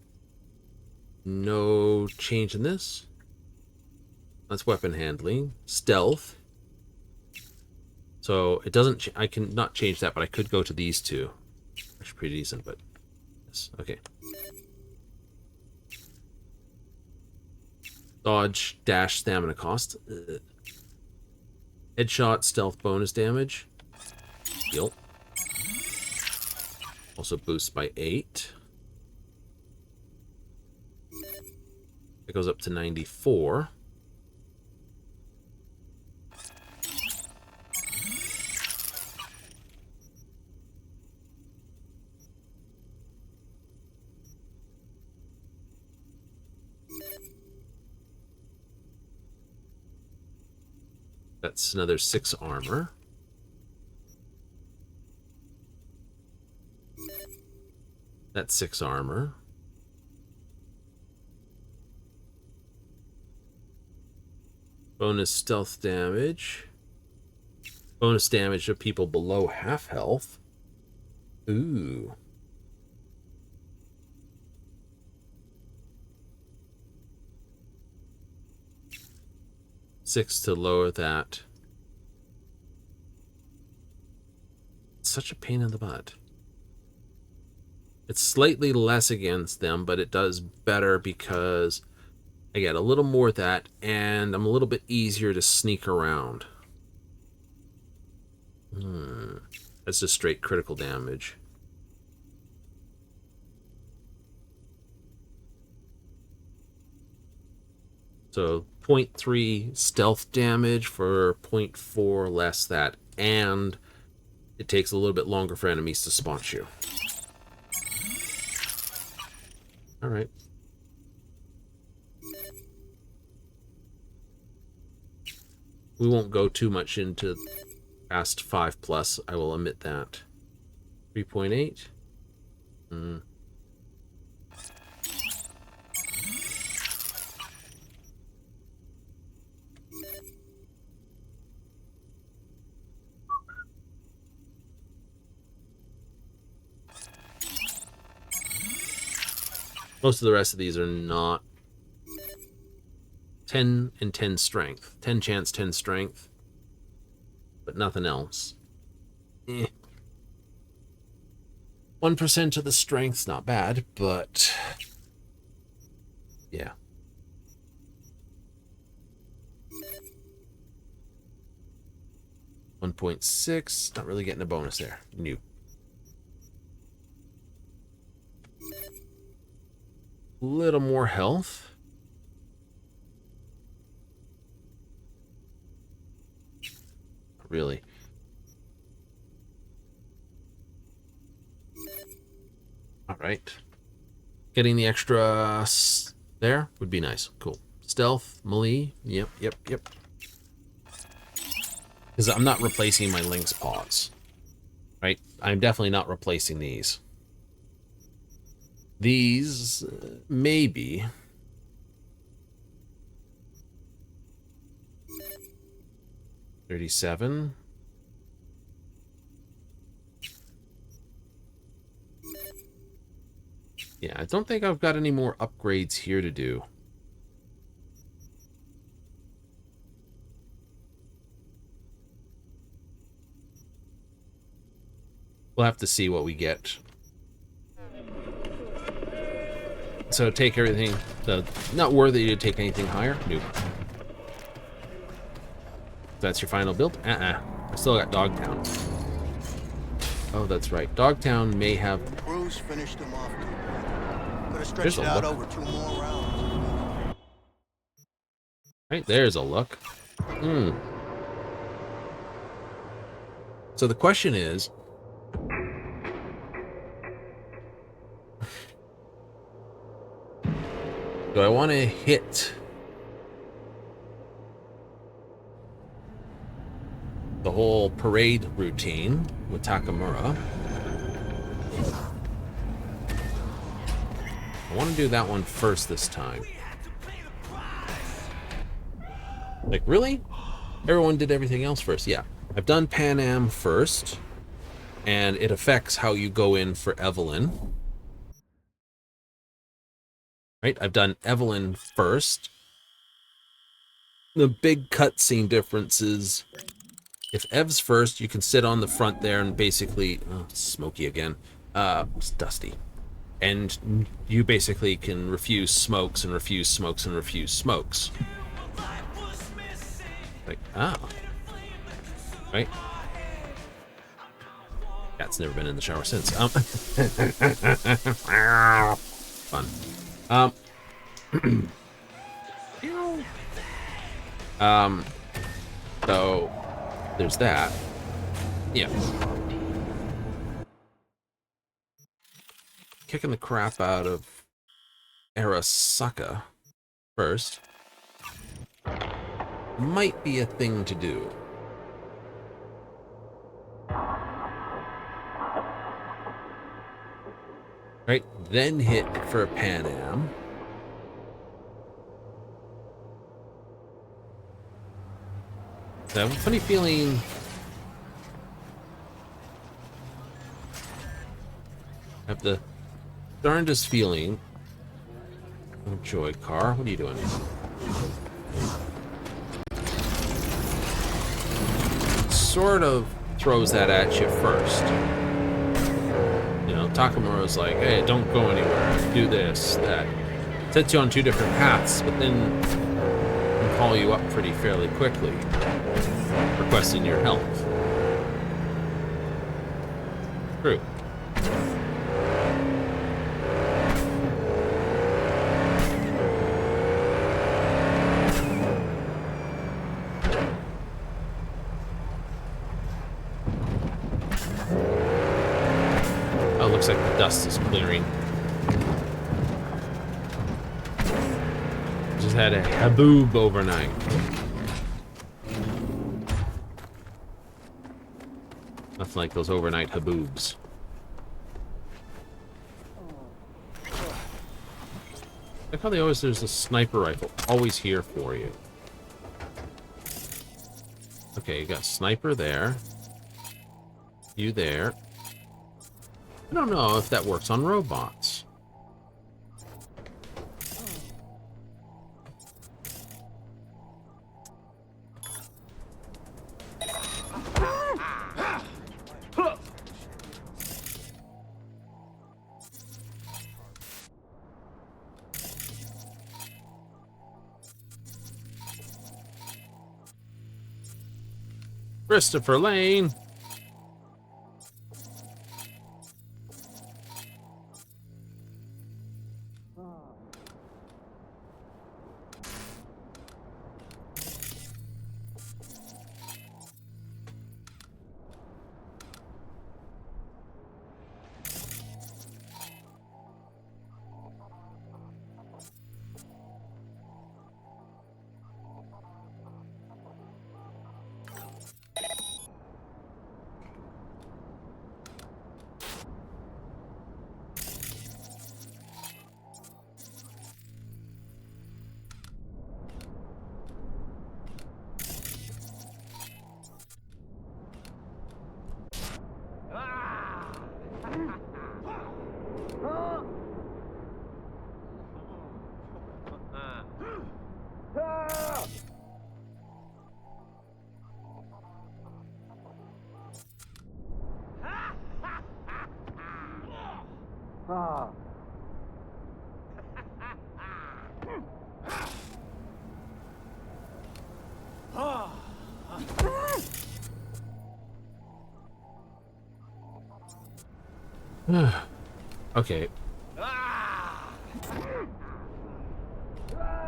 No change in this. That's weapon handling. Stealth. So it doesn't... I can not change that, but I could go to these two. Actually pretty decent, but... Yes, okay. Dodge, dash, stamina cost. Headshot, stealth, bonus damage. Heal. Also boosts by 8. It goes up to 94. That's another 6 armor. That's 6 armor. Bonus stealth damage. Bonus damage to people below half health. Ooh. Six to lower that. It's such a pain in the butt. It's slightly less against them, but it does better because I get a little more of that, and I'm a little bit easier to sneak around. That's just straight critical damage. So 0.3 stealth damage for 0.4 less that, and it takes a little bit longer for enemies to spot you. All right. We won't go too much into past 5+, I will admit that. 3.8. Most of the rest of these are not. 10 and 10 strength. 10 chance, 10 strength. But nothing else. 1% of the strength's not bad, but... yeah. 1.6. Not really getting a bonus there. New. Little more health. Not really. All right. Getting the extra there would be nice. Cool. Stealth, melee. Yep. Because I'm not replacing my Lynx paws. Right? I'm definitely not replacing these. These, maybe. $37. Yeah, I don't think I've got any more upgrades here to do. We'll have to see what we get. So take everything. Not worthy to take anything higher? Nope. That's your final build? I still got Dogtown. Oh, that's right. Dogtown may have... Cruz finished him off. Could have stretched it out over 2 more rounds. Right, there's a look. So the question is... do I want to hit the whole parade routine with Takamura? I want to do that one first this time. Like, really? Everyone did everything else first. Yeah. I've done Pan Am first, and it affects how you go in for Evelyn. Right? I've done Evelyn first. The big cutscene difference is if Ev's first, you can sit on the front there and basically... oh, it's smoky again. It's dusty. And you basically can refuse smokes and refuse smokes and refuse smokes. Like, right? Cat's never been in the shower since. Fun. So there's that. Yeah. Kicking the crap out of Arasaka first might be a thing to do. Right, then hit for a Pan Am. I have a funny feeling I have the darndest feeling. Oh, Joy Car, what are you doing? Sort of throws that at you first. You know, Takamura's like, hey, don't go anywhere, do this, that. Sets you on 2 different paths, but then can call you up pretty fairly quickly, requesting your help. True. Oh, looks like the dust is clearing. Just had a haboob overnight. Nothing like those overnight haboobs. Like how there's a sniper rifle always here for you. Okay, you got sniper there. You there. I don't know if that works on robots. Christopher Lane. Okay.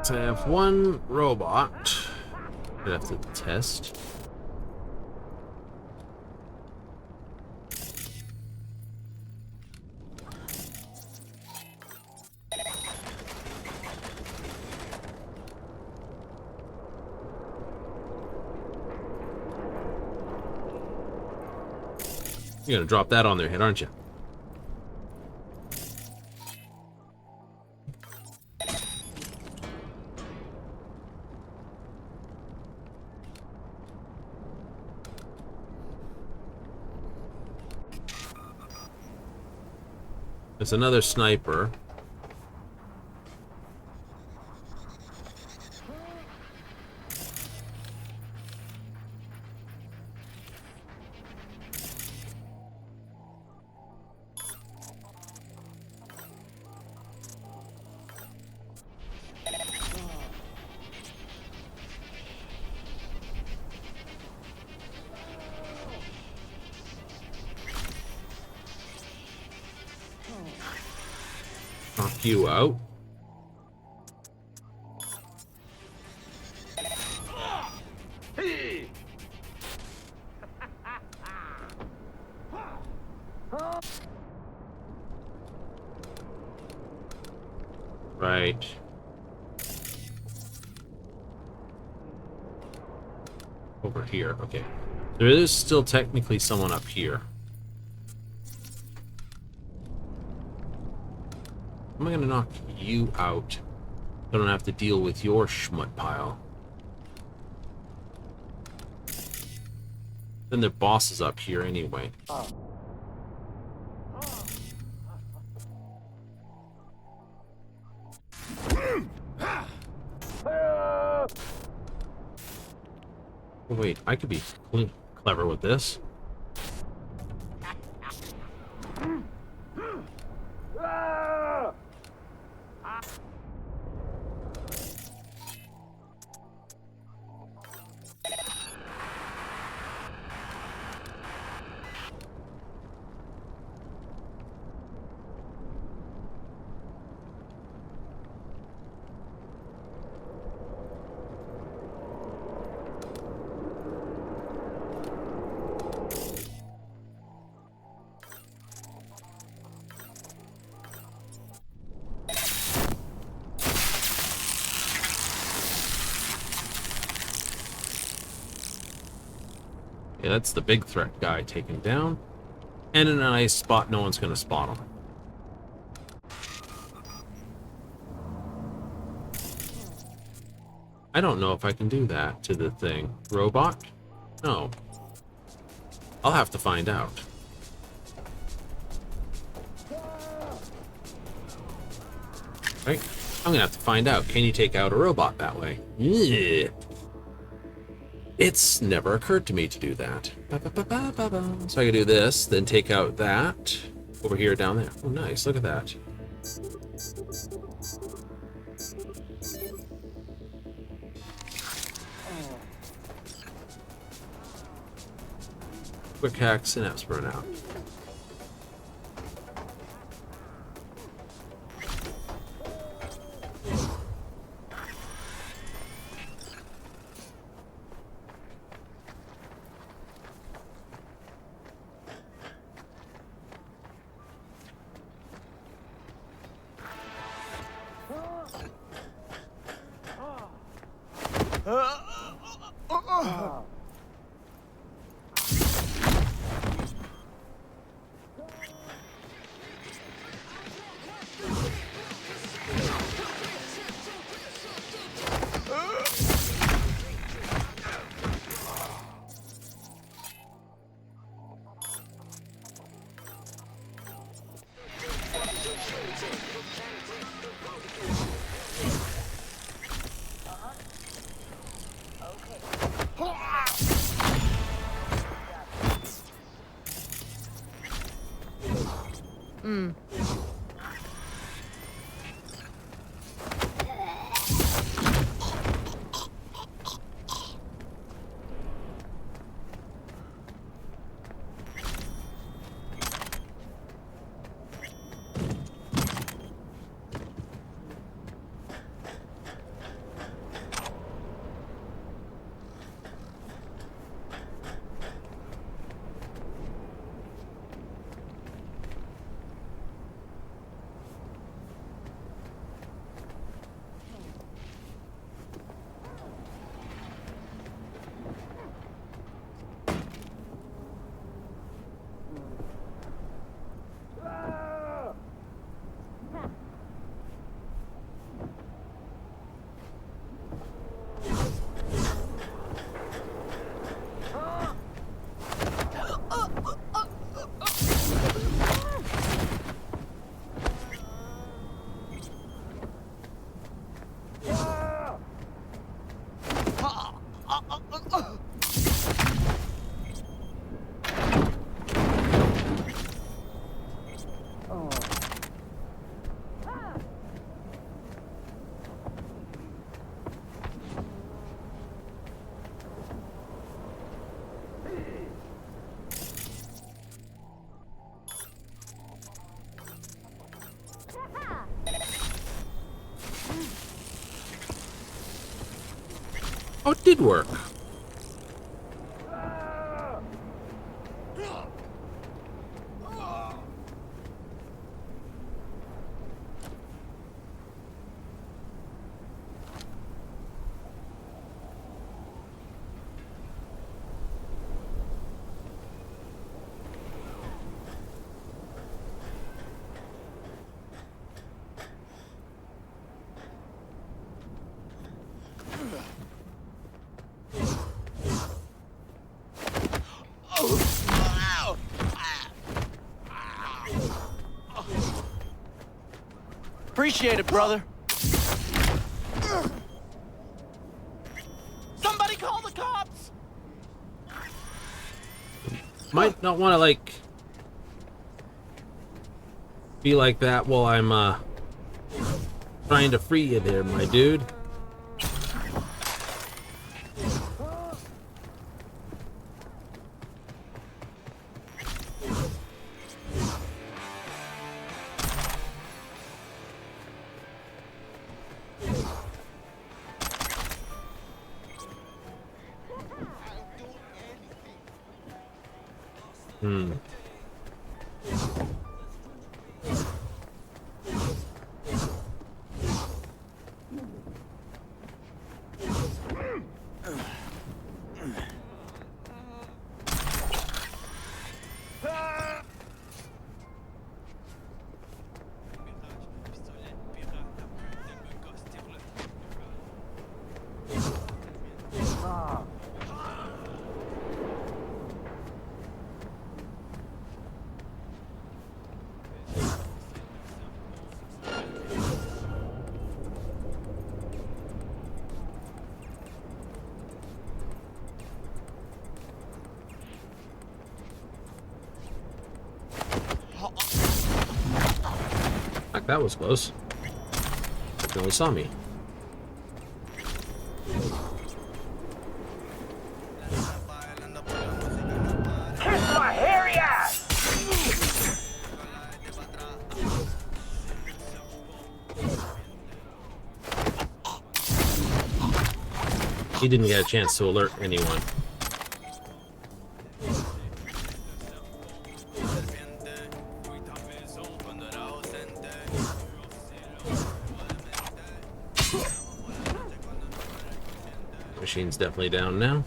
So I have one robot. I have to test. You're gonna drop that on their head, aren't you? There's another sniper. Knock you out. Right. Over here. Okay. There is still technically someone up here. How am I gonna knock you out? I don't have to deal with your schmut pile. Then their boss is up here anyway. Oh, wait, I could be clever with this. Yeah, that's the big threat guy taken down. And in a nice spot, no one's going to spot him. I don't know if I can do that to the thing. Robot? No. I'll have to find out. Right? I'm going to have to find out. Can you take out a robot that way? Yeah. It's never occurred to me to do that. So I can do this, then take out that. Over here, down there. Oh, nice. Look at that. Quick hack, synapse burnout. Oh, it did work. Appreciate it, brother. Somebody call the cops! Might not want to, like, be like that while I'm, trying to free you there, my dude. Fuck, that was close. No one saw me. He didn't get a chance to alert anyone. Machine's definitely down now.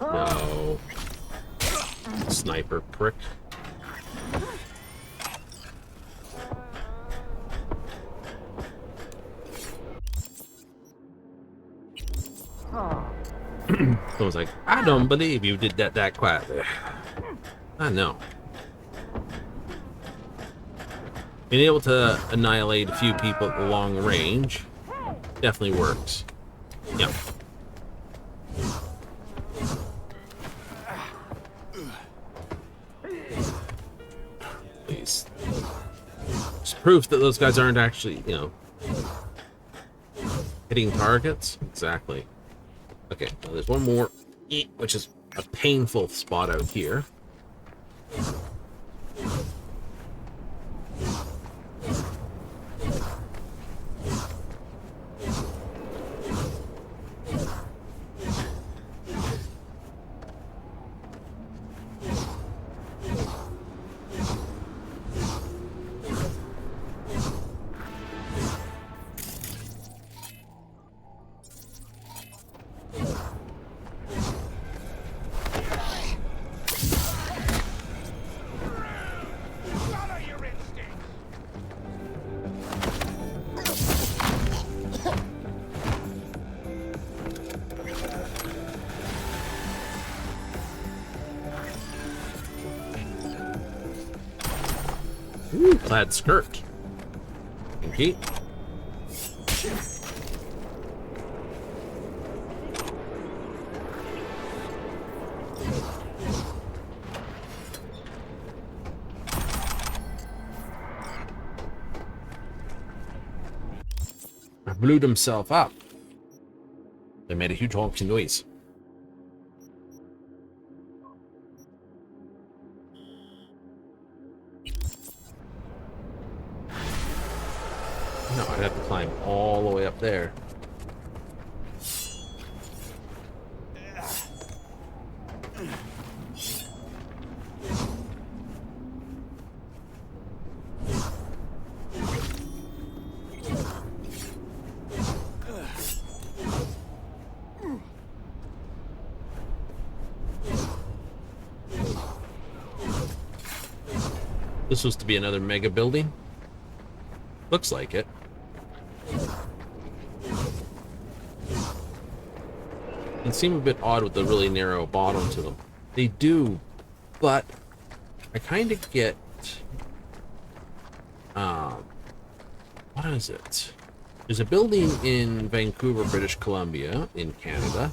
No. Sniper prick. Someone's like, I don't believe you did that quietly. I know. Being able to annihilate a few people at long range definitely works. Yep. Please. Just proof that those guys aren't actually, you know, hitting targets. Exactly. Okay, well, there's one more, which is a painful spot out here. Ooh, plaid skirt. Okay. Blew himself up. They made a huge honking noise. No, I'd have to climb all the way up there. This was to be another mega building. Looks like it. They seem a bit odd with the really narrow bottom to them. They do, but I kind of get... what is it? There's a building in Vancouver, British Columbia, in Canada,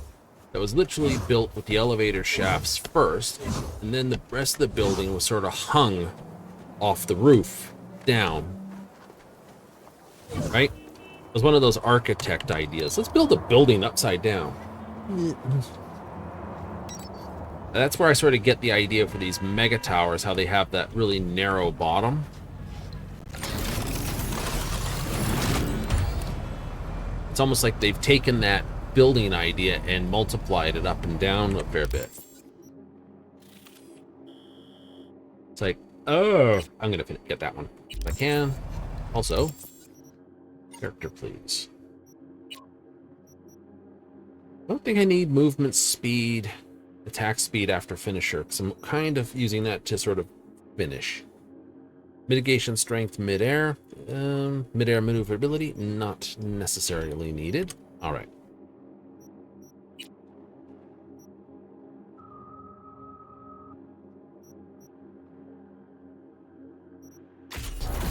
that was literally built with the elevator shafts first, and then the rest of the building was sort of hung off the roof down. Right? It was one of those architect ideas. Let's build a building upside down. That's where I sort of get the idea for these mega towers, how they have that really narrow bottom. It's almost like they've taken that building idea and multiplied it up and down a fair bit. It's like, oh, I'm gonna get that one if I can. Also, character, please. I don't think I need movement speed, attack speed after finisher, because I'm kind of using that to sort of finish. Mitigation strength midair. Midair maneuverability, not necessarily needed. All right.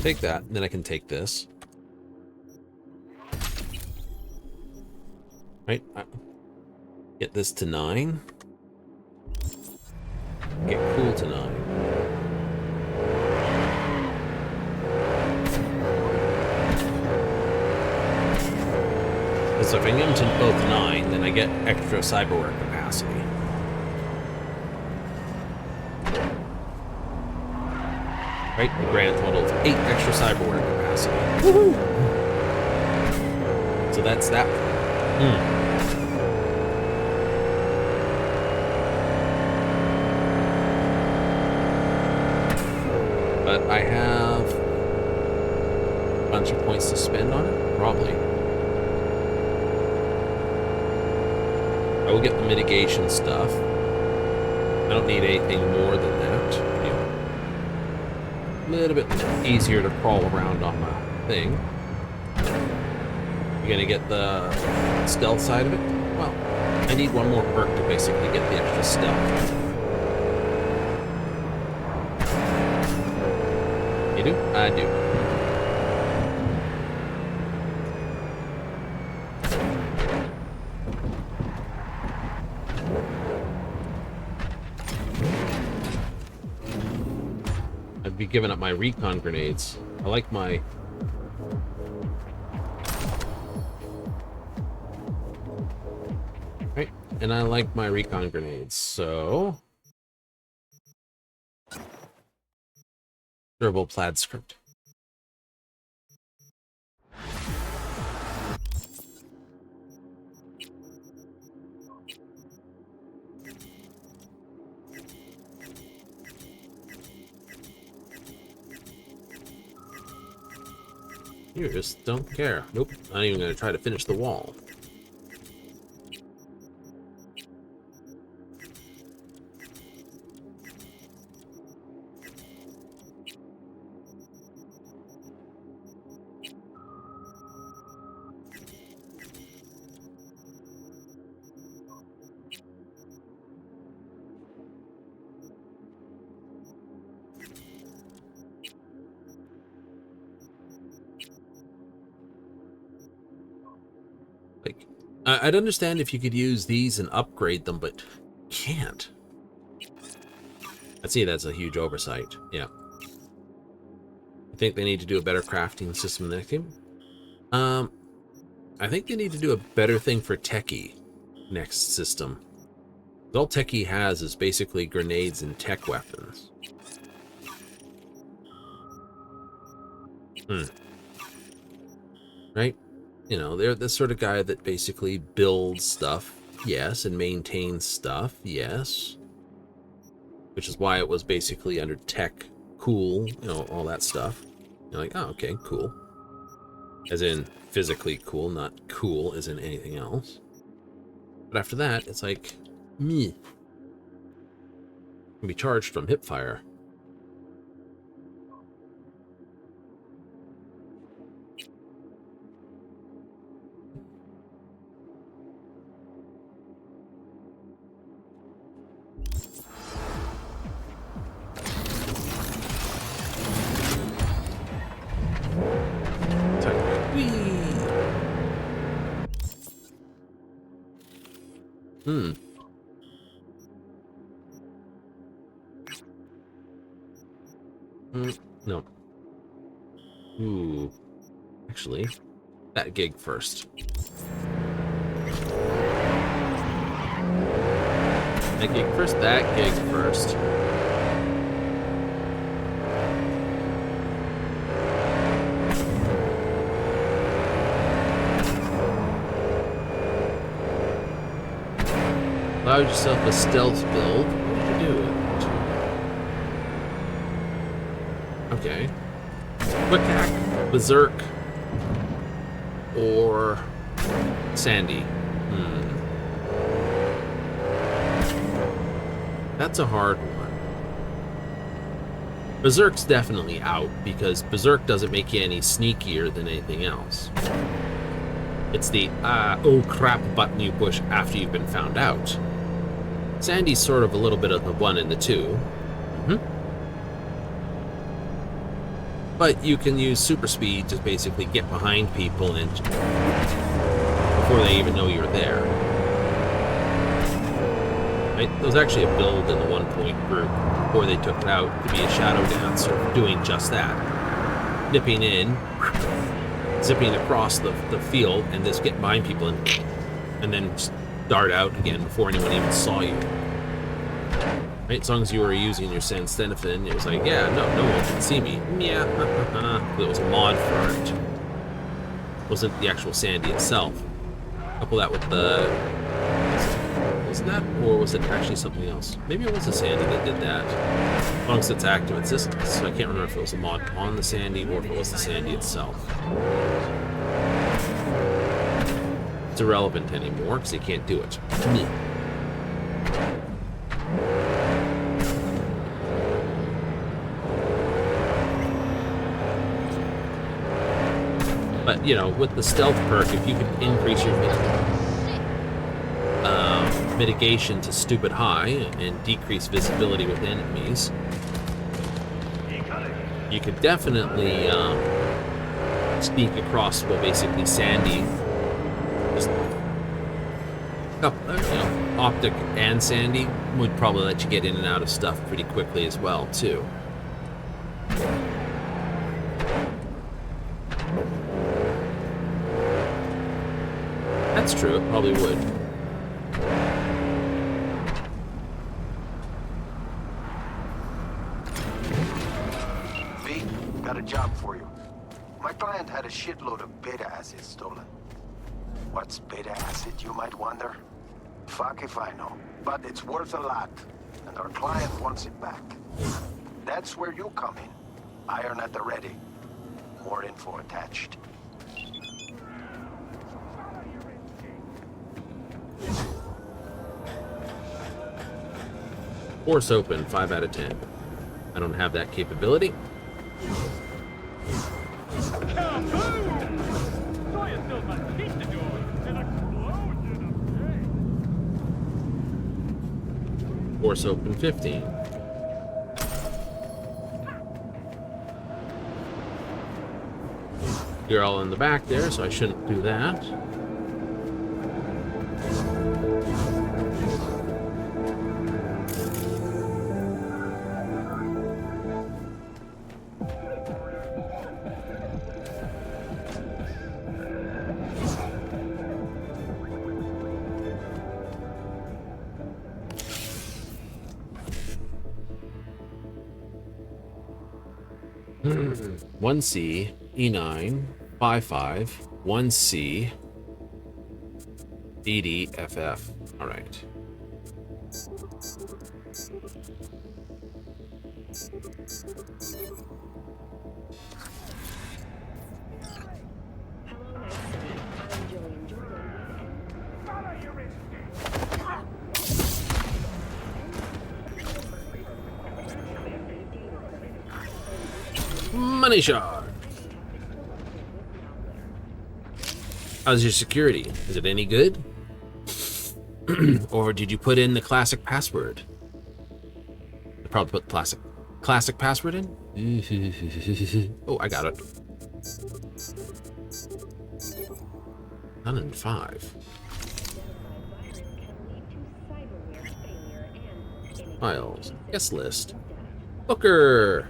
Take that, and then I can take this. Right? Get this to 9. Get cool to 9. So if I get them to both 9, then I get extra cyberware capacity. Right? The grand total of 8 extra cyberware capacity. Woohoo! So that's that. But I have a bunch of points to spend on it? Probably. I will get the mitigation stuff. I don't need anything more than that. A little bit easier to crawl around on my thing. You're gonna get the stealth side of it? Well, I need one more perk to basically get the extra stealth. You do? I do. I'd be giving up my recon grenades. I like my... Right, and I like my recon grenades, so... Durable plaid script. You just don't care. Nope, not even gonna try to finish the wall. Like, I'd understand if you could use these and upgrade them, but can't. I'd say that's a huge oversight. Yeah. I think they need to do a better crafting system next game. I think they need to do a better thing for Techie next system. All Techie has is basically grenades and tech weapons. Right? You know, they're the sort of guy that basically builds stuff, yes, and maintains stuff, yes. Which is why it was basically under tech, cool, you know, all that stuff. You're like, oh, okay, cool. As in physically cool, not cool as in anything else. But after that, it's like, meh. Can be charged from hipfire. No. Ooh. Actually, that gig first. That gig first, that gig first. Allow yourself a stealth build. What did you do? Okay. Quick hack, berserk, or Sandy. That's a hard one. Berserk's definitely out because Berserk doesn't make you any sneakier than anything else. It's the oh crap button you push after you've been found out. Sandy's sort of a little bit of the 1 and the 2. But you can use super speed to basically get behind people and before they even know you're there. Right? There was actually a build in the 1 group before they took it out to be a shadow dancer doing just that. Nipping in, zipping across the field, and just get behind people and then dart out again before anyone even saw you. Right? As long as you were using your Sanstenifin, it was like, yeah, no one can see me. Yeah, it was a mod for it. It wasn't the actual Sandy itself. Couple that with the... Was that, or was it actually something else? Maybe it was the Sandy that did that. As long as it's active, it's this. So I can't remember if it was a mod on the Sandy or if it was the Sandy itself. It's irrelevant anymore because they can't do it. To me. But, you know, with the stealth perk, if you can increase your mitigation to stupid high and decrease visibility with enemies, you could definitely sneak across, well, basically Sandy. Just, Optic and Sandy would probably let you get in and out of stuff pretty quickly as well, too. That's true, it probably would. V, got a job for you. My client had a shitload of beta acid stolen. What's beta acid, you might wonder? Fuck if I know, but it's worth a lot, and our client wants it back. That's where you come in. Iron at the ready. More info attached. Force open, 5 out of 10. I don't have that capability. Force open, 15. You're all in the back there, so I shouldn't do that. One C, E9, 55, 1C, DD, FF. All right. Money shot. How's your security? Is it any good? Or did you put in the classic password? I probably put classic password in. Oh, I got it. 105. Files. Guest list. Booker.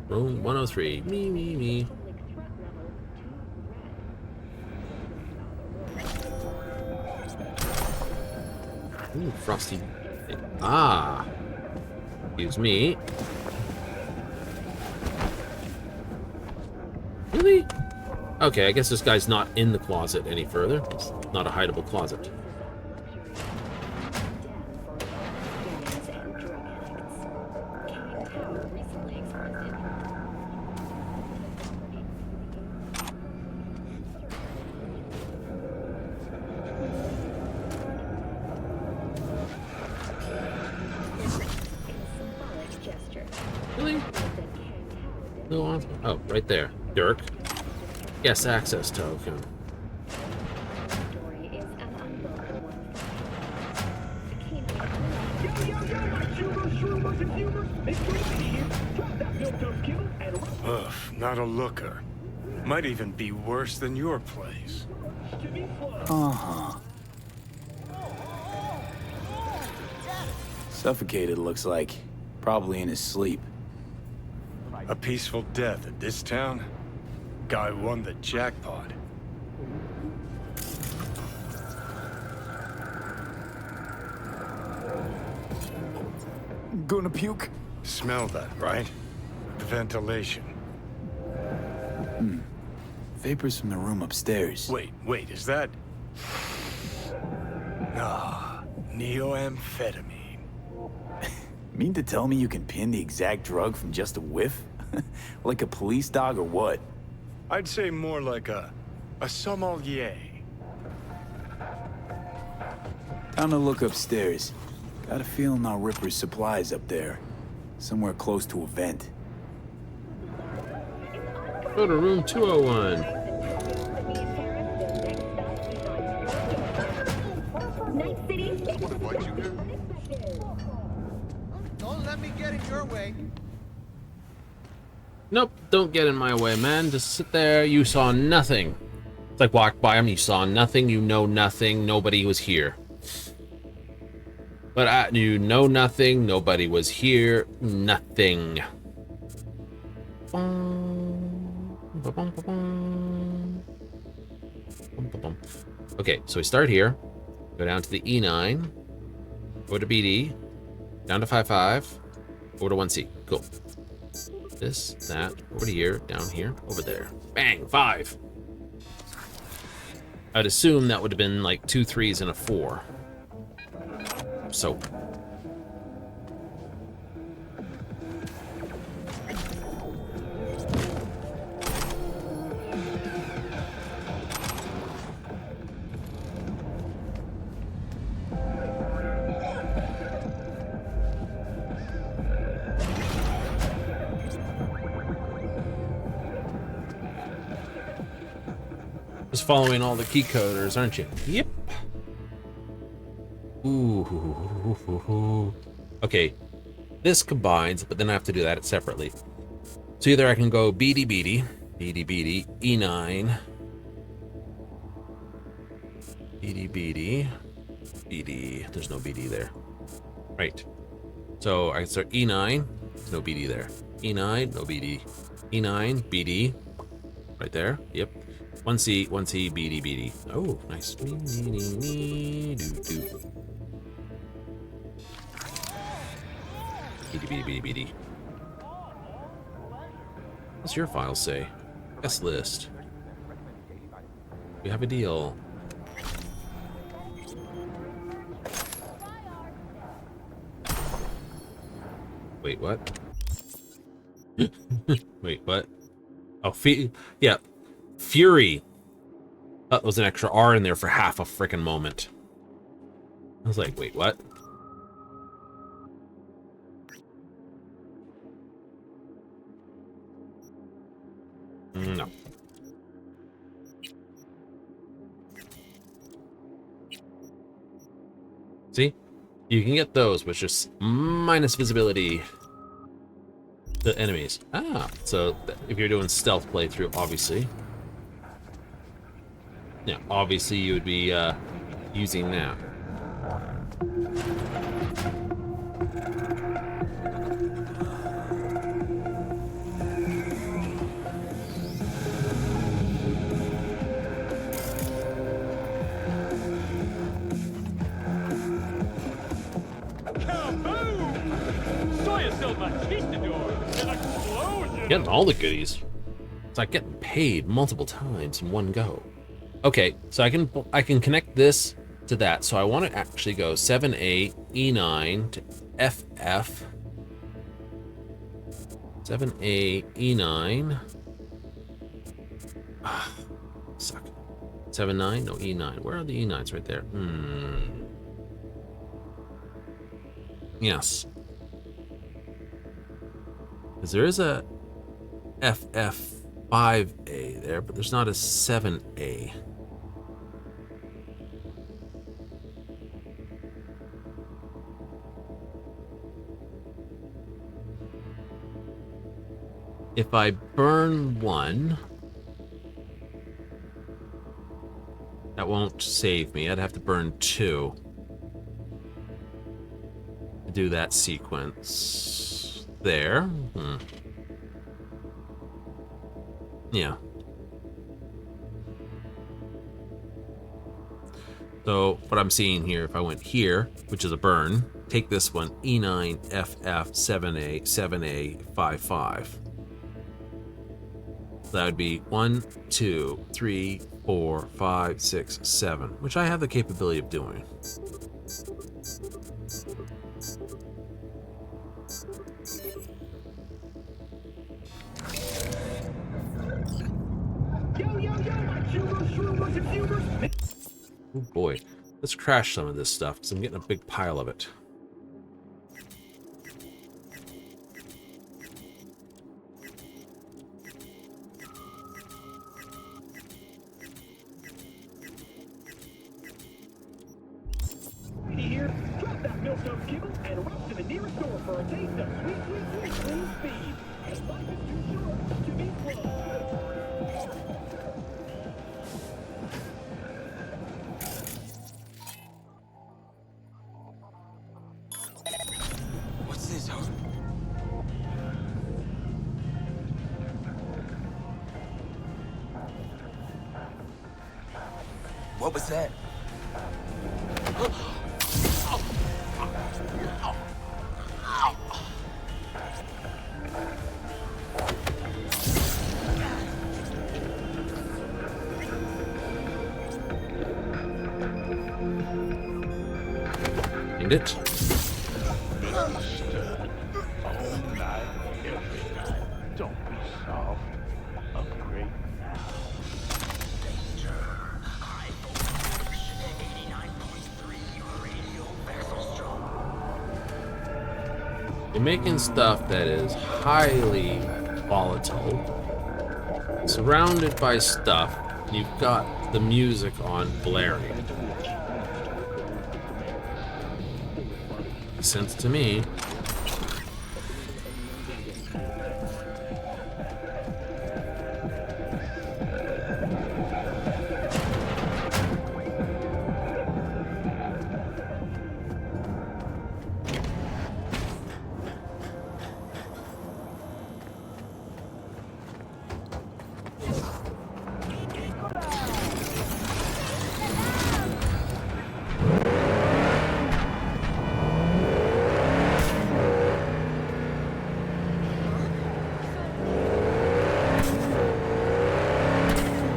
Room 103. Me. Ooh, frosty. Ah. Excuse me. Really? Okay, I guess this guy's not in the closet any further. It's not a hideable closet. Really? No answer. Oh, right there. Dirk. Yes, access token. Ugh, not a looker. Might even be worse than your place. Uh-huh. Suffocated, looks like. Probably in his sleep. A peaceful death at this town? Guy won the jackpot. Gonna puke? Smell that, right? The ventilation. Vapors from the room upstairs. Wait, is that... Ah, neoamphetamine. Mean to tell me you can pin the exact drug from just a whiff? Like a police dog or what? I'd say more like a sommelier. Time to look upstairs. Got a feeling our Ripper's supplies up there. Somewhere close to a vent. Go to room 201. Don't let me get in your way. Nope, don't get in my way, man. Just sit there. You saw nothing. It's like walk by him, you saw nothing, you know nothing, nobody was here. But you know nothing, nobody was here, nothing. Okay, so we start here, go down to the E9, go to BD, down to 55, over to 1C. Cool. This, that, over to here, down here, over there. Bang, 5. I'd assume that would have been like 2 3s and a 4. So. Just following all the key coders, aren't you? Yep. Ooh. Okay. This combines, but then I have to do that separately. So either I can go BD, E9. BD. There's no BD there. Right. So I can start E9. There's no BD there. E9, no BD. E9, BD. Right there. Yep. 1C, BD. Oh, nice. BD. What's your file say? Guest list. We have a deal. Wait, what? Wait, what? Oh, yeah. Fury. That was an extra R in there for half a frickin' moment. I was like, wait, what? No. See? You can get those with just minus visibility to enemies. Ah, so if you're doing stealth playthrough, obviously. Yeah, obviously you would be using that. Getting all the goodies. It's like getting paid multiple times in one go. Okay, so I can connect this to that. So I want to actually go 7A, E9 to FF. 7A, E9. Ah, suck. 7-9? No, E9. Where are the E9s? Right there. Yes. Because there is a FF5A there, but there's not a 7A. If I burn one, that won't save me. I'd have to burn 2 to do that sequence. There. Yeah. So what I'm seeing here, if I went here, which is a burn, take this one, E9, FF, 7A, 7A, 55. That would be 1, 2, 3, 4, 5, 6, 7, which I have the capability of doing. Oh boy, let's crash some of this stuff because I'm getting a big pile of it. Here, drop that milk-toast kibble and rush to the nearest store for a taste of sweet, sweet, sweet clean speed. And life is too short to be slow. What's this, huh? What was that? End it. Don't be soft. Upgrade now. You're making stuff that is highly volatile, surrounded by stuff. You've got the music on blaring. Makes sense to me.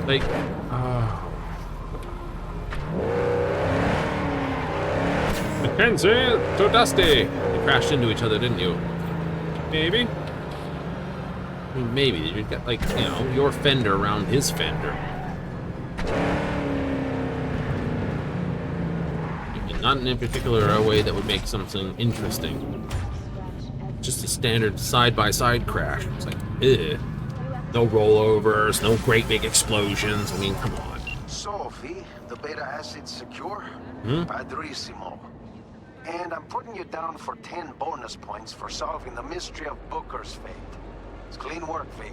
Like, Mackenzie, too dusty. You crashed into each other, didn't you? Maybe. I mean, maybe you got like, you know, your fender around his fender. Not in a particular way that would make something interesting. Just a standard side-by-side crash. It's like, ugh. No rollovers, no great big explosions. I mean, come on. So, V, the beta acid's secure? Padrissimo. And I'm putting you down for 10 bonus points for solving the mystery of Booker's fate. It's clean work, V.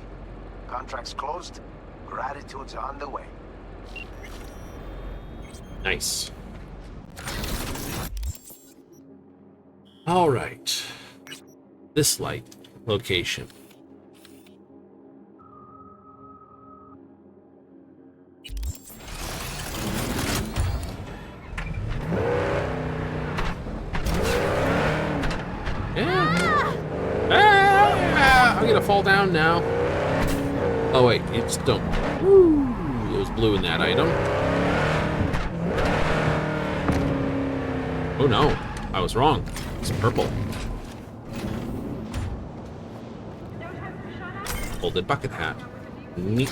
Contract's closed. Gratitude's on the way. Nice. All right. This light location. I'm gonna fall down now. Oh wait, you just don't. Woo! It was blue in that item. Oh no, I was wrong. It's purple. Folded bucket hat. Neat.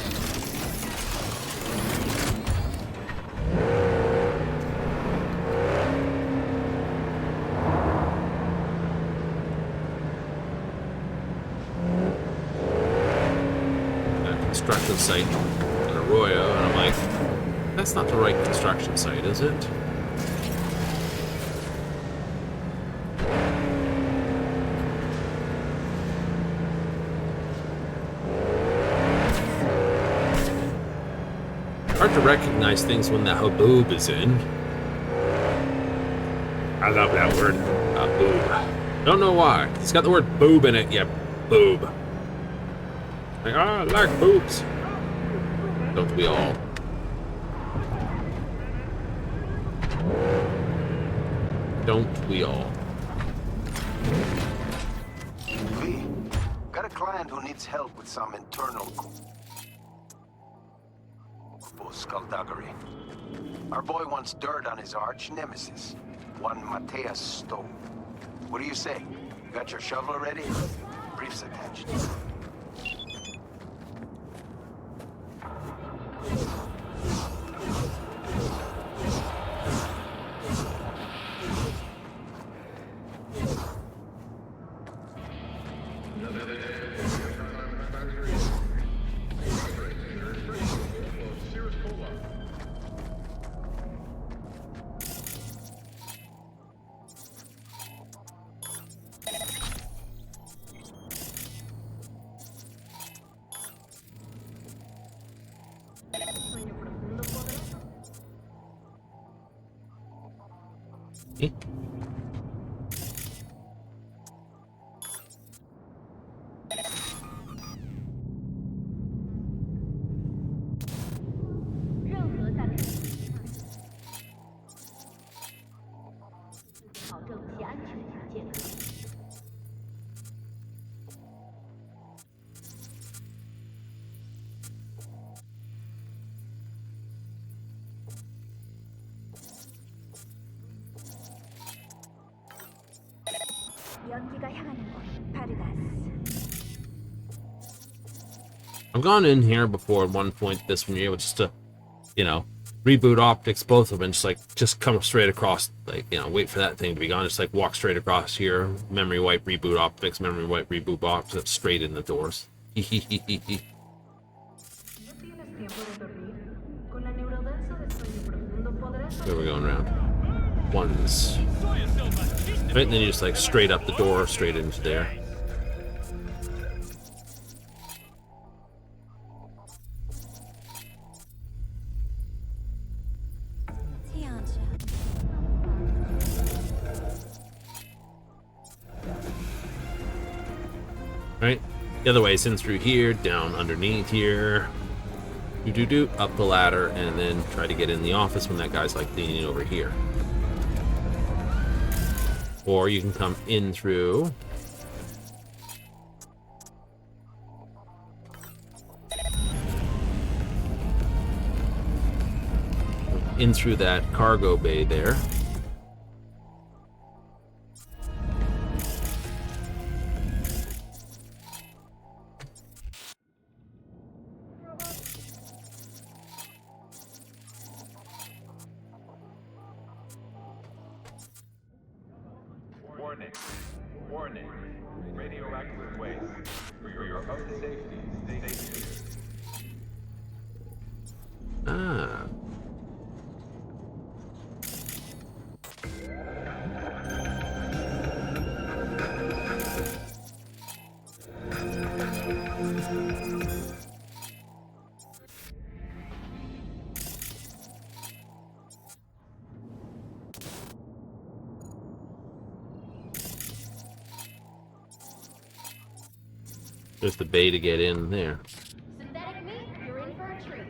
Construction site in Arroyo, and I'm like, that's not the right construction site, is it? Hard to recognize things when the haboob is in. I love that word. Haboob. Don't know why. It's got the word boob in it. Yeah, boob. Like, I like boobs. Don't we all? Don't we all? V, got a client who needs help with some internal skullduggery. Our boy wants dirt on his arch nemesis, one Mateus Stowe. What do you say? You got your shovel ready? Briefs attached. I've gone in here before at one point this one year, just to, you know, reboot optics, both of them, just come straight across, like, you know, wait for that thing to be gone, just like walk straight across here, memory wipe, reboot optics, memory wipe, reboot optics, straight in the doors. Where are we going around? Ones. Right, and then you just like straight up the door, straight into there. Right? The other way is in through here, down underneath here. Do up the ladder, and then try to get in the office when that guy's like leaning over here. Or you can come in through. In through that cargo bay there. Warning. Radioactive waste. For your own safety, stay safe. Ah. There's the bay to get in there. Synthetic meat, you're in for a treat.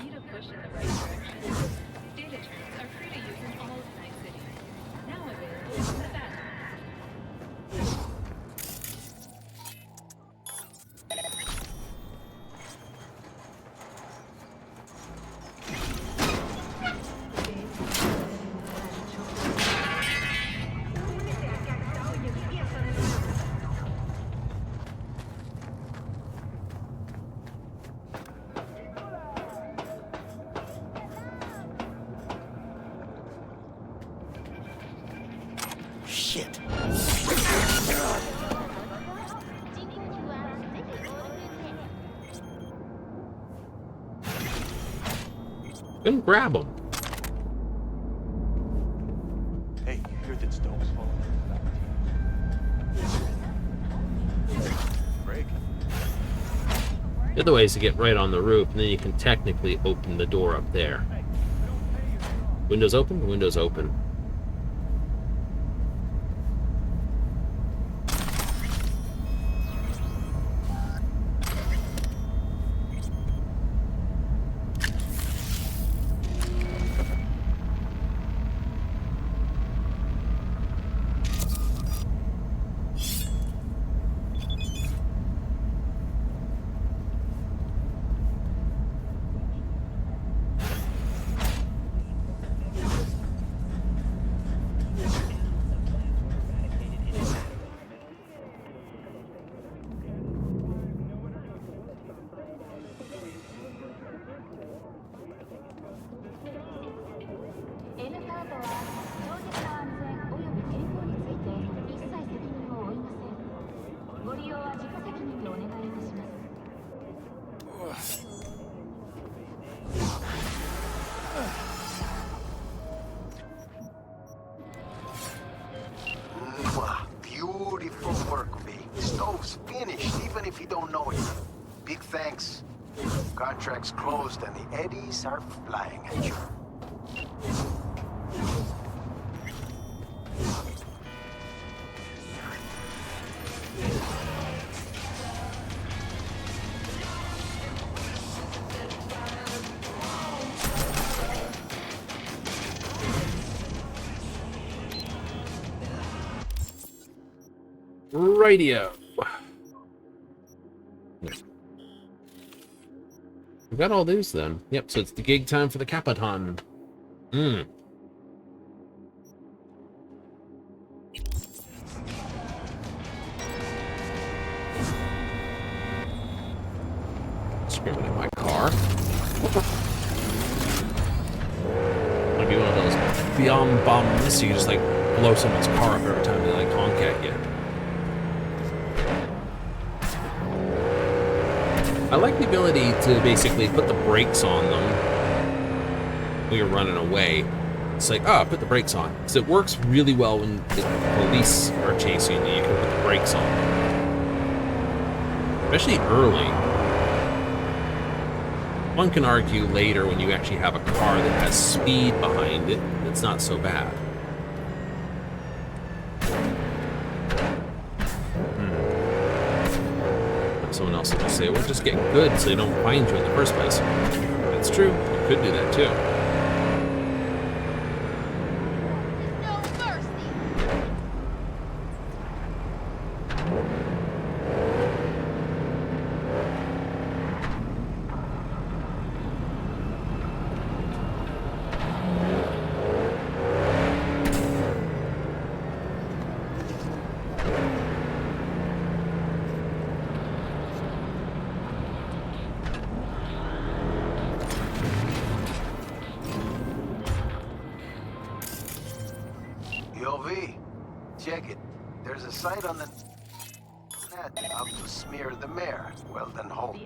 Need a push in the right direction. Data turns are free to use in all of Night City. Now available in the bathroom. Shit. Couldn't grab him. Hey, you heard that Stone's falling? The other way is to get right on the roof, and then you can technically open the door up there. Windows open? Windows open. Beautiful work, V. Stove's finished, even if you don't know it. Big thanks. Contract's closed and the eddies are flying at you. Radio. We got all these then. Yep, so it's the gig time for the Capitan. Screaming at my car. Might be one of those beyond bombs, so you just like blow someone's car up every time they like honk at you. I like the ability to basically put the brakes on them when you're running away. It's like, oh, put the brakes on. Because it works really well when the police are chasing you. You can put the brakes on. Especially early. One can argue later when you actually have a car that has speed behind it, it's not so bad. Someone else will say, well, just get good so they don't find you in the first place. That's true. You could do that too. Yo, V, check it. There's a site on the net out to smear the mayor. Well, then hope.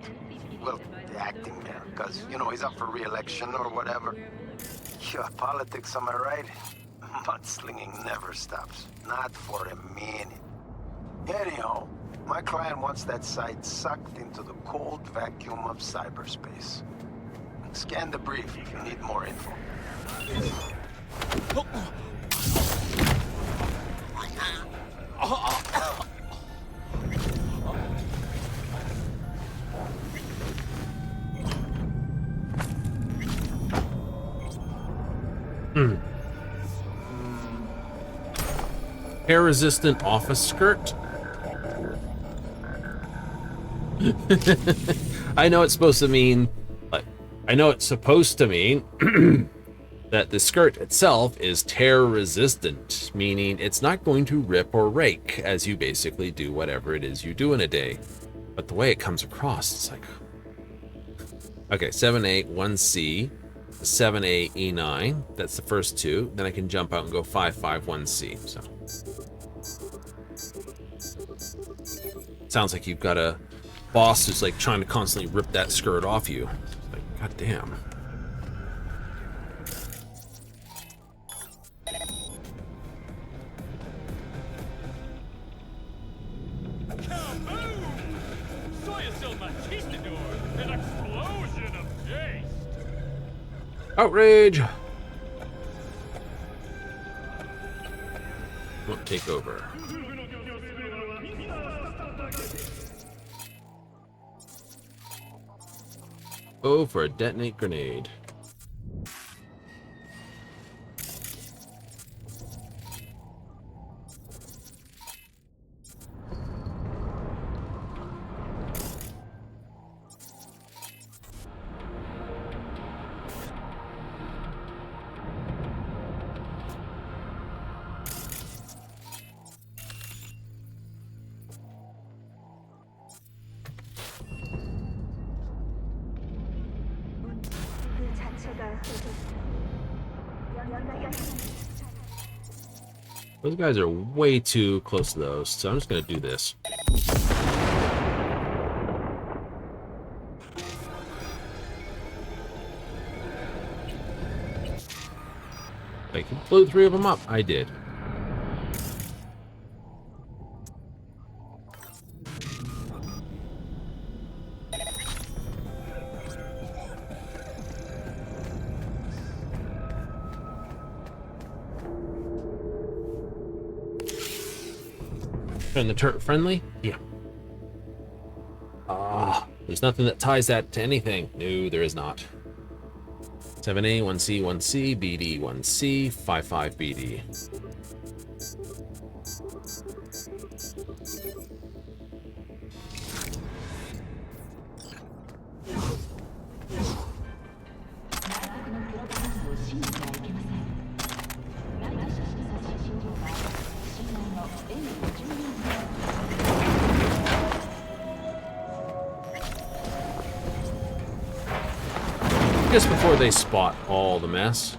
Well, the acting mayor, because, you know, he's up for re-election or whatever. Yeah, politics, am I right? Mudslinging never stops. Not for a minute. Anyhow, my client wants that site sucked into the cold vacuum of cyberspace. Scan the brief if you need more info. Hair-resistant office skirt? I know it's supposed to mean... I know it's supposed to mean that the skirt itself is tear-resistant, meaning it's not going to rip or rake as you basically do whatever it is you do in a day. But the way it comes across, it's like... Okay, 7A, 1C, 7A, E9. That's the first two. Then I can jump out and go 551C. So sounds like you've got a boss who's like trying to constantly rip that skirt off you. It's like, god damn. Outrage! Won't take over. Oh, for a detonate grenade. Those guys are way too close to those, so I'm just gonna do this. I blew 3 of them up. I did. Turn the turret friendly? Yeah. There's nothing that ties that to anything. No, there is not. 7A, 1C, 1C, BD, 1C, 55 BD. Just before they spot all the mess.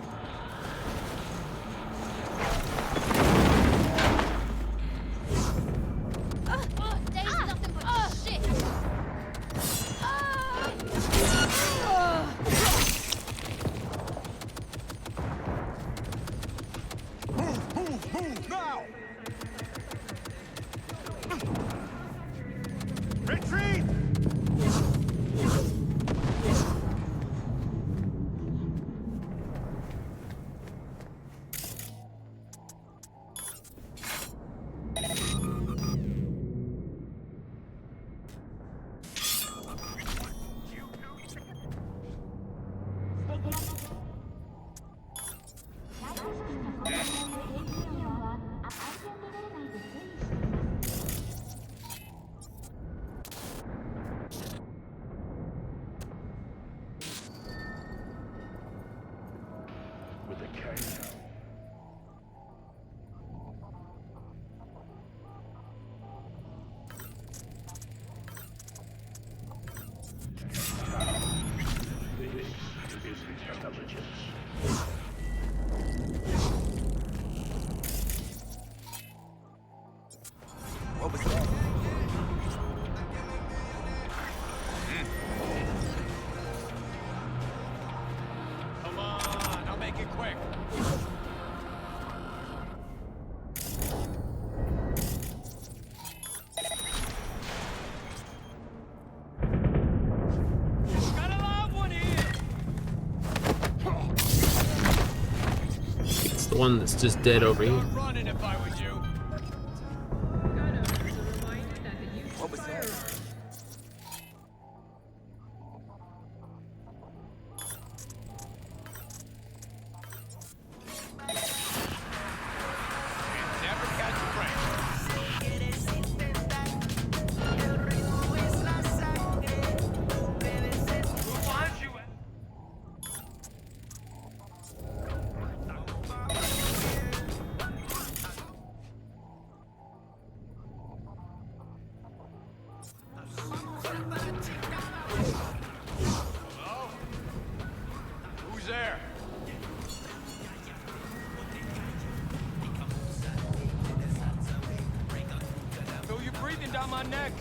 What was that? Come on, I'll make it quick. Got a live one here. It's the one that's just dead over here. Running if I was you. What was that? Never catch a break. Hello? Who's there? Feel you breathing down my neck.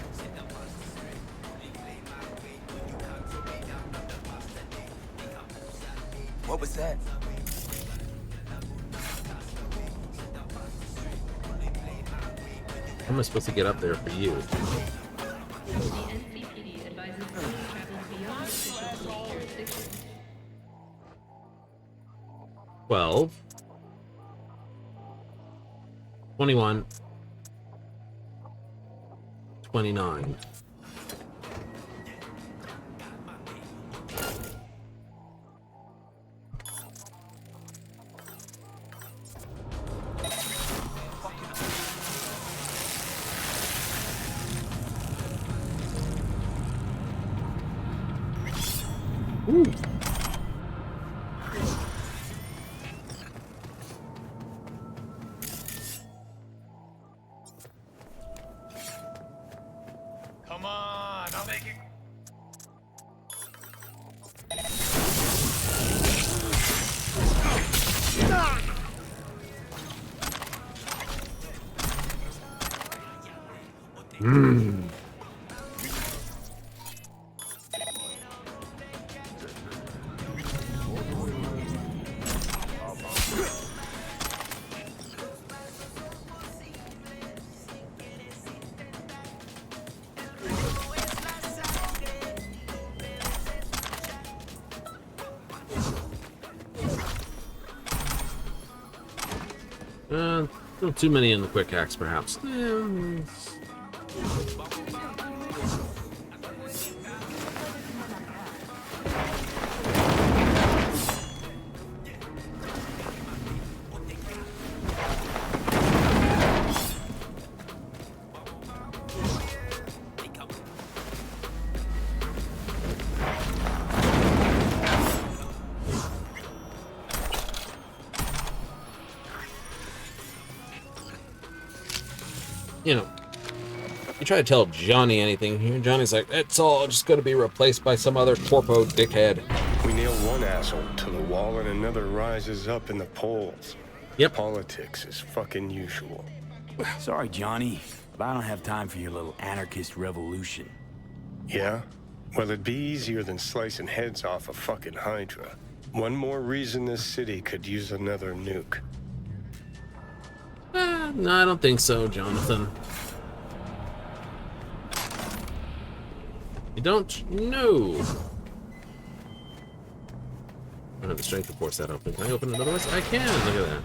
What was that? How am I supposed to get up there for you? The NCPD advises police travel beyond official police jurisdiction. 12, 21, 29. Ooh. Come on, I'll make it. Not too many in the quick axe, perhaps. You know, you try to tell Johnny anything here, Johnny's like, it's all just going to be replaced by some other corpo dickhead. We nail one asshole to the wall and another rises up in the polls. Yep. Politics is fucking usual. Sorry, Johnny, but I don't have time for your little anarchist revolution. Yeah? Well, it'd be easier than slicing heads off a fucking Hydra. One more reason this city could use another nuke. No, I don't think so, Jonathan. You don't know. I don't have the strength to force that open. Can I open it otherwise? I can. Look at that.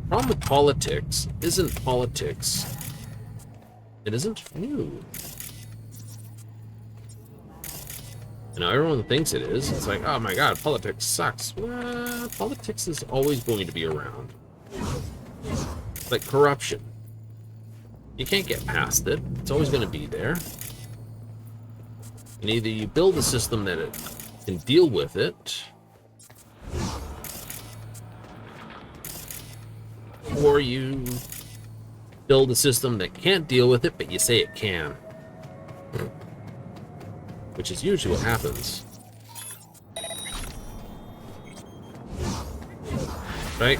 Problem with politics isn't politics. It isn't new. You know, everyone thinks it is. It's like, oh my god, politics sucks. Well, politics is always going to be around. Like corruption. You can't get past it. It's always going to be there. And either you build a system that it can deal with it, or you build a system that can't deal with it, but you say it can. Which is usually what happens. Right?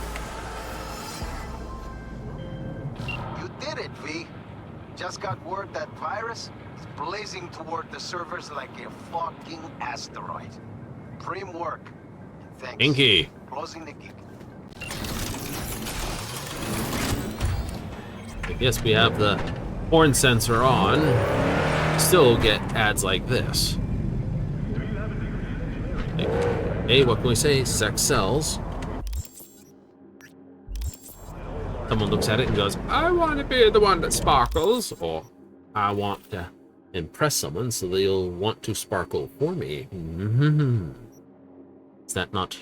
Just got word that virus is blazing toward the servers like a fucking asteroid. Prim work. Thanks. Inky. Closing the gig. I guess we have the horn sensor on. Still get ads like this. Like, hey, what can we say? Sex sells. Someone looks at it and goes, I want to be the one that sparkles, or I want to impress someone so they'll want to sparkle for me. Is that not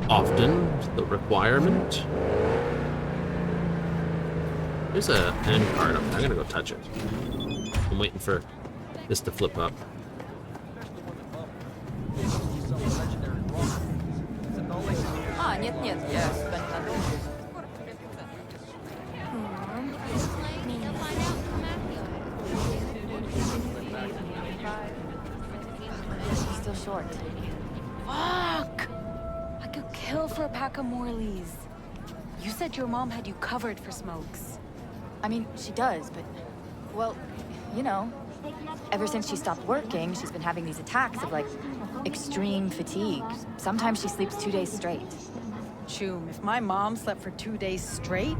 often the requirement? There's a end card up there. I'm gonna go touch it. I'm waiting for this to flip up. Нет, я сюда не надолго. She's still short. Fuck! I could kill for a pack of Morleys. You said your mom had you covered for smokes. I mean, she does, but, well, you know, ever since she stopped working, she's been having these attacks of, like, extreme fatigue. Sometimes she sleeps 2 days straight. Choom, if my mom slept for 2 days straight,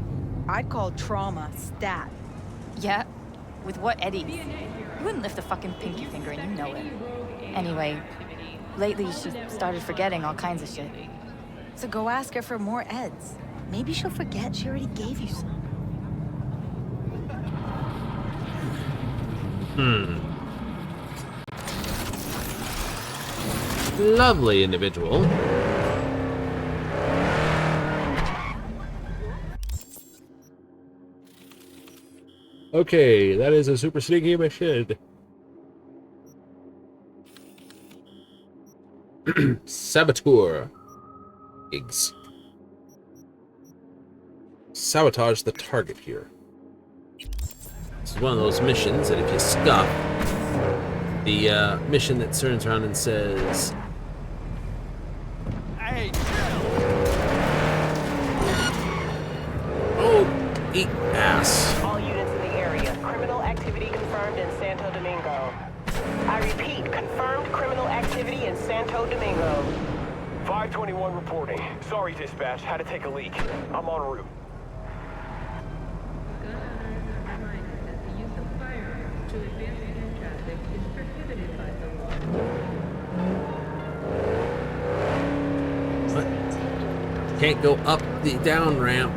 I'd call trauma stat. Yeah? With what eddies? You wouldn't lift a fucking pinky finger and you know it. Anyway, Lately, she started forgetting all kinds of shit. So go ask her for more eds. Maybe she'll forget she already gave you some. Lovely individual. Okay, that is a super sneaky mission. Saboteur. Eggs. Sabotage the target here. This is one of those missions that if you scuff, the mission that turns around and says, Hey, "Oh, eat ass." All units in the area. Criminal activity confirmed in Santo Domingo. I repeat, confirmed criminal activity in Santo Domingo. 521 reporting. Sorry, dispatch. Had to take a leak. I'm en route. Gun owners are reminded that the use of firearms to advance gun traffic is prohibited by the law. What? Can't go up the down ramp.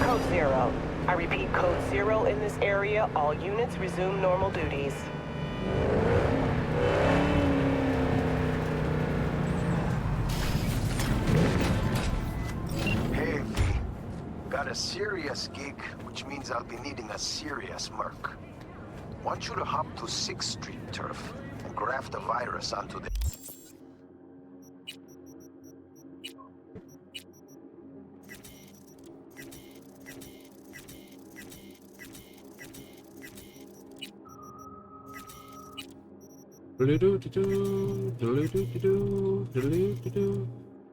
Code 0. I repeat, code 0 in this area. All units resume normal duties. Hey, V. Got a serious gig, which means I'll be needing a serious merc. Want you to hop to 6th Street turf and graft a virus onto the...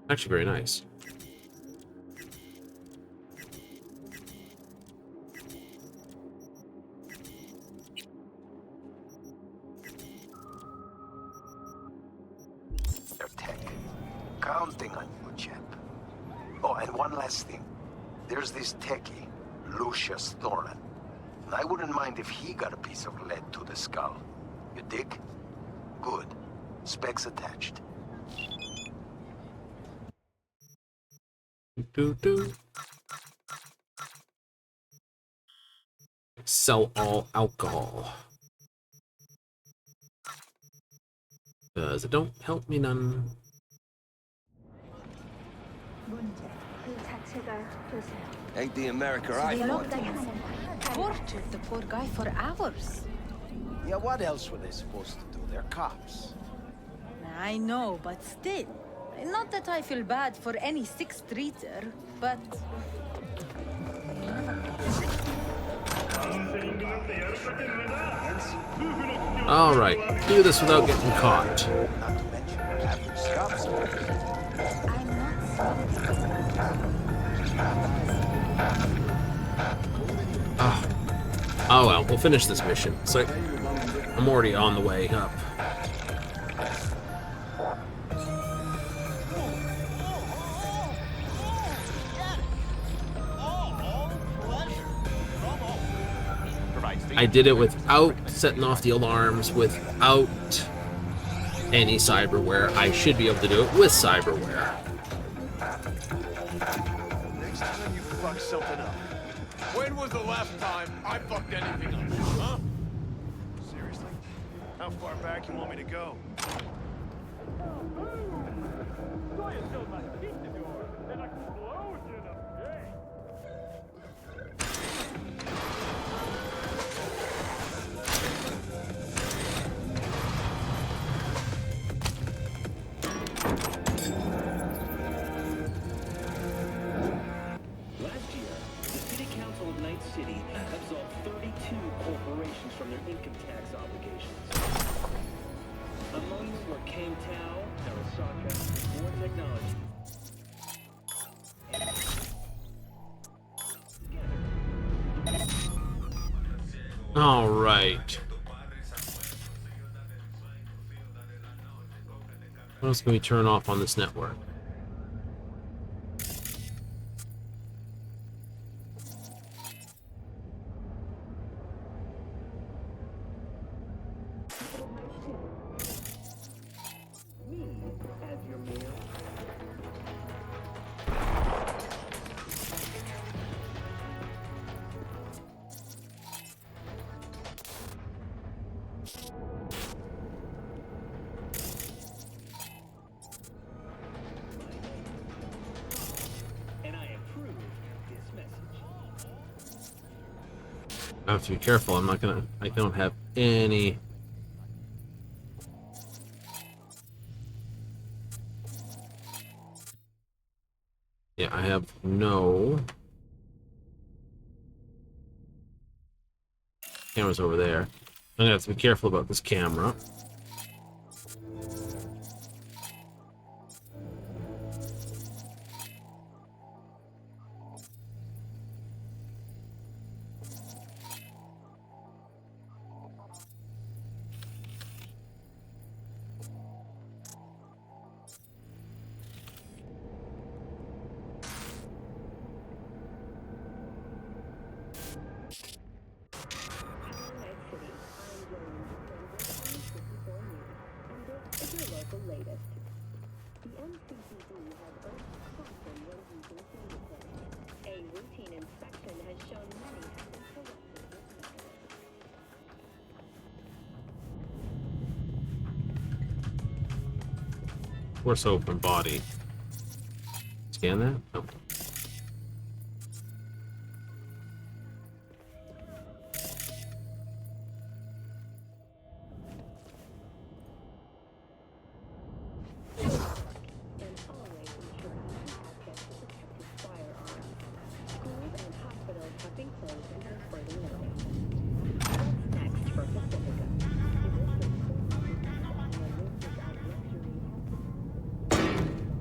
Actually, very nice. tech. Counting on you, champ. Oh, and one last thing. There's this techie, Lucius Thorne. And I wouldn't mind if he got a piece of lead to the skull. You dig? Good. Specs attached. Sell all alcohol. Cause it don't help me none. Ain't the America I thought. Tortured the poor guy for hours. Yeah, what else were they supposed to do? They're cops. I know, but still. Not that I feel bad for any Sixth Streeter, but... Alright, do this without getting caught. Oh well, we'll finish this mission. It's like I'm already on the way up. I did it without setting off the alarms, without any cyberware. I should be able to do it with cyberware. Next time you fuck something up. When was the last time I fucked anything up, huh? Seriously? How far back you want me to go? Last year, the City Council of Night City absolved 32 corporations from their income tax obligations. Among them were Kang Tao, Arasaka, War Technology. All right. What else can we turn off on this network? As your mayor. And I approve this message. I have to be careful. I don't have any. Yeah, I have no cameras over there. I'm gonna have to be careful about this camera. Is your local latest. The NCPD has urged caution when using fingerprints. A routine inspection has shown many have been corrupted with metals. Where's open body? Scan that? Oh.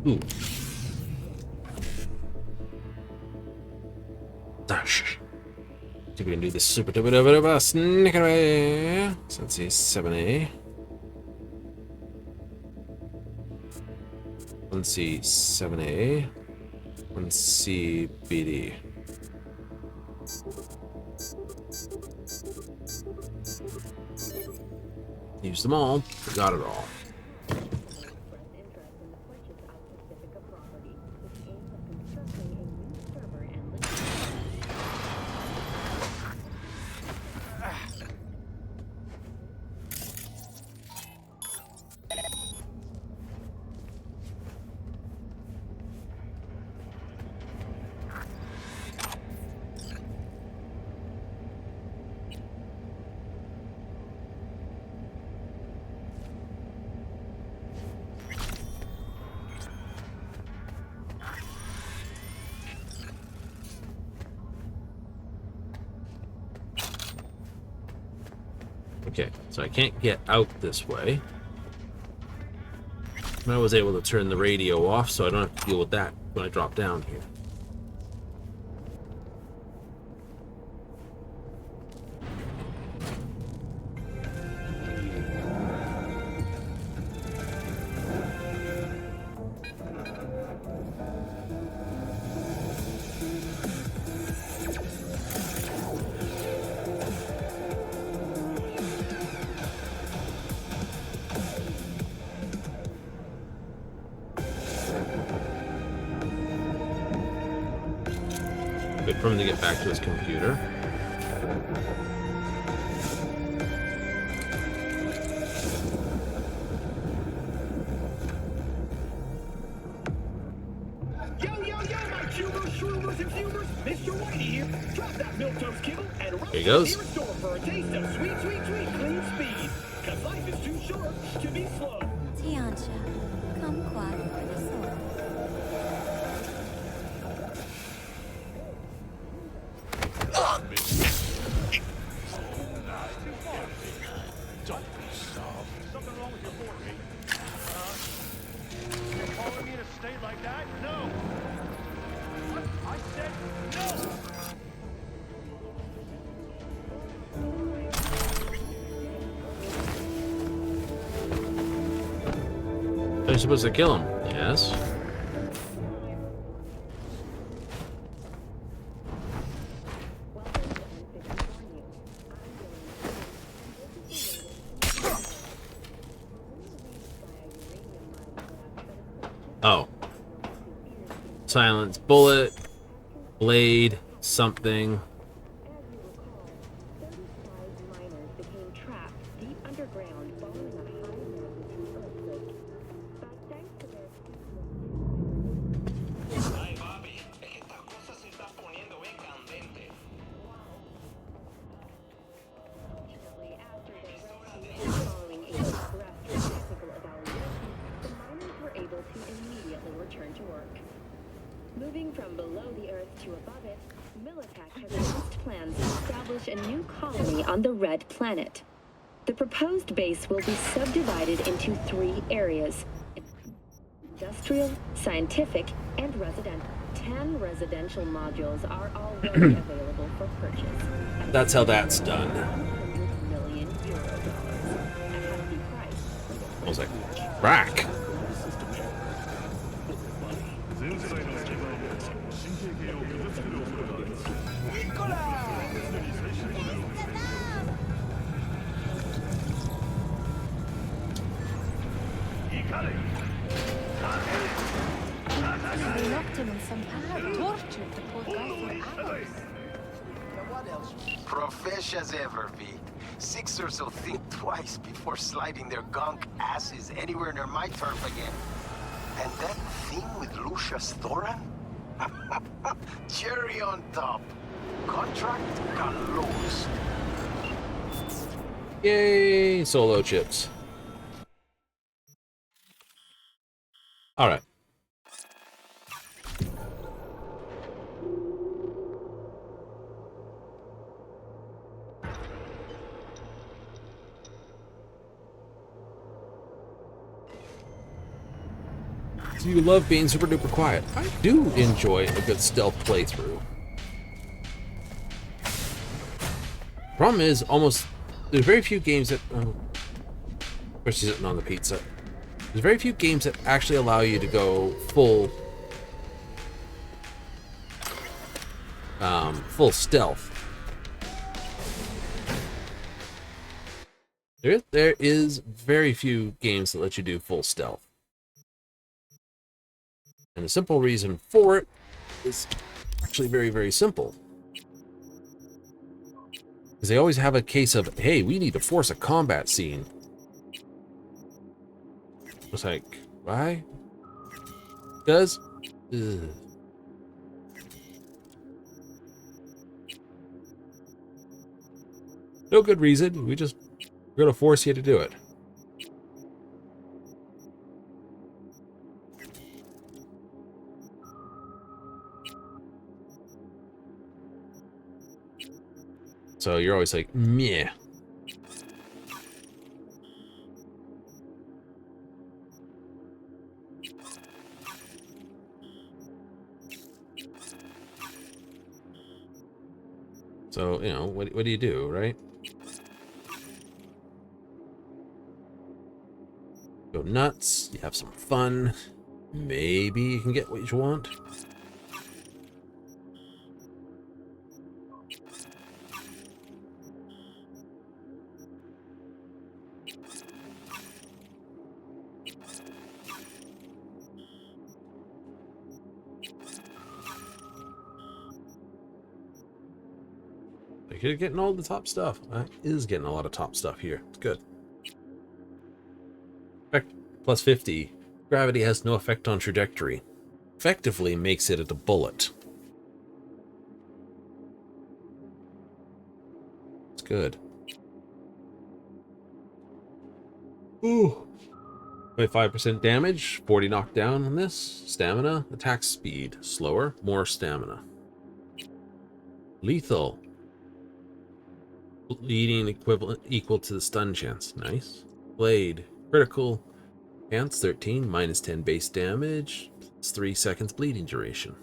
Ooh. Dash. See if we can do this super duper sneak away. So let's see, 7A. Let's see, 7A. Let's see, BD. Use them all. We got it all. Okay, so I can't get out this way. I was able to turn the radio off, so I don't have to deal with that when I drop down here. Wait for him to get back to his computer. Yo, my cubers, shroomers, and fumers! Mr. Whitey here. Drop that milk-toast kibble and run There he goes. to the store for a taste of sweet, clean speed. Cause life is too short to be slow. Tiancha, kumquat for the sword. Don't be soft. Something wrong with your forehead. You're calling me in a state like that? No. I said no. They're supposed to kill him. Yes. Oh. Silence, bullet, blade, something. Miners became trapped deep underground following a high-magnitude earthquake. But thanks to their Fortunately, after their rescue and following a progressive technical evaluation, the miners were able to immediately return to work. Moving from below the Earth to above it, Militech has announced plans to establish a new colony on the Red Planet. The proposed base will be subdivided into 3 areas: industrial, scientific, and residential. 10 residential modules are already available for purchase. That's how that's done. €100 million, a hefty price. I was like, crack. They locked him in some pen, tortured the poor guy for hours. Profesh as ever, V. Sixers will think twice before sliding their gunk asses anywhere near my turf again. And that thing with Lucius Thoran? Cherry on top. Contract closed. Yay, solo chips. All right. Do you love being super duper quiet? I do enjoy a good stealth playthrough. Problem is, there's very few games that, where's she sitting on the pizza? There's very few games that actually allow you to go full stealth. There is very few games that let you do full stealth. And the simple reason for it is actually very, very simple. Because they always have a case of, hey, we need to force a combat scene. It's like, why? Because? Ugh. No good reason. We're going to force you to do it. So you're always like, meh. So, you know, what do you do, right? Go nuts, you have some fun. Maybe you can get what you want. You're getting all the top stuff. Is getting a lot of top stuff here. It's good. Effect plus 50. Gravity has no effect on trajectory. Effectively makes it a bullet. It's good. Ooh. 25% damage, 40 knockdown on this. Stamina, attack speed. Slower, more stamina. Lethal. Bleeding equivalent equal to the stun chance. Nice. Blade. Critical. Chance 13, minus 10 base damage. It's 3 seconds bleeding duration.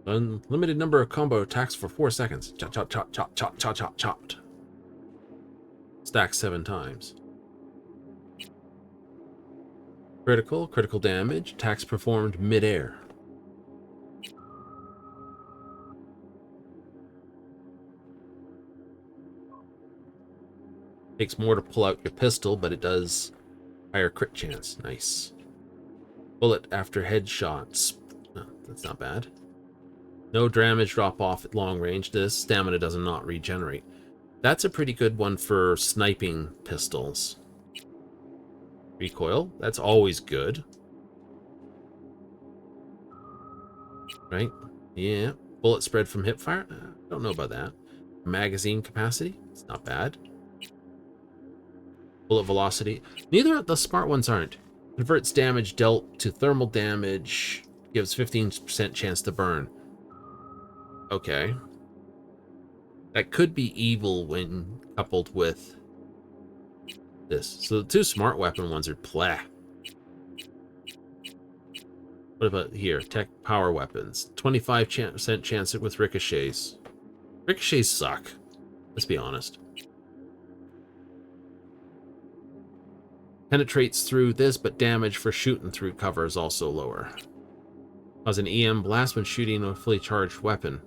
Unlimited number of combo attacks for 4 seconds. Chop, chop, chop, chop, chop, chop, chop, chopped. Stack 7 times. Critical damage. Attacks performed mid-air. Takes more to pull out your pistol, but it does Higher crit chance. Nice. Bullet after headshots. Oh, that's not bad. No damage drop off at long range. This stamina does not regenerate. That's a pretty good one for sniping pistols. Recoil. That's always good. Right? Yeah. Bullet spread from hipfire. Don't know about that. Magazine capacity. It's not bad. Bullet velocity. Neither of the smart ones aren't. Converts damage dealt to thermal damage. Gives 15% chance to burn. Okay. That could be evil when coupled with this. So the two smart weapon ones are pleh. What about here? Tech power weapons. 25% chance with ricochets. Ricochets suck. Let's be honest. Penetrates through this, but damage for shooting through cover is also lower. Cause an EM blast when shooting a fully charged weapon.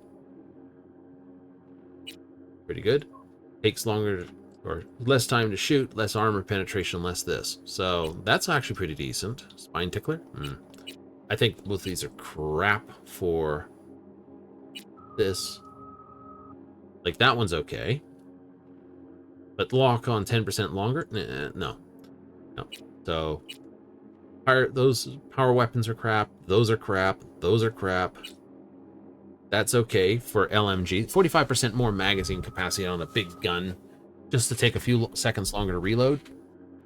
Pretty good. Takes longer or less time to shoot, less armor penetration, less this. So that's actually pretty decent. Spine tickler? I think both these are crap for this. Like that one's okay. But lock on 10% longer? No. No. So those power weapons are crap. Those are crap. Those are crap. That's okay for LMG. 45% more magazine capacity on a big gun, just to take a few seconds longer to reload.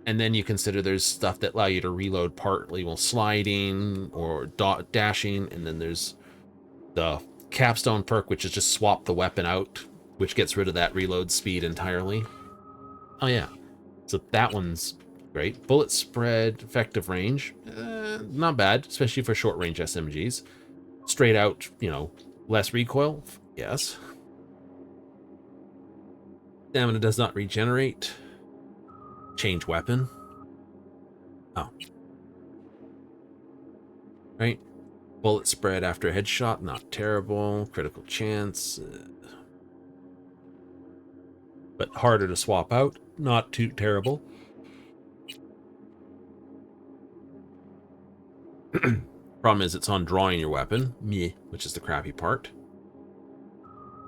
And then you consider there's stuff that allow you to reload partly while sliding or dashing. And then there's the capstone perk, which is just swap the weapon out, which gets rid of that reload speed entirely. Oh yeah. So that one's great. Bullet spread, effective range. Not bad, especially for short range SMGs. Straight out, you know, less recoil. Yes. Stamina does not regenerate. Change weapon. Oh. Right. Bullet spread after headshot. Not terrible. Critical chance. But harder to swap out. Not too terrible. Problem is it's on drawing your weapon, meh, which is the crappy part.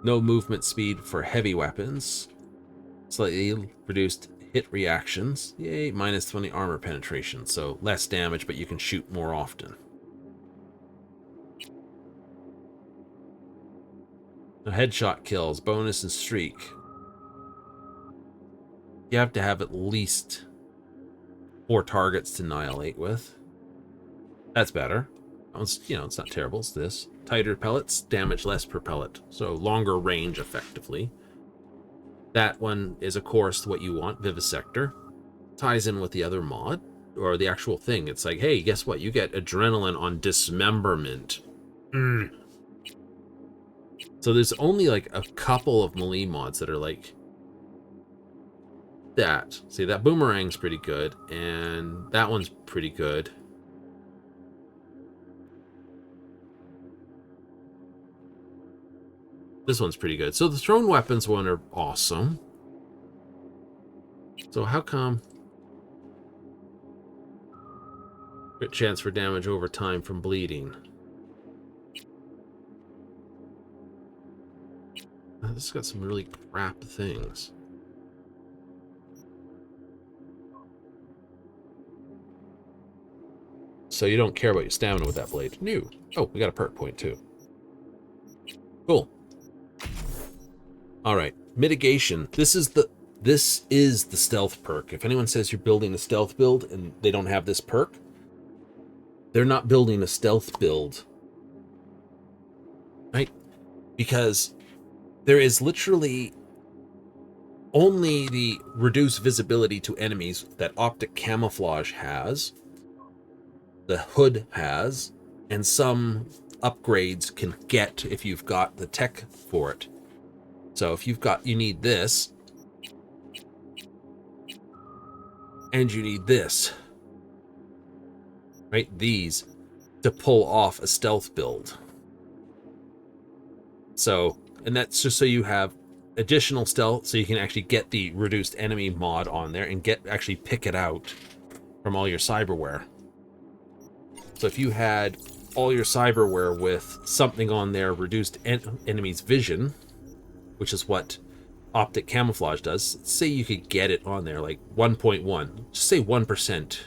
No movement speed for heavy weapons. Slightly reduced hit reactions. Yay, minus 20 armor penetration, so less damage, but you can shoot more often. Now, headshot kills, bonus and streak. You have to have at least 4 targets to annihilate with. That's better. You know, it's not terrible. It's this. Tighter pellets, damage less per pellet. So longer range, effectively. That one is, of course, what you want. Vivisector. Ties in with the other mod, or the actual thing. It's like, hey, guess what? You get adrenaline on dismemberment. So there's only like a couple of melee mods that are like that. See, that boomerang's pretty good, and that one's pretty good. This one's pretty good. So the thrown weapons one are awesome. So how come? Crit chance for damage over time from bleeding. This has got some really crap things. So you don't care about your stamina with that blade. New. Oh, we got a perk point too. Cool. All right, mitigation. This is the stealth perk. If anyone says you're building a stealth build and they don't have this perk, they're not building a stealth build, right? Because there is literally only the reduced visibility to enemies that optic camouflage has, the hood has, and some upgrades can get if you've got the tech for it. So if you need this, and you need this, right? These to pull off a stealth build. So, and that's just so you have additional stealth, so you can actually get the reduced enemy mod on there and actually pick it out from all your cyberware. So if you had all your cyberware with something on there reduced enemy's vision, which is what optic camouflage does, say you could get it on there like 1.1, just say 1%.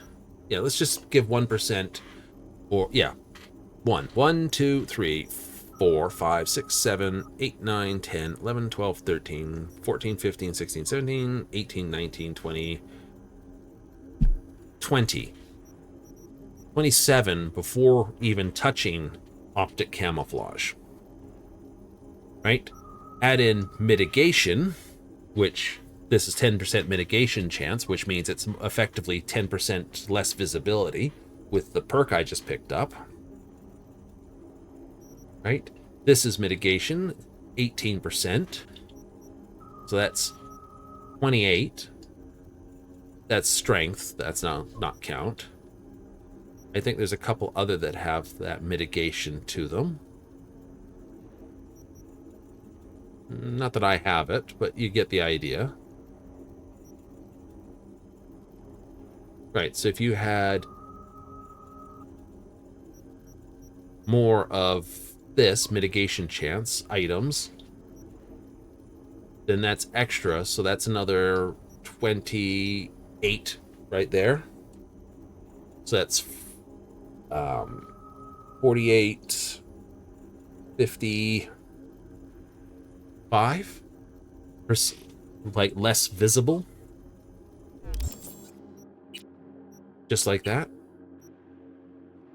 Yeah, let's just give 1%, or yeah, 1, 2, 3, 4, 5, 6, 7, 8, 9, 10, 11, 12, 13, 14, 15, 16, 17, 18, 19, 20, 20. 27 before even touching optic camouflage. Right? Add in mitigation, which this is 10% mitigation chance, which means it's effectively 10% less visibility with the perk I just picked up. Right? This is mitigation, 18%. So that's 28. That's strength. That's not count. I think there's a couple other that have that mitigation to them. Not that I have it, but you get the idea. Right, so if you had more of this mitigation chance items, then that's extra, so that's another 28 right there. So that's 48, 55, like less visible. Just like that.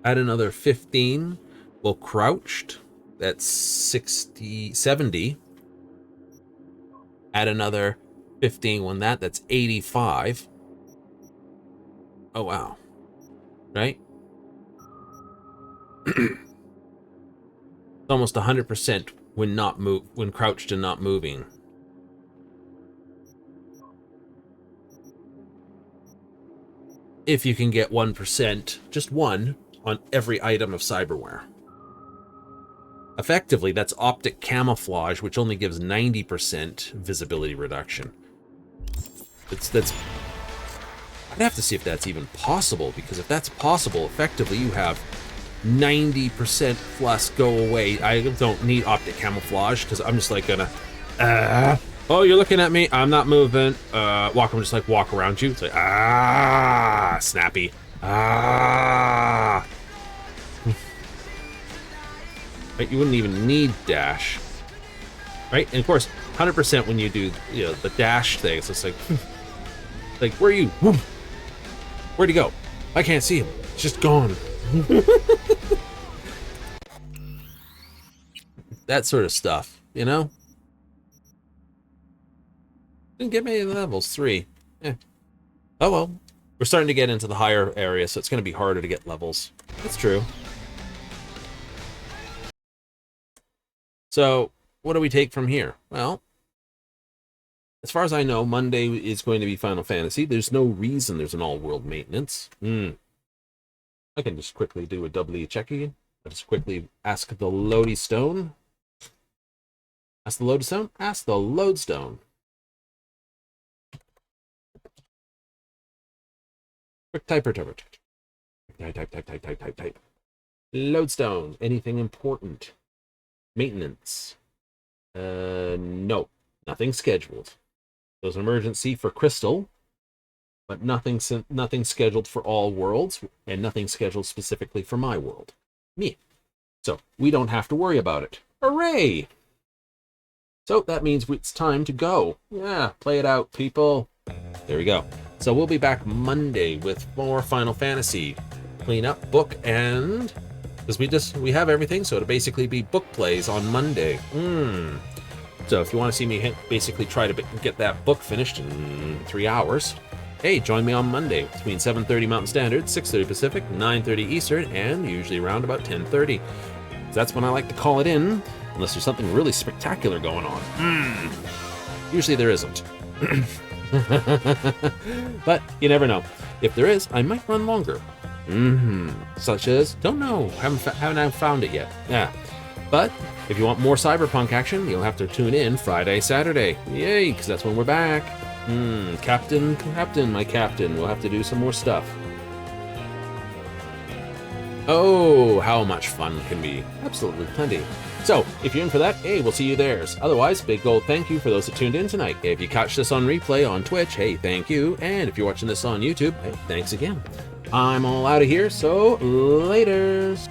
Add another 15. Well, crouched, that's 60, 70. Add another 15 on that, that's 85. Oh, wow. Right? Almost 100% when crouched and not moving. If you can get 1%, just one, on every item of cyberware. Effectively, that's optic camouflage, which only gives 90% visibility reduction. That's I'd have to see if that's even possible, because if that's possible, effectively you have 90% plus go away. I don't need optic camouflage because I'm just like gonna oh, you're looking at me, I'm not moving, just like walk around you. It's like snappy. Right, you wouldn't even need dash. Right? And of course 100% when you do, you know, the dash thing, it's just like like, where are you? Where'd he go? I can't see him. It's just gone. That sort of stuff, you know? Didn't get many levels, 3. Eh. Oh well. We're starting to get into the higher area, so it's going to be harder to get levels. That's true. So, what do we take from here? Well, as far as I know, Monday is going to be Final Fantasy. There's no reason there's an all-world maintenance. I can just quickly do a doubly checky. I'll just quickly ask the Lodi Stone. Ask the Lodestone? Ask the Lodestone. Quick typer. Type. Lodestone. Anything important? Maintenance. No. Nothing scheduled. There's an emergency for Crystal, but nothing scheduled for all worlds, and nothing scheduled specifically for my world. Me. So, we don't have to worry about it. Hooray! So, that means it's time to go. Yeah, play it out, people. There we go. So, we'll be back Monday with more Final Fantasy. Clean up, book, and... because we have everything, so it'll basically be book plays on Monday. So if you want to see me basically try to get that book finished in 3 hours, hey, join me on Monday between 7:30 Mountain Standard, 6:30 Pacific, 9:30 Eastern, and usually around about 10:30. That's when I like to call it in, unless there's something really spectacular going on. Usually there isn't. But you never know. If there is, I might run longer. Such as, don't know, haven't found it yet. Yeah. But if you want more Cyberpunk action, you'll have to tune in Friday, Saturday. Yay, because that's when we're back. Captain, my captain, we'll have to do some more stuff. Oh, how much fun can be. Absolutely plenty. So, if you're in for that, hey, we'll see you there. Otherwise, big old thank you for those that tuned in tonight. If you catch this on replay on Twitch, hey, thank you. And if you're watching this on YouTube, hey, thanks again. I'm all out of here, so laters.